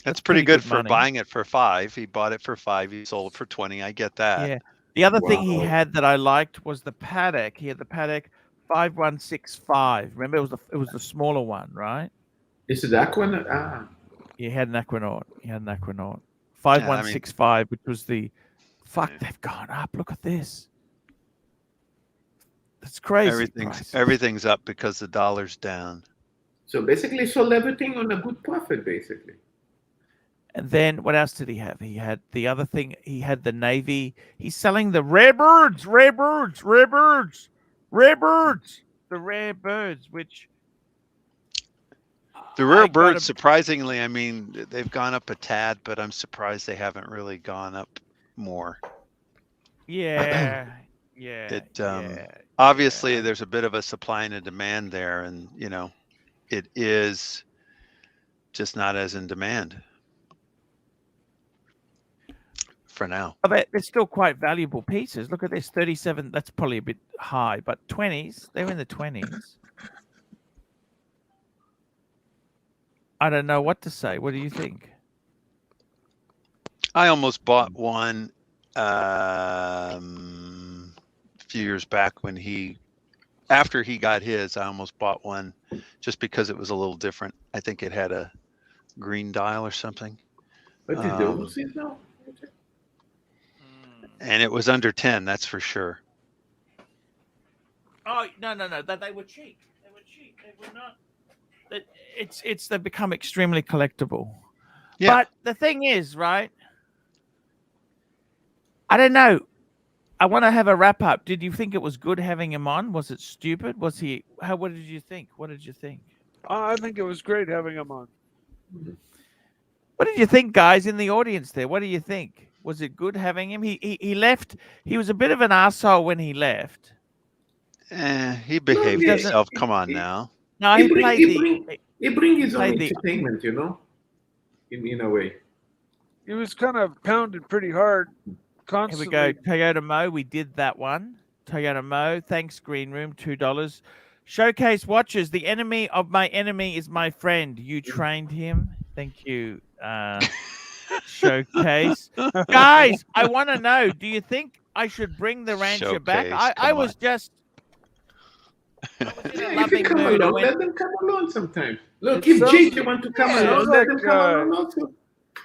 That's pretty good for money. buying it for 5. He bought it for 5. He sold it for 20. I get that. Yeah. The other thing he Wow. had that I liked was the Patek. He had the Patek 5165. Remember, it was the smaller one, right? Is it Aquaterra? Ah, He had an Aquanaut. 5165, which was the fuck. They've gone up. Look at this. That's crazy. prices. Everything's up because the dollar's down. so basically sold everything on a good profit, basically. And then what else did he have? He had the other thing. He had the Navy. He's selling the rare birds, the rare birds, which The rare I gotta- birds, surprisingly, I mean, they've gone up a tad, but I'm surprised they haven't really gone up more. Yeah. Obviously, there's a bit of a supply and a demand there, and it is just not as in demand for now. They're still quite valuable pieces. Look at this, 37. That's probably a bit high, but 20s. They're in the 20s. I don't know what to say. What do you think? I almost bought one a few years back when after he got his, I almost bought one just because it was a little different. I think it had a green dial or something. What is the overseas now? And it was under 10, that's for sure. Oh no! They were cheap. They were not. They've become extremely collectible. Yeah. But the thing is, right? I don't know. I want to have a wrap up. Did you think it was good having him on? Was it stupid? Was he? What did you think? I think it was great having him on. What did you think, guys, in the audience there? What do you think? Was it good having him? He left. He was a bit of an asshole when he left. He behaved himself. Come on now. No, he bring his own played the- entertainment, in a way. He was kind of pounded pretty hard constantly. Here we go. Toyota Mo. We did that one. Toyota Mo. Thanks, Green Room. $2. Showcase watches. The enemy of my enemy is my friend. You trained him. Thank you. Showcase. Guys, I want to know, do you think I should bring the Rancher back? Showcase, I come was on. just If they loving come mood. I along, went- let them come along sometimes. Look, It if sounds- JJ want to come Yeah, along, sounds let them like, come along also.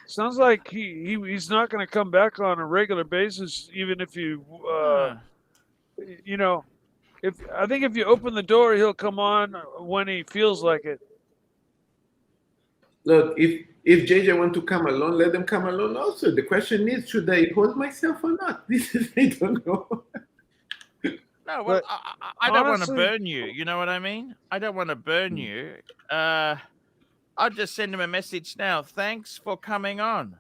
Sounds like he's not going to come back on a regular basis, even if you, I think if you open the door, he'll come on when he feels like it. Look, if JJ want to come along, let them come along also. The question is, should I hold myself or not? This is, I don't know. No, well, But I don't want to honestly- burn you. You know what I mean? I don't want to burn you. I'll just send him a message now. Thanks for coming on.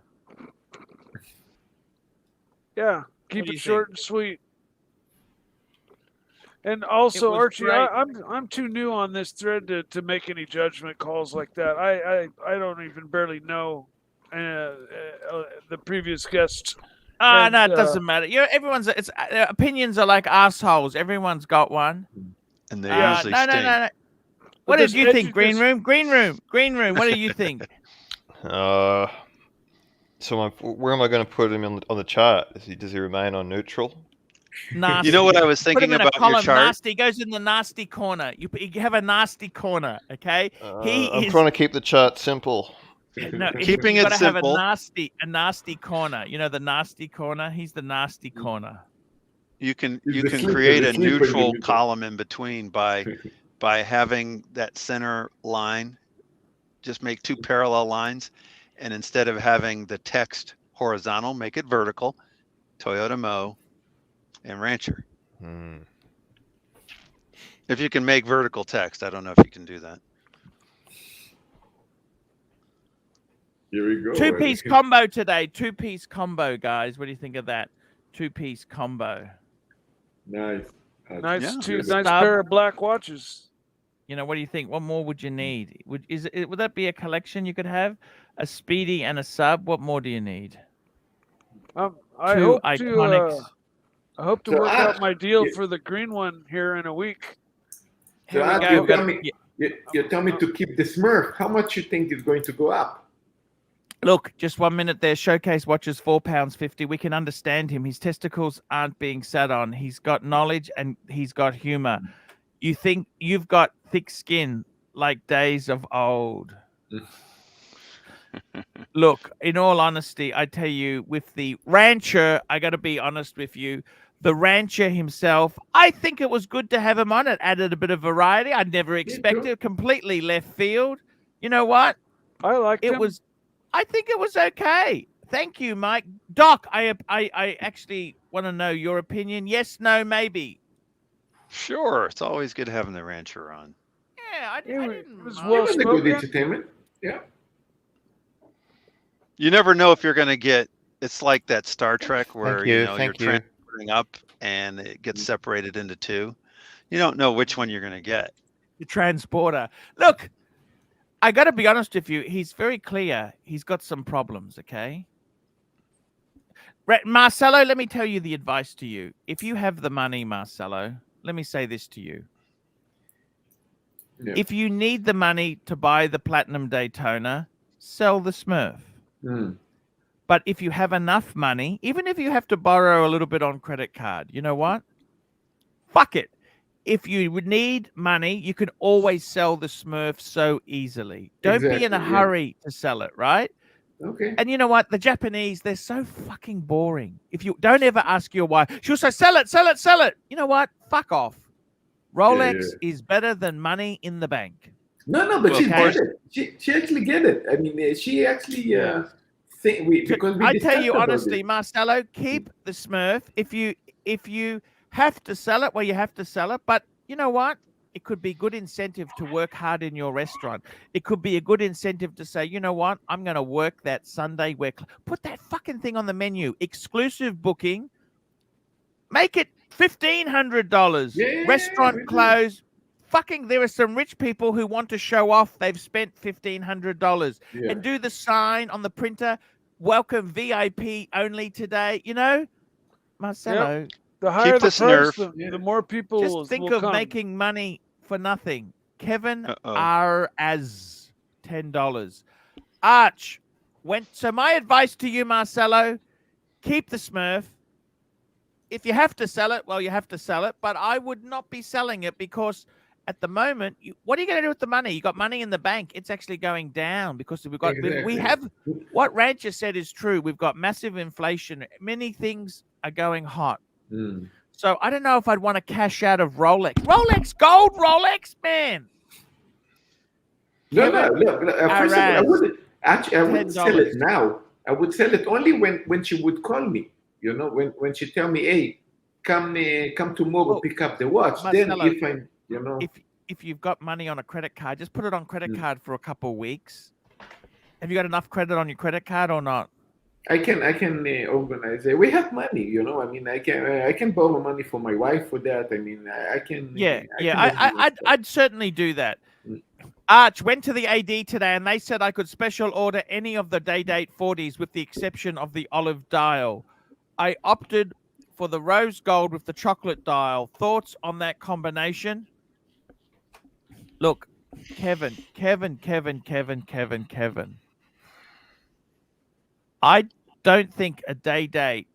Yeah, keep do it you short and sweet. And also, was Archie, great. I'm too new on this thread to make any judgment calls like that. I don't even barely know the previous guest. Ah, no, And, it doesn't matter. Everyone's opinions are like assholes. Everyone's got one. And they No. usually stink. What But did this you think, edu- Green this- Room? Green Room. What do you think? So where am I going to put him on the chart? Does he remain on neutral? Nasty. You know what I was Put him thinking in a about your column. chart? Nasty goes in the nasty corner. You have a nasty corner, okay? I'm trying to keep the chart simple. No, Keeping you it gotta have simple. a nasty corner. You know the nasty corner. He's the nasty corner. You can It's the sleeper- create the a sleeper neutral unit. column in between by having that center line. Just make 2 parallel lines, and instead of having the text horizontal, make it vertical. Toyota Mo and Rancher. If you can make vertical text, I don't know if you can do that. Here we go. 2-piece combo today. 2-piece combo, guys. What do you think of that? 2-piece combo. Nice. Nice, Yeah. nice pair of black watches. You know, what do you think? What more would you need? Would that be a collection you could have? A Speedy and a Sub. What more do you need? I Two hope iconics. I hope to So, work out Arch, my deal you- for the green one here in a week. So Here we Arch, go. you We've got- tell me, you tell me to keep the Smurf. How much you think is going to go up? Look, just 1 minute there. Showcase watches £4.50. We can understand him. His testicles aren't being sat on. He's got knowledge and he's got humor. You think you've got thick skin like days of old. Look, in all honesty, I tell you, with the Rancher, I got to be honest with you. The Rancher himself, I think it was good to have him on. It added a bit of variety. I'd never expected. Completely left field. You know what? I liked It him. was. I think it was okay. Thank you, Mike. Doc, I actually want to know your opinion. Yes, no, maybe. Sure, it's always good having the Rancher on. Yeah, I It didn't was mind. well It was a good spoken. entertainment. Yeah. You never know if you're going to get. It's like that Star Trek where you, you're thank you. transporting up and it gets separated into two. You don't know which one you're going to get. The transporter. Look, I got to be honest with you. He's very clear. He's got some problems, okay? Marcelo, let me tell you the advice to you. If you have the money, Marcelo, let me say this to you. Yeah. If you need the money to buy the Platinum Daytona, sell the Smurf. Mm. But if you have enough money, even if you have to borrow a little bit on credit card, you know what? Fuck it. If you would need money, you can always sell the Smurf so easily. Don't be in a Exactly, yeah. hurry to sell it, right? Okay. And you know what? The Japanese, they're so fucking boring. If you don't ever ask your wife, she'll say, sell it, sell it, sell it. You know what? Fuck off. Rolex is better than money in the bank. No, but Well, she of get course. it. She actually get it. I mean, she actually because we I tell discussed you about honestly, it. Marcelo, keep the Smurf. If you have to sell it, well, you have to sell it. But you know what? It could be good incentive to work hard in your restaurant. It could be a good incentive to say, you know what? I'm going to work that Sunday. Put that fucking thing on the menu. Exclusive booking. Make it $1,500. Yeah, Restaurant we do. close. Fucking, there are some rich people who want to show off they've spent $1,500 Yeah. and do the sign on the printer. Welcome VIP only today. You know, Marcelo, The higher Keep the the price, Smurf. the more people just think will of come. making money for nothing. Kevin Uh-oh. R as $10. Arch so my advice to you, Marcelo, keep the Smurf. If you have to sell it, well, you have to sell it. But I would not be selling it because at the moment, what are you going to do with the money? You got money in the bank. It's actually going down because we Exactly. have what Rancher said is true. We've got massive inflation. Many things are going hot. Mm. So I don't know if I'd want to cash out of Rolex. Rolex, gold Rolex, man. No, Kevin, look. First of all, I Araz, wouldn't actually. I wouldn't sell it $10. now. I would sell it only when she would call me. You know, when she tell me, "Hey, come tomorrow, Well, pick up the watch." Marcelo, Then if I'm, you know, if you've got money on a credit card, just put it on credit card for a couple of weeks. Have you got enough credit on your credit card or not? I can organize it. We have money, you know. I mean, I can borrow money for my wife for that. I mean, I can. I'd certainly do that. Mm. Arch went to the AD today and they said I could special order any of the day date 40s with the exception of the olive dial. I opted for the rose gold with the chocolate dial. Thoughts on that combination? Look, Kevin. I don't think a day date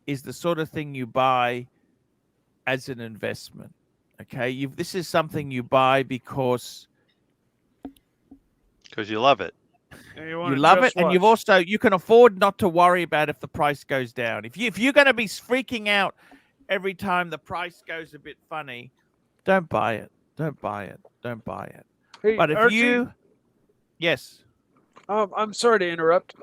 is the sort of thing you buy as an investment. Okay, this is something you buy because you love it. you love it, and you can afford not to worry about if the price goes down. If you're going to be freaking out every time the price goes a bit funny, don't buy it. Don't buy it. Don't buy it. Hey, But if Archie, yes, I'm sorry to interrupt.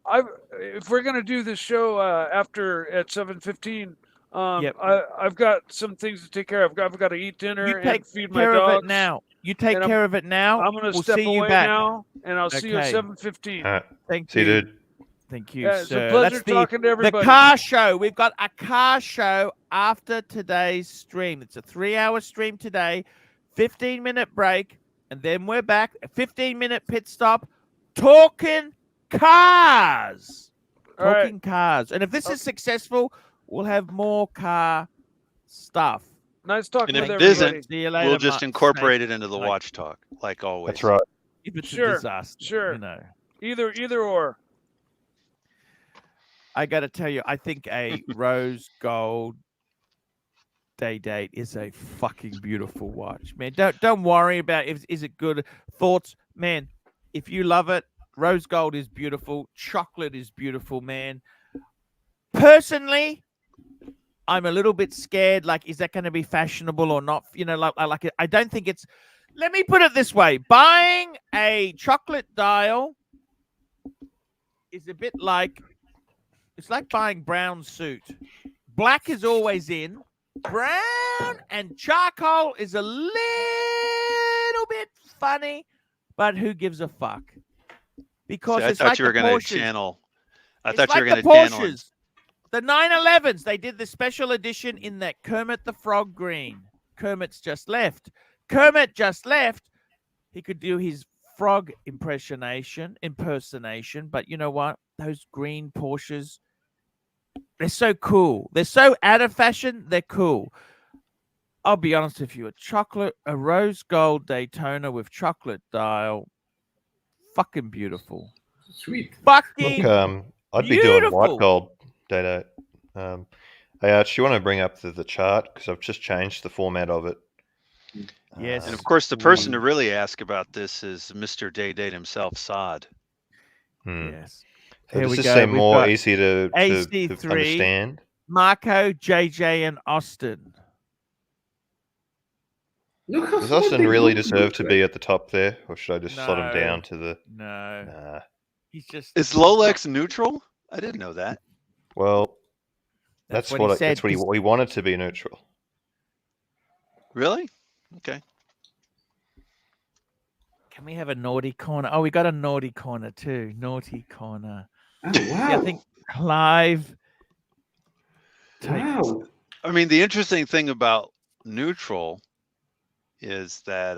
If we're gonna do this show after at 7:15, Yep. I've got some things to take care of. I've got to eat dinner you and take feed my care of dogs. it now. You take And care of it now. I'm gonna we'll step see you away back. now, and I'll see you at Okay. 7:15. Thank See you. you, dude. Thank you, Yeah, it's a sir. pleasure That's talking to the everybody. car show. We've got a car show after today's stream. It's a 3-hour stream today. 15-minute break, and then we're back. A 15-minute pit stop, talking cars. All right. Talking cars. And if this is successful, we'll have more car stuff. Nice talking And with if it everybody. isn't, See you later, we'll just Mike. incorporate it into the Like- watch talk, like always. That's right. If it's Sure, a disaster, sure. you know. Either or. I got to tell you, I think a rose gold day date is a fucking beautiful watch, man. Don't worry about is it good. Thoughts, man. If you love it, rose gold is beautiful. Chocolate is beautiful, man. Personally, I'm a little bit scared. Like, is that going to be fashionable or not? You know, like I don't think it's. Let me put it this way: buying a chocolate dial is a bit like it's like buying brown suit. Black is always in. Brown and charcoal is a little bit funny, but who gives a fuck? Because See, I it's thought like you were the going Porsches. to channel. I It's thought like you were the going to channel. Porsches. The 911s, they did the special edition in that Kermit the Frog green. Kermit's just left. Kermit just left. He could do his frog impersonation, but you know what? Those green Porsches, they're so cool. They're so out of fashion. They're cool. I'll be honest with you. A rose gold Daytona with chocolate dial, fucking beautiful. Sweet. Fucking Look, I'd be doing white beautiful. gold data. Hey, Arch, you want to bring up the chart because I've just changed the format of it. Yes. And of course, the person to really ask about this is Mr. Day Date himself, Sod. Yes. So Here does we this go. seem We've more got easy to AC3, understand? Marco, JJ, and Austin. Look how Does small Austin they really look, deserve to right? be at the top there, or should I just slot him No. down to the? No. Nah. He's just. Is Rolex neutral? I didn't know that. Well, That's that's what he what said. that's what we wanted to be neutral. Really? Okay. Can we have a naughty corner? Oh, we got a naughty corner too. Naughty corner. Oh, See, I wow. think Clive. Wow. I mean, the interesting thing about neutral is that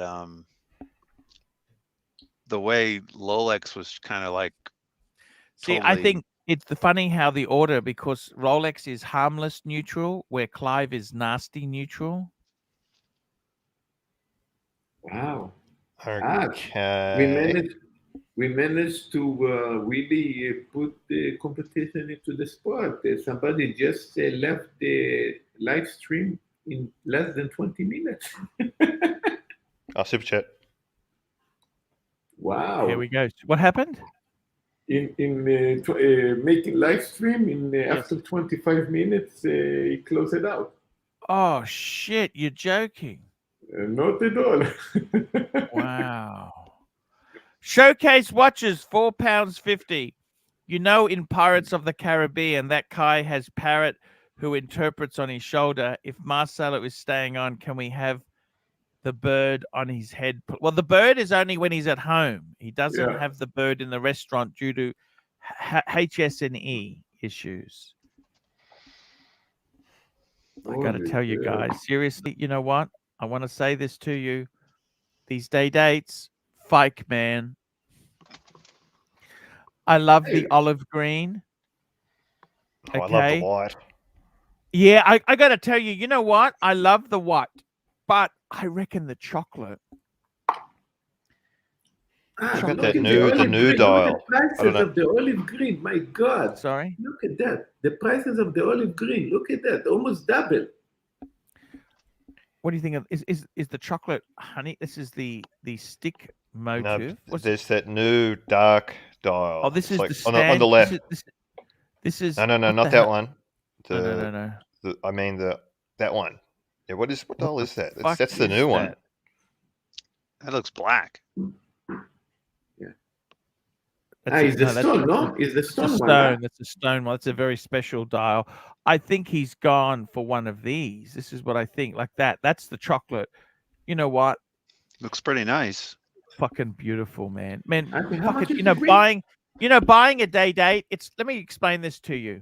the way Rolex was kind of like. See, I think it's funny how the order, because Rolex is harmless neutral, where Clive is nasty neutral. Wow. Okay. We managed to really put the competition into the sport. Somebody just left the live stream in less than 20 minutes. Super chat. Wow. Here we go. What happened? In making live stream in after 25 minutes, he closed it out. Oh shit! You're joking. Not at all. Wow. Showcase watches, £4.50. You know, in Pirates of the Caribbean, that guy has Parrot who interprets on his shoulder. If Marcelo is staying on, can we have the bird on his head? Well, the bird is only when he's at home. He doesn't have the bird in the restaurant due to HS&E issues. I got to tell you guys, seriously, you know what? I want to say this to you. These day dates, fake, man. I love the olive green. Oh, I love the white. Yeah, I got to tell you, you know what? I love the white, but I reckon the chocolate. Look at Look that at new the new olive green. dial. Look at the prices of the olive green. My God. Sorry? Look at that. The prices of the olive green. Look at that. Almost double. What do you think of is the chocolate honey? This is the stick motive. No, there's that new dark dial. Oh, this It's is like the on the left. This is No, what not the that hell? one. No. I mean that one. Yeah, what dial is that? fuck That's the is new one. that? That looks black. It's the stone, no? It's the stone one. Stone. That's a stone one. It's a very special dial. I think he's gone for one of these. This is what I think. Like that. That's the chocolate. You know what? Looks pretty nice. Fucking beautiful, man. Man, How much fucking, is it, buying a day date. Let me explain this to you.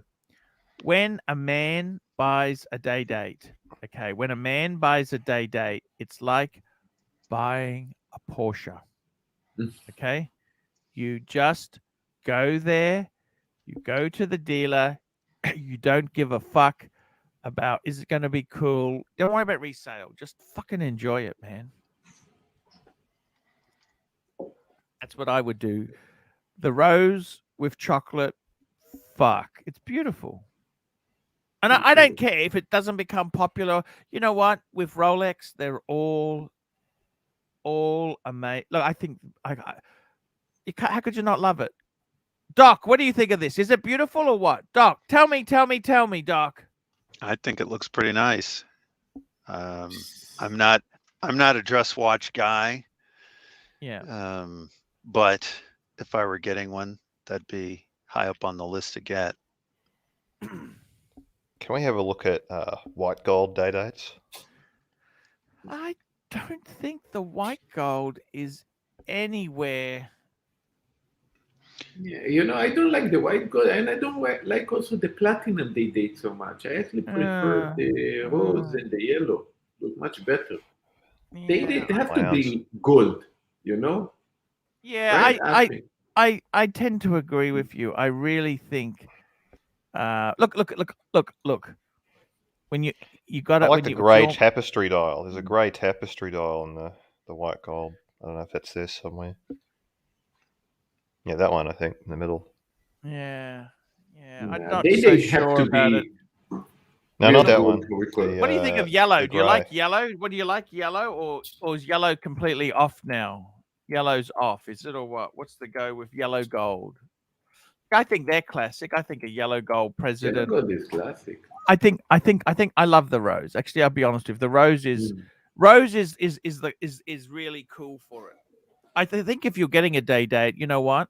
When a man buys a day date, okay, when a man buys a day date, it's like buying a Porsche. Okay? You just go there, you go to the dealer, you don't give a fuck about is it going to be cool. Don't worry about resale. Just fucking enjoy it, man. That's what I would do. The rose with chocolate, fuck. It's beautiful. And I don't care if it doesn't become popular. You know what? With Rolex, they're all amazing. Look, I think how could you not love it? Doc, what do you think of this? Is it beautiful or what? Doc, tell me, Doc. I think it looks pretty nice. I'm not a dress watch guy. Yeah. But if I were getting one, that'd be high up on the list to get. Can we have a look at white gold day dates? I don't think the white gold is anywhere. Yeah, you know, I don't like the white gold, and I don't like also the platinum they date so much. I actually prefer the rose and the yellow. Look much better. They have to be gold, you know. Yeah, right? I tend to agree with you. I really think. Look. When you got it, I like the grey tapestry dial. There's a grey tapestry dial on the white gold. I don't know if that's there somewhere. Yeah, that one, I think, in the middle. Yeah. Yeah, I'm not they so have sure to about be. it. No, not that one. What do you think of yellow? Do you like yellow? What do you like, yellow, or is yellow completely off now? Yellow's off, is it, or what? What's the go with yellow gold? I think they're classic. I think a yellow gold president. Yellow gold is classic. I think I love the rose. Actually, I'll be honest with you. The rose is really cool for it. I think if you're getting a day date, you know what?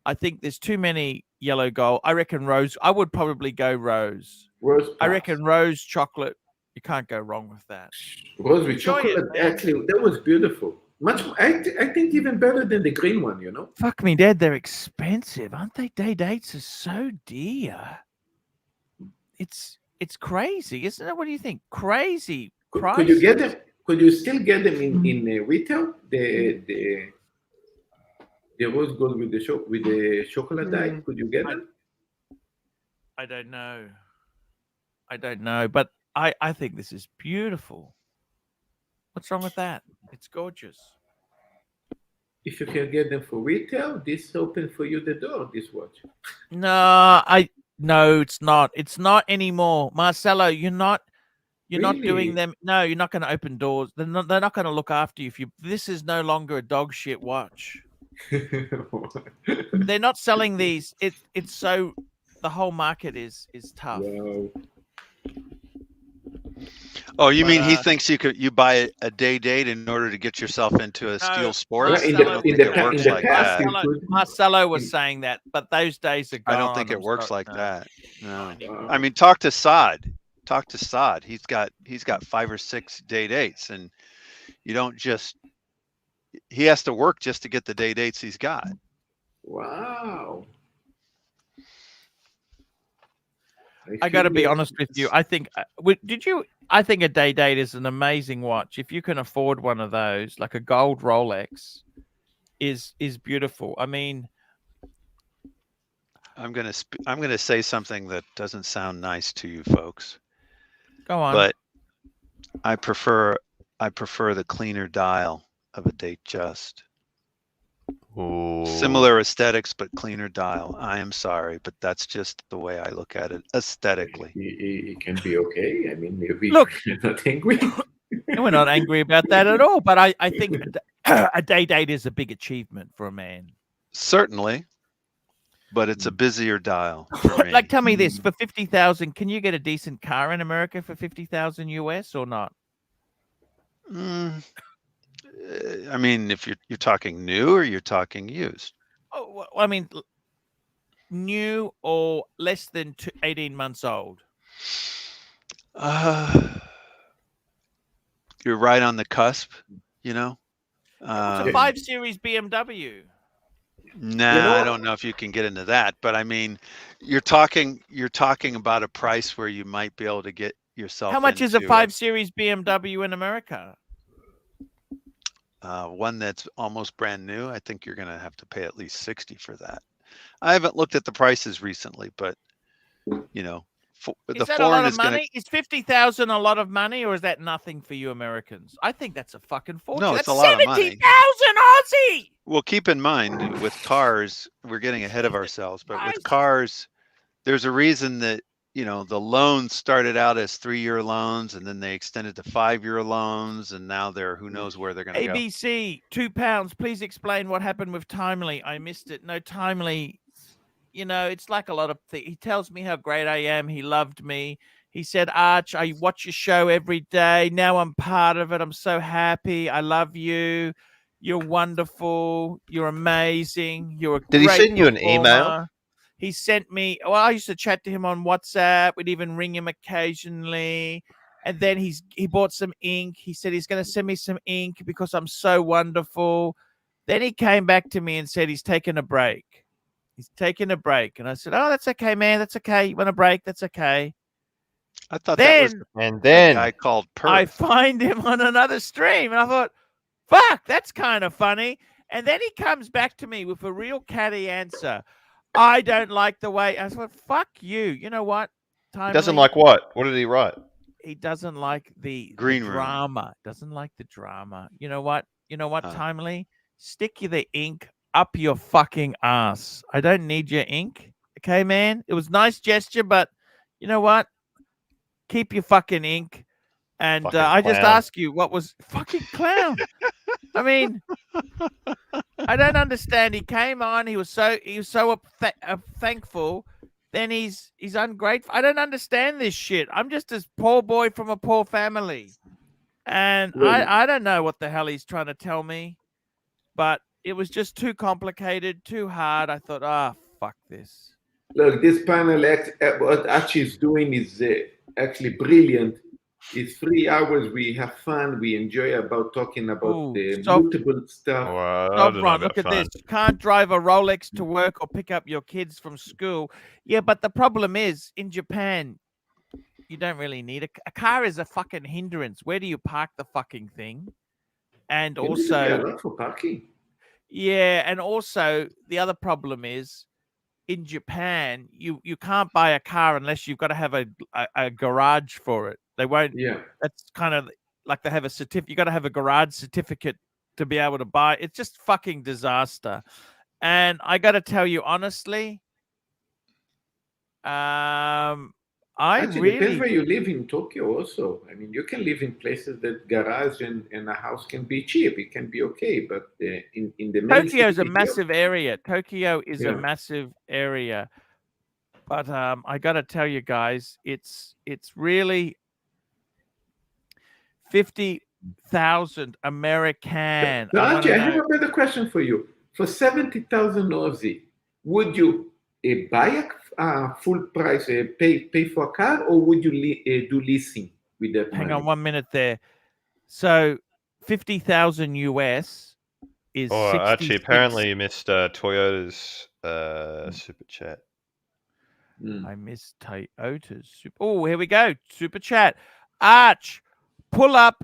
I think there's too many yellow gold. I reckon rose. I would probably go rose. Rose. I reckon rose chocolate. You can't go wrong with that. Rose with chocolate. Actually, that was beautiful. Much. I think even better than the green one. You know. Fuck me, Dad. They're expensive, aren't they? Day dates are so dear. It's crazy, isn't it? What do you think? Crazy. Could you get them? Could you still get them in retail? The rose gold with the chocolate dye. Could you get them? I don't know, but I think this is beautiful. What's wrong with that? It's gorgeous. If you can get them for retail, this open for you the door. This watch. No, it's not. It's not anymore, Marcelo. You're not doing them. No, you're not going to open doors. They're not going to look after you. This is no longer a dog shit watch. They're not selling these. It's so the whole market is tough. Wow. Oh, you mean he thinks you buy a day date in order to get yourself into a steel sport? Marcelo was saying that, but those days are gone. I don't think it works like that. No. I mean, talk to Saad. He's got 5 or 6 day dates, and you don't just. He has to work just to get the day dates he's got. Wow. I got to be honest with you. I think I think a day date is an amazing watch. If you can afford one of those, like a gold Rolex, is beautiful. I mean, I'm gonna say something that doesn't sound nice to you folks. Go on. But I prefer the cleaner dial of a date just. Ooh. Similar aesthetics, but cleaner dial. I am sorry, but that's just the way I look at it aesthetically. It can be okay. I mean, maybe look, you're not angry. We're not angry about that at all. But I think a day date is a big achievement for a man. Certainly, but it's a busier dial for me. Like, tell me this: for 50,000, can you get a decent car in America for 50,000 US or not? I mean, if you're talking new or you're talking used? Oh, well, I mean, new or less than 18 months old. You're right on the cusp, you know. It's a 5 Series BMW. Nah, I don't know if you can get into that, but I mean, you're talking about a price where you might be able to get yourself. How much is a 5 Series BMW in America? one that's almost brand new, I think you're going to have to pay at least 60 for that. I haven't looked at the prices recently, but you know, Is that a lot of money? Is 50,000 a lot of money, or is that nothing for you Americans? I think that's a fucking fortune. No, it's that's a lot of money. 70,000 Aussie. Well, keep in mind with cars, we're getting ahead of ourselves, but with cars, there's a reason that, you know, the loans started out as 3-year loans and then they extended to 5-year loans. And now they're, who knows where they're going to go. ABC, £2. Please explain what happened with Timely. I missed it. No, Timely, you know, it's like a lot of things. He tells me how great I am. He loved me. He said, Arch, I watch your show every day. Now I'm part of it. I'm so happy. I love you. You're wonderful. You're amazing. You're a Did he great send you an performer. email? He sent me, well, I used to chat to him on WhatsApp. We'd even ring him occasionally. And then he bought some ink. He said he's going to send me some ink because I'm so wonderful. Then he came back to me and said he's taking a break. He's taking a break. And I said, oh, that's okay, man. That's okay. You want a break? That's okay. I thought then, that was and then a guy called Perth. I find him on another stream. And I thought, fuck, that's kind of funny. And then he comes back to me with a real catty answer. I don't like the way. I said, fuck you. You know what? He doesn't like what? What did he write? He doesn't like the Green room. drama. Doesn't like the drama. You know what? You know what, Timely? Stick you the ink up your fucking ass. I don't need your ink. Okay, man? It was a nice gesture, but you know what? Keep your fucking ink. And I just ask you, what was fucking clown? I mean, I don't understand. He came on. He was so thankful. Then he's ungrateful. I don't understand this shit. I'm just this poor boy from a poor family, and I don't know what the hell he's trying to tell me. But it was just too complicated, too hard. I thought, fuck this. Look, this panel, what Archie is doing is actually brilliant. It's 3 hours. We have fun. We enjoy about talking about the multiple stuff. Ron, look at this. You can't drive a Rolex to work or pick up your kids from school. Yeah, but the problem is in Japan, you don't really need a car. Is a fucking hindrance. Where do you park the fucking thing? And also for parking. Yeah, and also the other problem is in Japan, you can't buy a car unless you've got to have a garage for it. They won't. Yeah, that's kind of like they have a certificate. You got to have a garage certificate to be able to buy. It's just fucking disaster. And I got to tell you honestly, depends where you live in Tokyo. Also, I mean, you can live in places that garage and a house can be cheap. It can be okay, but in the Tokyo is a massive area. Tokyo is a massive area. But I got to tell you guys, it's really 50,000 American. Archie, I have a better question for you. For 70,000 Aussie, would you buy a full price, pay for a car, or would you do leasing with that Hang money? on 1 minute there. So 50,000 US is. Archie, apparently you missed Toyota's super chat. I missed Toyota's super. Oh, here we go. Super chat. Arch, pull up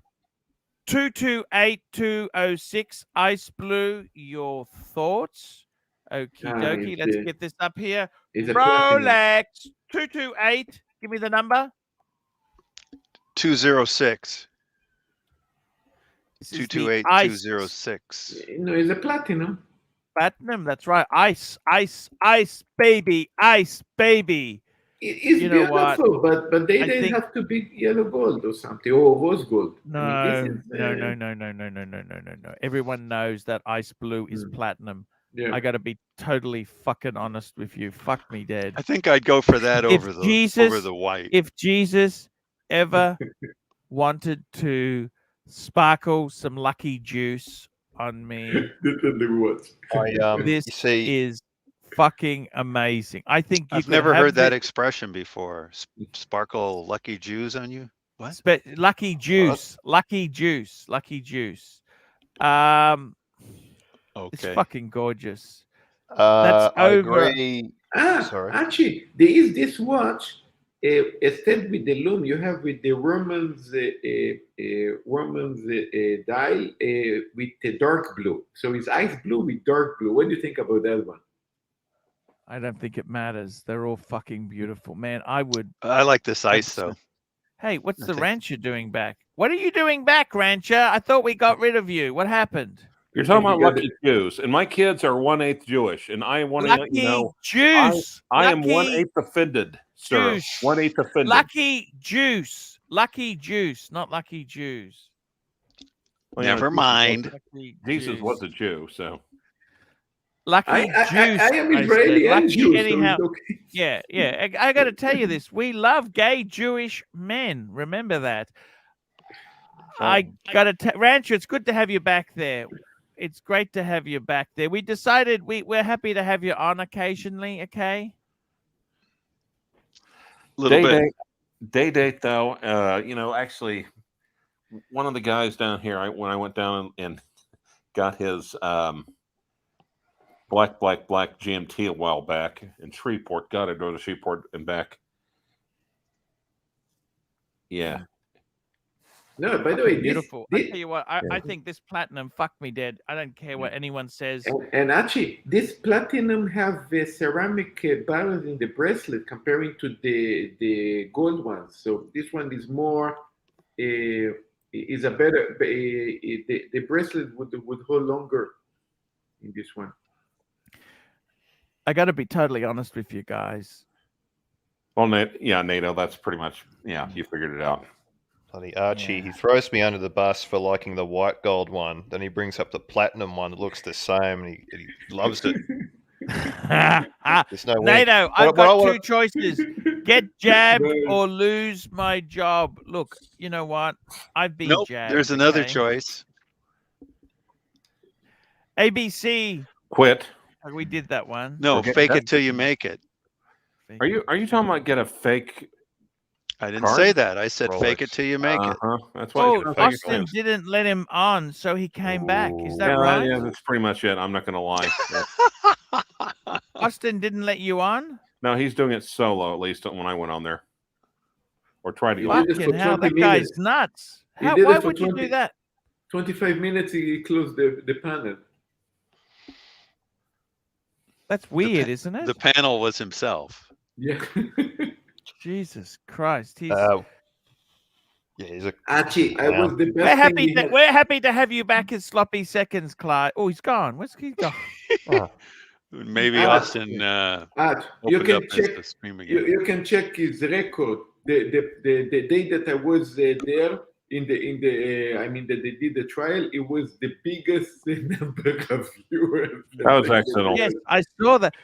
228206 Ice Blue. Your thoughts? Okie dokie. Let's get this up here. Rolex 228. Give me the number. 206. 228206. No, it's a platinum. Platinum, that's right. Ice, baby, ice, baby. It's beautiful, but they didn't have to be yellow gold or something, or rose gold. No. Everyone knows that ice blue is platinum. Yeah. I got to be totally fucking honest with you. Fuck me dead. I think I'd go for that over the white. If Jesus ever wanted to sparkle some lucky juice on me, this is fucking amazing. I think I've never heard that expression before. Sparkle lucky juice on you? What? Lucky juice. Lucky juice. Lucky juice. Okay. It's fucking gorgeous. That's over. I agree. Sorry. Archie, there is this watch instead with the loom, you have with the Romans dial with the dark blue. So it's ice blue with dark blue. What do you think about that one? I don't think it matters. They're all fucking beautiful, man. I would. I like this ice though. Hey, what's I the think- Rancher doing back? What are you doing back, Rancher? I thought we got rid of you. What happened? You're talking about lucky Jews, and my kids are 1/8 Jewish, and I want to let you know Juice. I am 1/8 offended, sir. Juice. 1/8 offended. Lucky juice. Lucky juice, not lucky Jews. Well, you know, Never mind. Jesus was a Jew, so. Lucky juice. I am Israeli and Lucky Jew, so anyhow. it's okay. Yeah. I got to tell you this. We love gay Jewish men. Remember that. I got to Rancher, it's good to have you back there. It's great to have you back there. We decided we're happy to have you on occasionally, okay? Day date though, you know, actually, one of the guys down here, when I went down and got his black GMT a while back in Shreveport, got it, go to Shreveport and back. Yeah. No, by the way, beautiful. I tell you what, I think this platinum fucked me dead. I don't care what anyone says. And actually, this platinum have ceramic barrels in the bracelet comparing to the gold ones. So this one is more is a better. The bracelet would hold longer in this one. I got to be totally honest with you guys. Well, NATO, that's pretty much, you figured it out. Bloody Archie, he throws me under the bus for liking the white gold one. Then he brings up the platinum one that looks the same, and he loves it. There's no way. NATO, I've got two choices. Get jabbed or lose my job. Look, you know what? I've been jabbed. There's another choice. ABC. Quit. We did that one. No, fake it till you make it. Are you talking about get a fake? I didn't say that. I said Rolex. Fake it till you make it. That's why. Austin didn't let him on, so he came back. Is that right? Yeah, that's pretty much it. I'm not going to lie. Austin didn't let you on? No, he's doing it solo, at least when I went on there. Or tried to. Fucking hell, that guy's nuts. Why would you do that? 25 minutes, he closed the panel. That's weird, isn't it? The panel was himself. Yeah. Jesus Christ. He's he's a Archie, I was the best. We're happy to have you back in sloppy seconds, Clyde. Oh, he's gone. Where's he gone? Maybe Austin you can check the stream again. You can check his record. The day that I was there in the I mean that they did the trial, it was the biggest number of viewers. That was excellent. Yes, I saw that.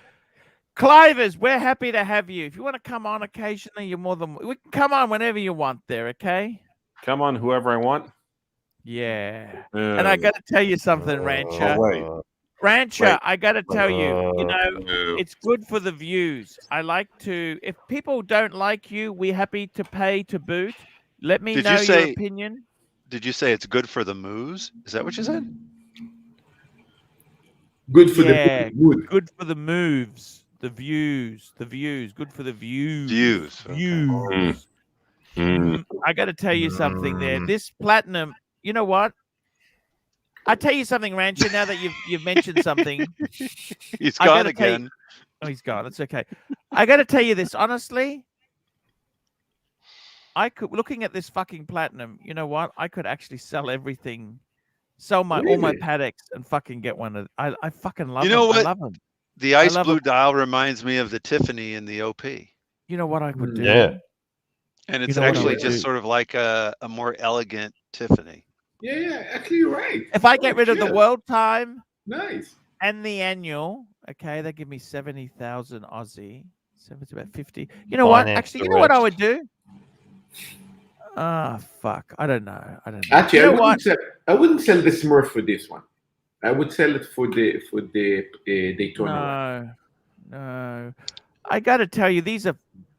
Clivers, we're happy to have you. If you want to come on occasionally, you're more than we can come on whenever you want there, okay? Come on, whoever I want. Yeah. And I got to tell you something, Rancher. Wait. I got to tell you, it's good for the views. I like to, if people don't like you, we're happy to pay to boot. Let me know your opinion. Did you say it's good for the moves? Is that what you said? Good for the mood. Good for the moves. The views, good for the views. Views. I got to tell you something there. This platinum, you know what? I tell you something, Rancher. Now that you've mentioned something, he's gone again. He's gone. It's okay. I got to tell you this honestly. Looking at this fucking platinum. You know what? I could actually sell everything, sell all my Pateks, and fucking get one of. I fucking love. You know what? I love them. The ice blue dial reminds me of the Tiffany in the OP. You know what I would do? Yeah. And it's actually just sort of like a more elegant Tiffany. Yeah, actually you're right. If I get rid of the world time and the annual, okay, they give me 70,000 Aussie. So it's about 50. You know what? Actually, you know what I would do? Fuck. I don't know. Actually, you know I wouldn't sell the Smurf for this one. I would sell it for the Daytona. No. I got to tell you, these are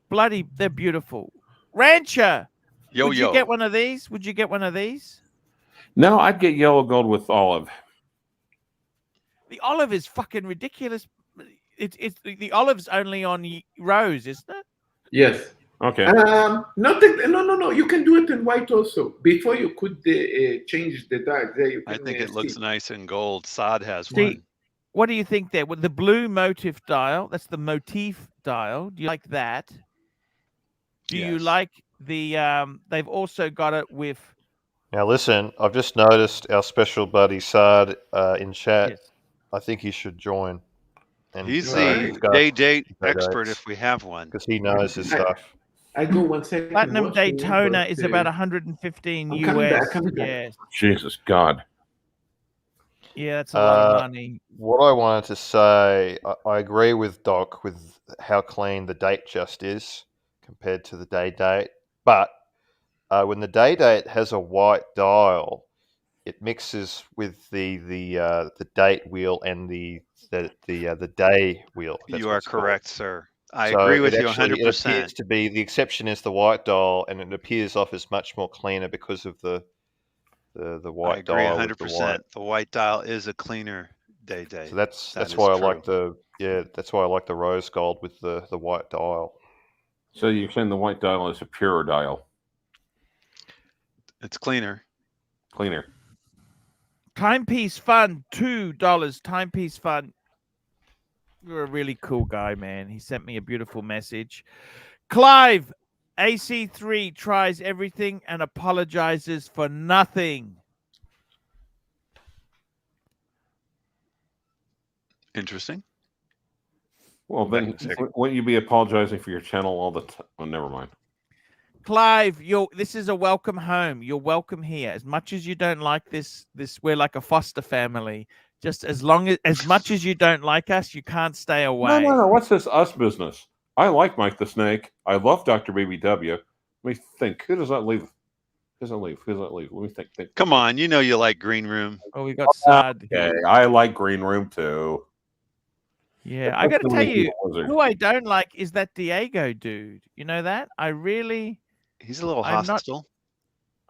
they're beautiful. Rancher, would you get one of these? Would you get one of these? No, I'd get yellow gold with olive. The olive is fucking ridiculous. It's the olive's only on rose, isn't it? Yes. Okay. No. You can do it in white also. Before you could change the dial. There you can, I think it looks see. nice in gold. Sod has See, one. what do you think there? With the blue motif dial, that's the motif dial. Do you like that? Do you Yes. like the they've also got it with Now listen, I've just noticed our special buddy Sard in chat. yes. I think he should join. And He's Alright. the discuss day-date day expert dates, if we have one. because he knows his I- stuff. I go 1 second. Platinum watch me, Daytona but, is about 115 I'm coming back, US. coming back. Yes. Jesus God. Yeah, that's a lot of Uh, money. What I wanted to say, I agree with Doc with how clean the date just is compared to the day date. But when the day date has a white dial, it mixes with the date wheel and the day wheel. That's You what are it's called. correct, sir. I So agree with it you actually, it appears 100%. to be the exception is the white dial, and it appears off as much more cleaner because of the I white agree dial with the white. 100%. The white dial is a cleaner day. So that's That why is I like true. that's why I like the rose gold with the white dial. So you're saying the white dial is a purer dial, It's cleaner. cleaner. Timepiece Fun, $2. Timepiece Fun. You're a really cool guy, man. He sent me a beautiful message. Clive, AC3 tries everything and apologizes for nothing. Interesting. Well, then Back to wouldn't you be apologizing for your channel all the time? Oh, never mind. Clive, this is a welcome home. You're welcome here. As much as you don't like this, we're like a foster family. Just as much as you don't like us, you can't stay away. No. What's this us business? I like Mike the Snake. I love Dr. Baby W. Let me think. Who does that leave? Who does that leave? Let me think. Come on, you know you like Green Room. Oh, we got Sad. Okay, I like Green Room too. Yeah, I got to tell you, who I don't like is that Diego dude. You know that? He's a little I'm hostile.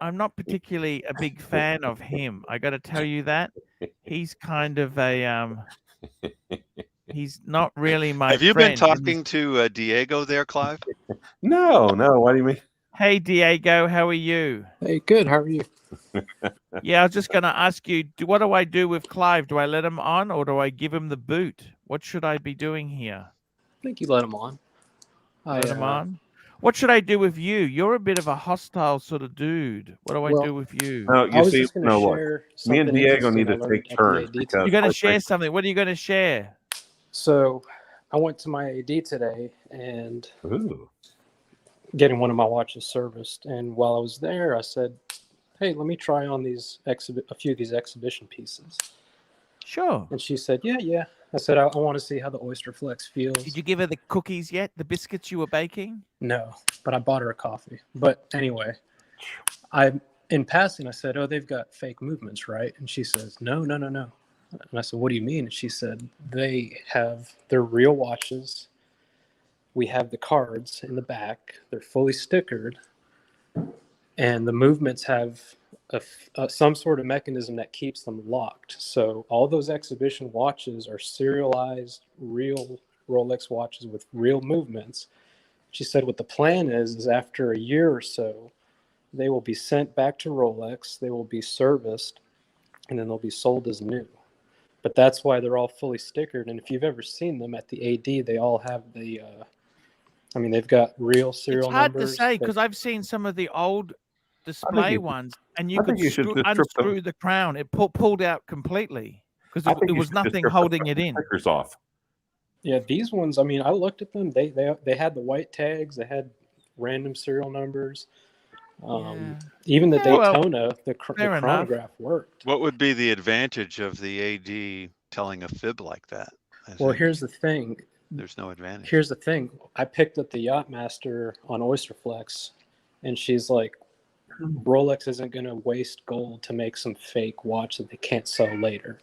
I'm not particularly a big fan of him. I got to tell you that. He's kind of a he's not really my Have you friend. been talking to Diego there, Clive? No. What do you mean? Hey Diego, how are you? Hey, good. How are you? Yeah, I was just gonna ask you, what do I do with Clive? Do I let him on or do I give him the boot? What should I be doing here? I think you let him on. Let him on? What should I do with you? You're a bit of a hostile sort of dude. What do I do with you? No, I was just going to share me and something Diego interesting need I to learned take at the turns. AD Because You're going to quite share frankly- something. What are you going to share? So I went to my AD today and Ooh. getting one of my watches serviced. And while I was there, I said, hey, let me try on a few of these exhibition pieces. Sure. And she said, yeah. I said, I want to see how the Oyster Flex feels. Did you give her the cookies yet? The biscuits you were baking? No, but I bought her a coffee. But anyway, in passing, I said, oh, they've got fake movements, right? And she says, no. And I said, what do you mean? And she said, they're real watches. We have the cards in the back. They're fully stickered. And the movements have some sort of mechanism that keeps them locked. So all those exhibition watches are serialized, real Rolex watches with real movements. She said what the plan is after a year or so, they will be sent back to Rolex, they will be serviced, and then they'll be sold as new. But that's why they're all fully stickered. And if you've ever seen them at the AD, they all have they've got real serial numbers. It's hard to say because I've seen some of the old display ones, and you could unscrew the crown. It pulled out completely because it was nothing holding it in. Stickers off. Yeah, these ones. I mean, I looked at them. They had the white tags. They had random serial numbers. Even the Daytona, the chronograph worked. What would be the advantage of the AD telling a fib like that? Well, here's the thing. There's no advantage. Here's the thing. I picked up the Yachtmaster on Oyster Flex, and she's like, Rolex isn't going to waste gold to make some fake watch that they can't sell later.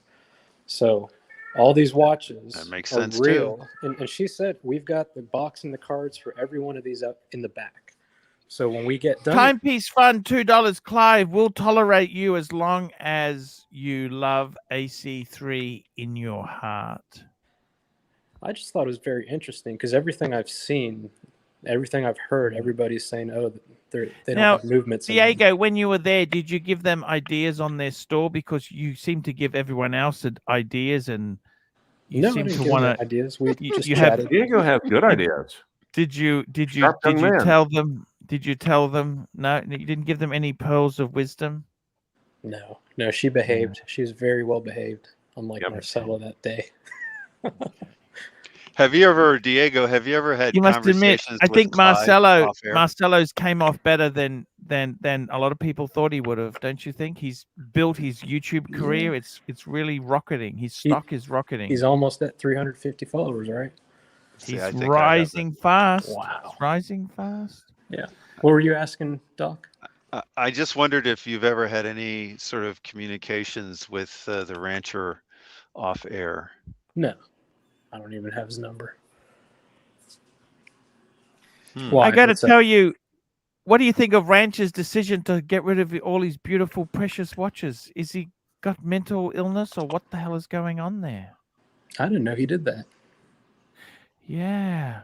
So all these watches that makes are sense real. too. And she said, we've got the box and the cards for every one of these up in the back. So when we get done... Timepiece Fun, $2. Clive, we'll tolerate you as long as you love AC3 in your heart. I just thought it was very interesting because everything I've seen, everything I've heard, everybody's saying, oh, they don't Now, have movements. in them. Diego, when you were there, did you give them ideas on their store? Because you seem to give everyone else ideas, and you No, I seem didn't to give them want to. ideas. We just You have chatted. Diego has good ideas. Did you Sharp young man. tell them? Did you tell them? No, you didn't give them any pearls of wisdom. No, she behaved. She was very well behaved, unlike Yep. Marcelo that day. Diego, have you ever had You must admit, conversations I with think Clyde off air? Marcelo's came off better than a lot of people thought he would have. Don't you think? He's built his YouTube career. It's really rocketing. His stock is rocketing. He's almost at 350 followers, right? See, He's I think rising fast. Wow. He's rising fast. Yeah. What were you asking, Doc? I just wondered if you've ever had any sort of communications with the rancher off air. No. I don't even have his number. I got to tell you, what do you think of Rancher's decision to get rid of all his beautiful, precious watches? Is he got mental illness, or what the hell is going on there? I didn't know he did that. Yeah.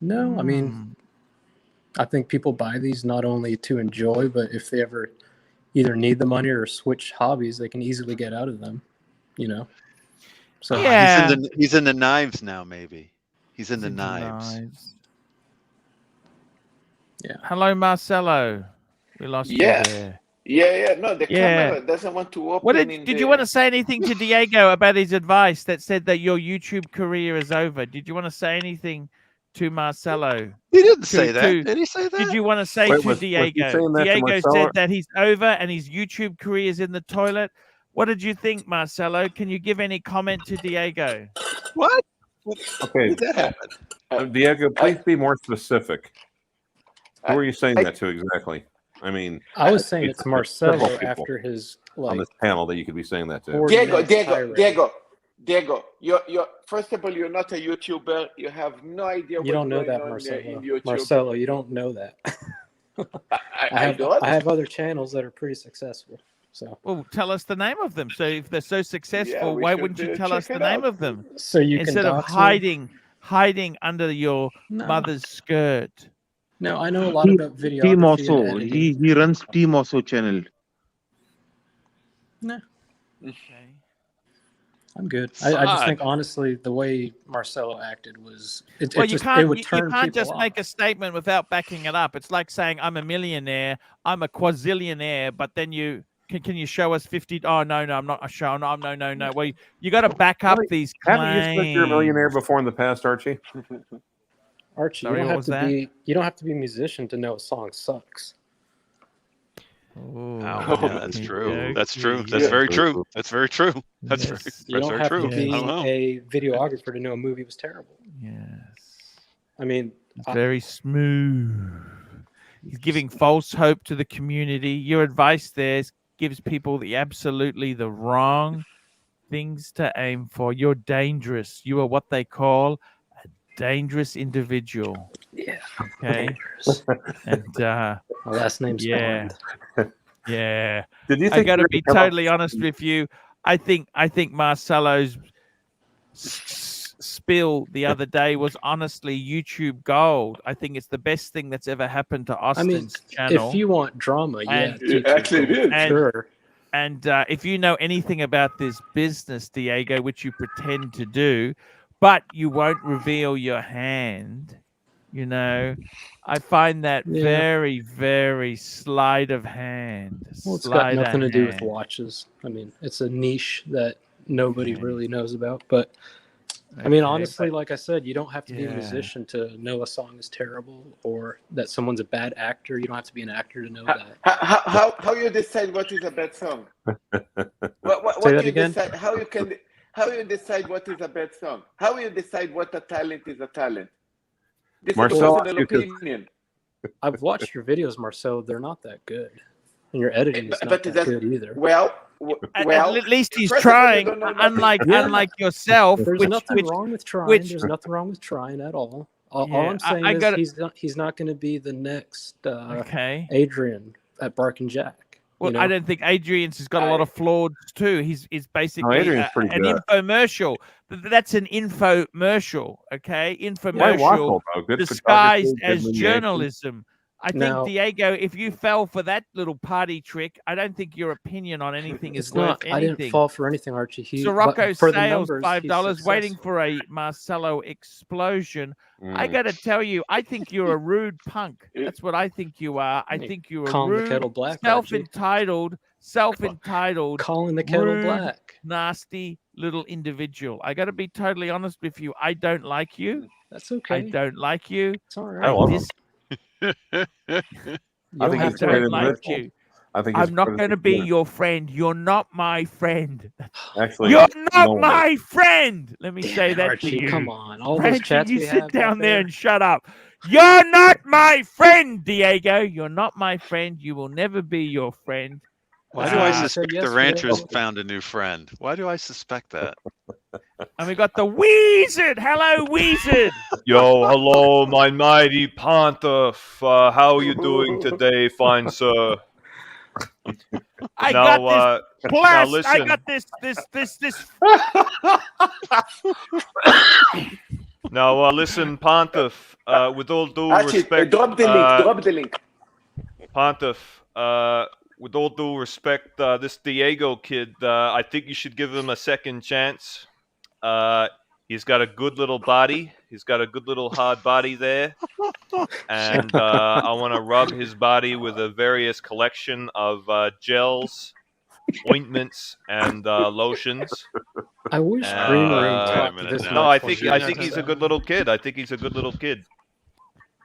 No, I mean, I think people buy these not only to enjoy, but if they ever either need the money or switch hobbies, they can easily get out of them, you know? So yeah. He's in the knives now, maybe. He's in the knives. Yeah. Hello, Marcelo. We lost you there. Yeah. No, the camera doesn't want to open. Did you want to say anything to Diego about his advice that said that your YouTube career is over? Did you want to say anything to Marcelo? He didn't say that. Did he say that? Did you want to say to Diego? Diego said that he's over and his YouTube career is in the toilet. What did you think, Marcelo? Can you give any comment to Diego? What? Okay. Did that happen? Diego, please be more specific. Who are you saying that to exactly? I mean, I was saying it's several Marcelo people after his on this panel that you could be saying that to. Diego, you're first of all, you're not a YouTuber. You have no idea what's don't know going that, on Marcelo. in YouTube. Marcelo, you don't know that. I have other channels that are pretty successful. So, well, tell us the name of them. So if they're so successful, we why should, wouldn't you tell check us the it name out. of them? so you Instead can of dox me? hiding under your mother's skirt. No, I know a lot about videography Team and also. editing. He runs Team also channel. No, Okay. I'm good. I just think honestly, the way Marcelo acted was it Well, it would you turn can't people just off. make a statement without backing it up. It's like saying I'm a millionaire, I'm a quadrillionaire, but then you can you show us 50? Oh no, I'm not showing. No. Well, you got to back up these claims. Haven't you said you're a millionaire before in the past, Archie? Archie, Sorry, you what was that? don't have to be a musician to know a song sucks. Oh, yeah, that's true. That's true. That's very true. That's very true. That's very, You don't very have true. to be I don't know. a videographer to know a movie was terrible. Yes. I mean, Very smooth. He's giving false hope to the community. Your advice there gives people absolutely the wrong things to aim for. You're dangerous. You are what they call a dangerous individual. Yeah. Okay. Dangerous. And My last name's Bond. Yeah. Did you think I got to you were be gonna come up totally honest with you. I think Marcelo's spill the other day was honestly YouTube gold. I think it's the best thing that's ever happened to Austin's channel. If you want drama, yeah, Actually, it is. Sure. And if you know anything about this business, Diego, which you pretend to do, but you won't reveal your hand, you know, I find that very, very sleight of hand. Well, it's got nothing to do with watches. I mean, it's a niche that nobody really knows about. But I mean, honestly, like I said, you don't have to be a musician to know a song is terrible or that someone's a bad actor. You don't have to be an actor to know that. How you decide what is a bad song? What Say do that you again? decide? How you decide what is a bad song? How you decide what a talent is a talent? This Marcel, is personal opinion. I've watched your videos, Marcel. They're not that good. And your editing is not that good either. Well, at least he's trying, unlike yourself. There's nothing wrong with trying. There's nothing wrong with trying at all. All I'm saying is he's not going to be the next Adrian at Bark and Jack. Well, I don't think Adrian's has got a lot of flaws too. He's basically Adrian's pretty an good. infomercial. That's an infomercial, okay? Why Infomercial Waffle, though? Good disguised photography, good as lineation. journalism. I think, Now- Diego, if you fell for that little party trick, I don't think your opinion on anything is It's worth not. I anything. didn't fall for anything, Archie. Sirocco for the sales numbers, $5, he's waiting successful. for a Marcelo explosion. I Mm. got to tell you, I think you're a rude punk. That's what I think you are. I think you're a Calling the rude, kettle black, Archie. self-entitled, Calling the kettle rude, black. nasty little individual. I got to be totally honest with you. I don't like you. That's I okay. don't like you. It's all I right. love him. You I don't think have he's to a great don't like like individual. you. I think he's I'm not quite a going to good be player. your friend. You're not my friend. Actually, You're not no one my friend. Let me say Damn, that Archie, to you. come on. All those Frenchie, chats you we sit have down back there and shut up. You're not my friend, Diego. You're not my friend. You will never be your friend. Why do I you said suspect the yesterday. rancher's found a new friend? Why do I suspect that? And we got the Wizard. Hello, Wizard. Yo, hello, my mighty Panther. How are you doing today, fine sir? I Now, got this now blast. I listen. got this. Now, listen, Panther. With all due Archie, respect, drop the link. Drop the link. Panther. With all due respect, this Diego kid, I think you should give him a second chance. He's got a good little body. He's got a good little hard body there. And I want to rub his body with a various collection of gels, ointments, and lotions. I wish And, Green Room talked minute this now. no, much I when think he he's a was good little kid. I think he's a good little kid.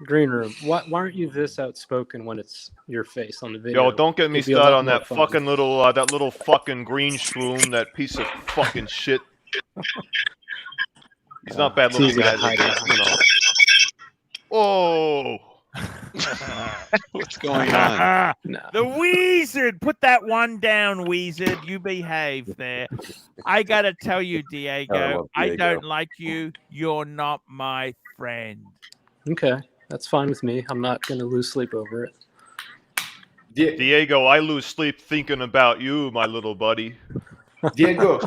Green Room. Why aren't you this outspoken when it's your face on the video? Yo, don't get me It'd be a started lot on more that fun. fucking little that little fucking green shroom, that piece of fucking shit. He's not bad It's looking, easy to guys. hide You know. Oh. What's going on? The Wizard. Put that one down, Wizard. You behave there. I got to tell you, Diego, I Diego. don't like you. You're not my friend. Okay, that's fine with me. I'm not going to lose sleep over it. Diego, I lose sleep thinking about you, my little buddy. Diego,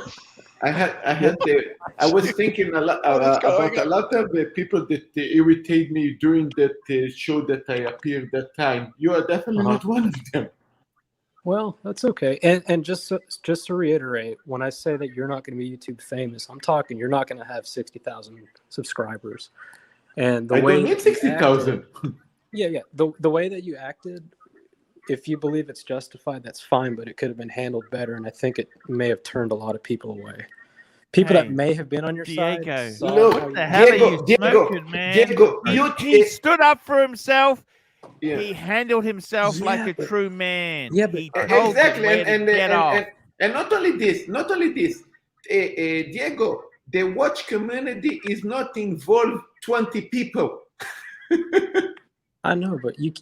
I was thinking a lot about a lot of people that irritate me during that show that I appeared that time. You are definitely not one of them. Well, that's okay. And just to reiterate, when I say that you're not going to be YouTube famous, I'm talking you're not going to have 60,000 subscribers. And the I way don't need that you 60,000. acted- Yeah. The way that you acted, if you believe it's justified, that's fine, but it could have been handled better, and I think it may have turned a lot of people away. People that may have been on your Diego. side. saw Look, how What the you- hell are you Diego, smoking, man? Diego, He stood up for himself. Yeah. He handled himself Yeah, like a but- true man. Yeah, but- he told Exactly, them where to get off. and not only this, Diego, the watch community is not involved 20 people. I know, but you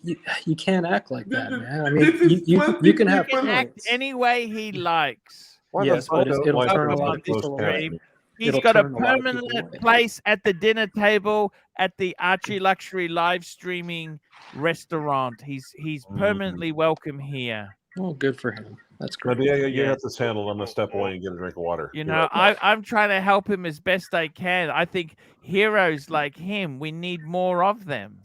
can't act like that, man. I This mean, is you can have He can act points. any way he likes. Yes, but it'll Like turn a on lot of this people away. stream. He's It'll got a turn a lot of people permanent away. place at the dinner table at the Archie Luxury live streaming restaurant. He's permanently welcome here. Oh, good for him. That's No, great. Diego, you Yes. have this handled. I'm gonna step away and get a drink of water. You know, I'm trying to help him as best I can. I think heroes like him, we need more of them.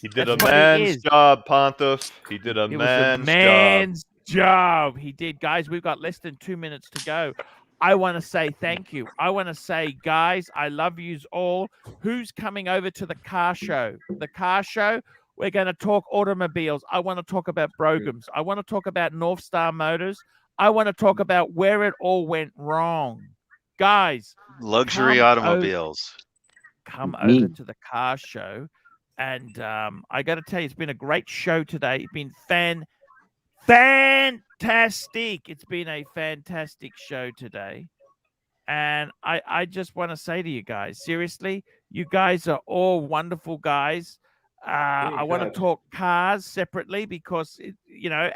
He did That's a what it man's is. job, Pontiff. He did a It was a man's job. man's job. He did. Guys, we've got less than 2 minutes to go. I want to say thank you. I want to say, guys, I love yous all. Who's coming over to the car show? The car show, we're going to talk automobiles. I want to talk about Brogans. I want to talk about North Star Motors. I want to talk about where it all went wrong. Guys, Luxury come automobiles. come over to the car show. And I got to tell you, it's been a great show today. It's been fantastic. It's been a fantastic show today. And I just want to say to you guys, seriously, you guys are all wonderful guys. I want to talk cars separately because,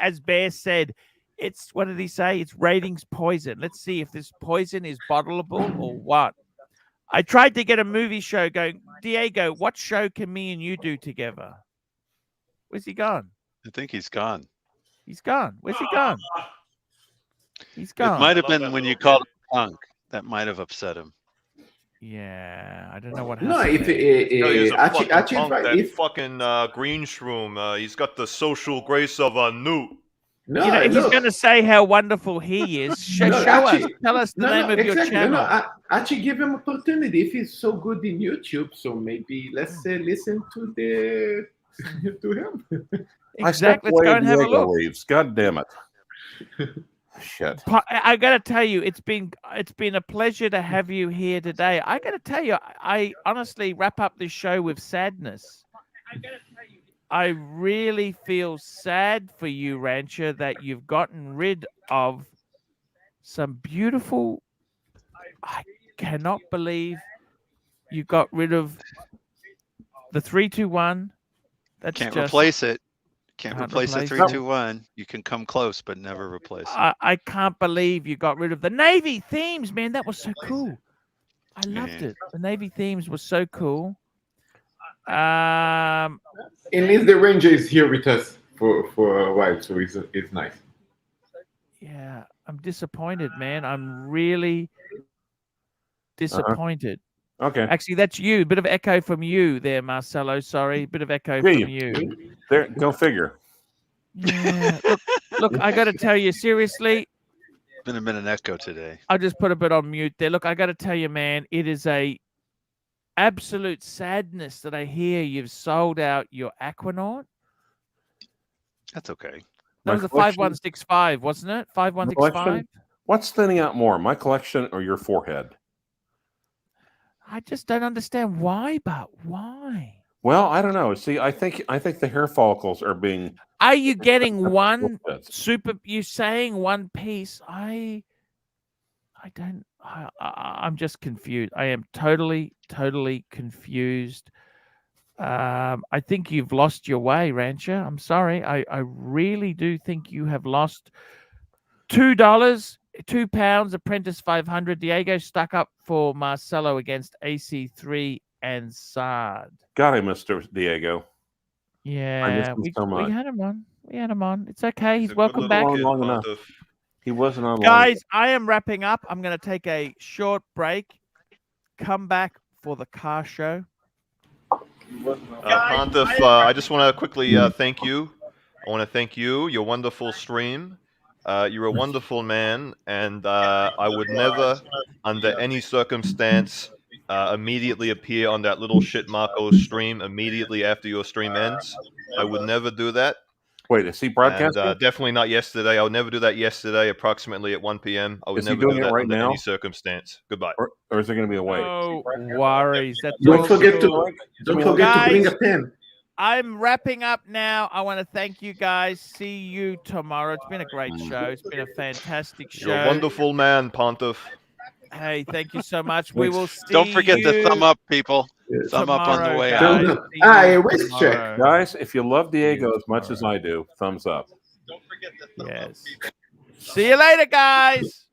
as Bear said, it's, what did he say? It's ratings poison. Let's see if this poison is bottleable or what. I tried to get a movie show going. Diego, what show can me and you do together? Where's he gone? I think he's gone. He's gone. Where's he gone? He's gone. It might have been when you called him punk. That might have upset him. Yeah, I don't know what No, happened. if Archie, Archie punk, right, that if fucking green shroom. He's got the social grace of a newt. no, you know, if he's look, going to say how wonderful he is, show us. Archie, Tell us the name of your exactly. channel. Archie, give him opportunity. If he's so good in YouTube, so maybe let's listen to to him. Exactly. Let's go and have a look. Reeves. God damn it. Shit. I got to tell you, it's been a pleasure to have you here today. I got to tell you, I honestly wrap up this show with sadness. I really feel sad for you, Rancher, that you've gotten rid of some beautiful. I cannot believe you got rid of the 321. That's Can't just, replace it. Can't Can't replace the replace it. 321. You can come close, but never replace it. I can't believe you got rid of the Navy themes, man. That was so cool. I loved it. The Navy themes were so cool. At least the Ranger is here with us for a while, so it's nice. Yeah, I'm disappointed, man. I'm really disappointed. Okay. Actually, that's you. Bit of echo from you there, Marcelo. Sorry, bit of echo from you. There, go figure. Yeah. Look, I got to tell you seriously. Been a bit of an echo today. I'll just put a bit on mute there. Look, I got to tell you, man, it is a absolute sadness that I hear you've sold out your Aquanaut. That's okay. That was a 5165, wasn't it? 5165. What's thinning out more, my collection or your forehead? I just don't understand why, but why? Well, I don't know. See, I think the hair follicles are being. Are you getting one super? You saying one piece? I'm just confused. I am totally confused. I think you've lost your way, Rancher. I'm sorry. I really do think you have lost $2, £2, Apprentice 500. Diego stuck up for Marcelo against AC3 and Sard. Got him, Mr. Diego. Yeah, we had him on. We had him on. It's okay. He's welcome back. Long enough. He wasn't on. Guys, I am wrapping up. I'm going to take a short break. Come back for the car show. Pontiff, I just want to quickly thank you. I want to thank you. Your wonderful stream. You're a wonderful man, and I would never, under any circumstance, immediately appear on that little shit Marco stream immediately after your stream ends. I would never do that. Wait, is he broadcasting? And, definitely not yesterday. I would never do that yesterday, approximately at 1 p.m. I would never do that under any circumstance. Goodbye. Or is there going to be a wait? No worries. Don't forget to bring a pen. I'm wrapping up now. I want to thank you guys. See you tomorrow. It's been a great show. It's been a fantastic show. You're a wonderful man, Pontiff. Hey, thank you so much. We will see Don't forget you to thumb up, people. Thumb up on the way out. Wrist check. Guys, if you love Diego as much as I do, thumbs up. Yes. See you later, guys.